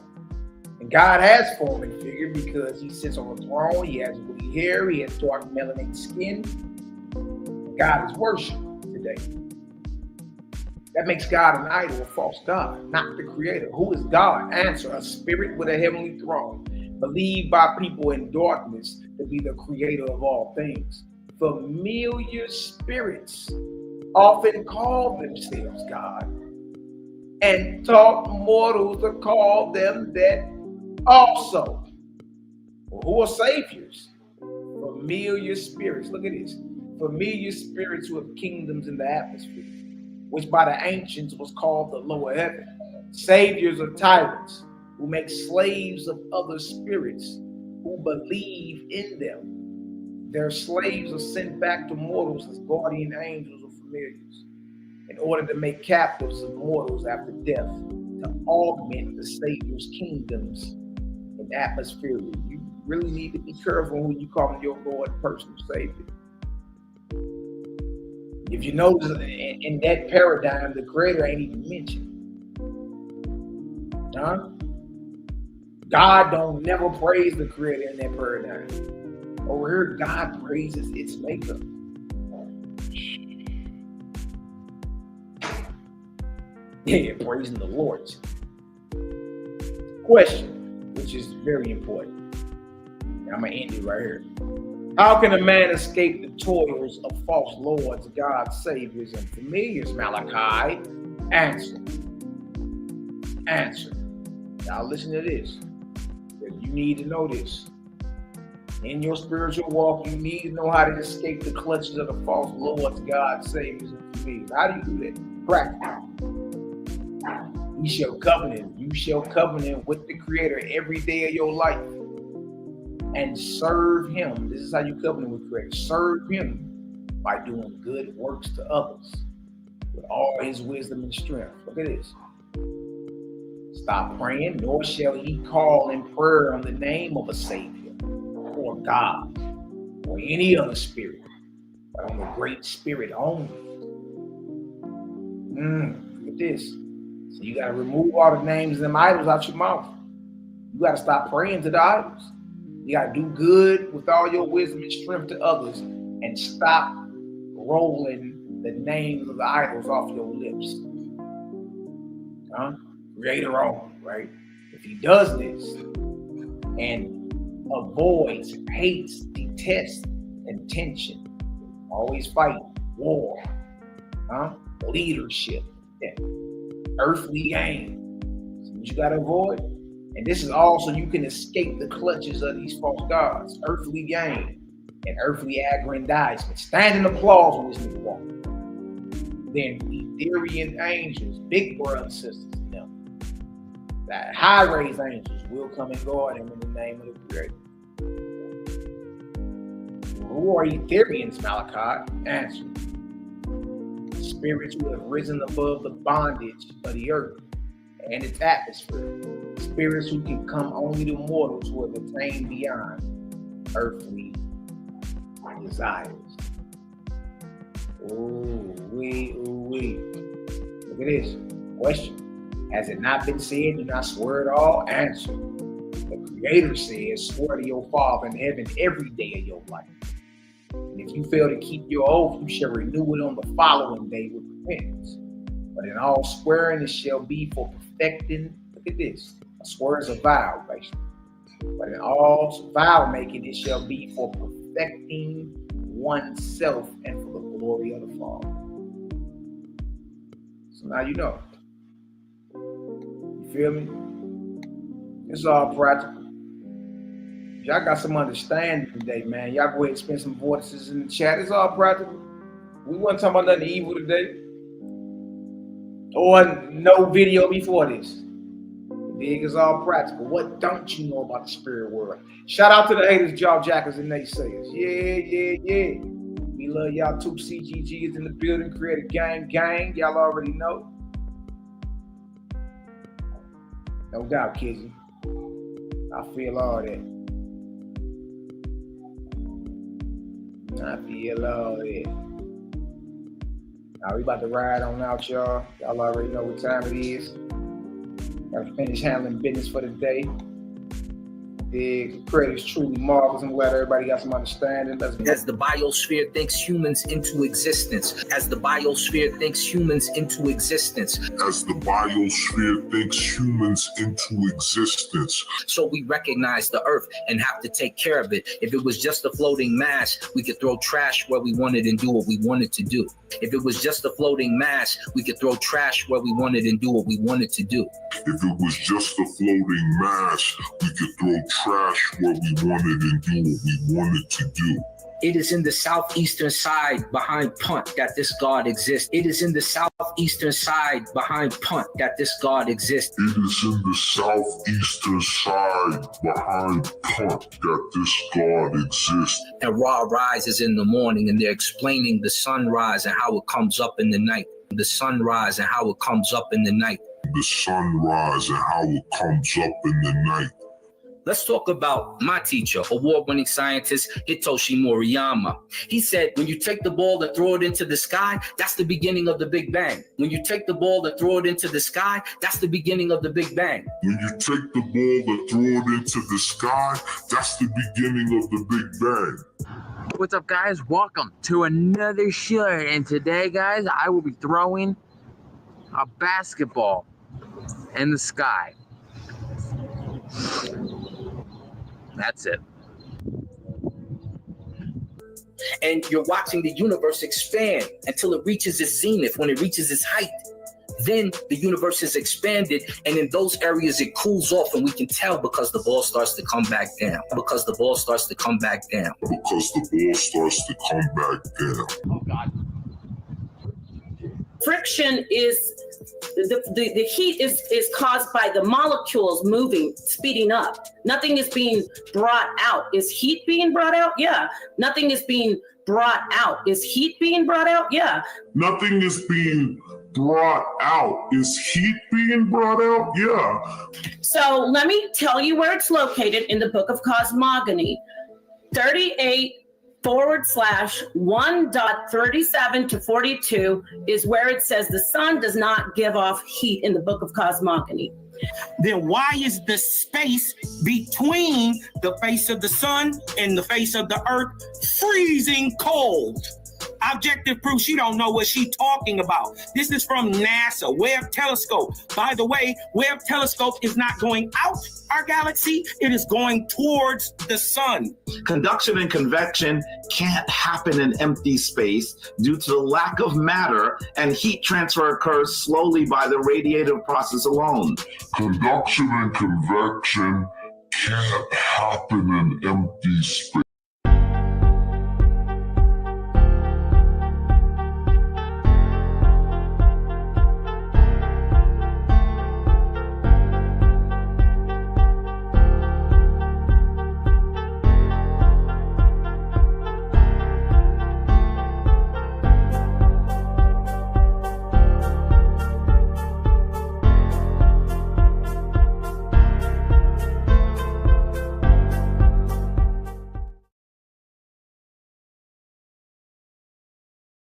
And God has form and figure because he sits on a throne, he has woolly hair, he has dark melanated skin. God is worshipped today. That makes God an idol, a false God, not the creator. Who is God? Answer: a spirit with a heavenly throne, believed by people in darkness to be the creator of all things. Familiar spirits often call themselves God and taught mortals to call them that also. Well, who are saviors? Familiar spirits. Look at this. Familiar spirits who have kingdoms in the atmosphere, which by the ancients was called the lower heaven. Saviors of tyrants who make slaves of other spirits who believe in them. Their slaves are sent back to mortals as guardian angels or familiars in order to make captives of mortals after death, to augment the Savior's kingdoms and atmosphere. You really need to be careful who you call your Lord and personal Savior. If you notice in that paradigm, the creator ain't even mentioned. God don't never praise the creator in that paradigm. Over here, God praises its maker. Yeah, praising the Lord. Question, which is very important. I'm gonna end it right here. How can a man escape the toils of false lords, gods, saviors, and familiars? Malachi. Answer. Now listen to this. You need to know this. In your spiritual walk, you need to know how to escape the clutches of the false lords, God, saviors, and familiars. How do you do that? Practice. You shall covenant with the Creator every day of your life and serve Him. This is how you covenant with the Creator. Serve Him by doing good works to others with all His wisdom and strength. Look at this. Stop praying, nor shall he call in prayer on the name of a Savior or God or any other spirit, but on the great Spirit only. Look at this. So you got to remove all the names and them idols out your mouth. You got to stop praying to the idols. You got to do good with all your wisdom and strength to others and stop rolling the names of the idols off your lips. Creator only, right? If he does this and avoids, hates, detests, intention, always fighting, war, leadership, earthly gain. So what you got to avoid? And this is also you can escape the clutches of these false gods, earthly gain and earthly aggrandizement. Stand and applause when this nigga walk. Then Etherian angels, big brothers, sisters, that high-raised angels will come and guard him in the name of the Creator. Who are Etherians, Malachi? Answer. Spirits who have risen above the bondage of the earth and its atmosphere. Spirits who can come only to mortals who have attained beyond earthly desires. Ooh, wee. Look at this. Question. Has it not been said, do not swear at all? Answer. The Creator says, swear to your Father in heaven every day of your life. And if you fail to keep your oath, you shall renew it on the following day with repentance. But in all swearing, it shall be for perfecting. Look at this. A swear is a vow, basically. But in all vow making, it shall be for perfecting oneself and for the glory of the Father. So now you know. You feel me? It's all practical. Y'all got some understanding today, man. Y'all go ahead and spend some voices in the chat. It's all practical. We wasn't talking about nothing evil today. Or no video before this. Dig is all practical. What don't you know about the spirit world? Shout out to the haters, jaw jackers, and naysayers. Yeah. We love y'all too. CGG is in the building. Create a gang. Y'all already know. No doubt, Kizzy. I feel all that. Now we about to ride on out, y'all. Y'all already know what time it is. Gotta finish handling business for the day. The credit is truly marvelous. I'm glad everybody got some understanding. As the biosphere thinks humans into existence. As the biosphere thinks humans into existence. As the biosphere thinks humans into existence. So we recognize the earth and have to take care of it. If it was just a floating mass, we could throw trash where we wanted and do what we wanted to do. If it was just a floating mass, we could throw trash where we wanted and do what we wanted to do. If it was just a floating mass, we could throw trash where we wanted and do what we wanted to do. It is in the southeastern side behind Punt that this God exists. It is in the southeastern side behind Punt that this God exists. It is in the southeastern side behind Punt that this God exists. And Ra rises in the morning and they're explaining the sunrise and how it comes up in the night. The sunrise and how it comes up in the night. The sunrise and how it comes up in the night. Let's talk about my teacher, award-winning scientist Hitoshi Moriyama. He said, when you take the ball and throw it into the sky, that's the beginning of the Big Bang. When you take the ball and throw it into the sky, that's the beginning of the Big Bang. When you take the ball and throw it into the sky, that's the beginning of the Big Bang. What's up, guys? Welcome to another show. And today, guys, I will be throwing a basketball in the sky. That's it. And you're watching the universe expand until it reaches its zenith, when it reaches its height. Then the universe is expanded, and in those areas it cools off, and we can tell because the ball starts to come back down. Because the ball starts to come back down. Because the ball starts to come back down. Oh God. Friction is the heat is caused by the molecules moving, speeding up. Nothing is being brought out. Is heat being brought out? Yeah. Nothing is being brought out. Is heat being brought out? Yeah. Nothing is being brought out. Is heat being brought out? Yeah. So let me tell you where it's located in the Book of Cosmogony. 38/1.37 to 42 is where it says the sun does not give off heat in the Book of Cosmogony. Then why is the space between the face of the sun and the face of the earth freezing cold? Objective proof, she don't know what she's talking about. This is from NASA, Webb Telescope. By the way, Webb Telescope is not going out our galaxy, it is going towards the sun. Conduction and convection can't happen in empty space due to the lack of matter, and heat transfer occurs slowly by the radiative process alone. Conduction and convection can't happen in empty space.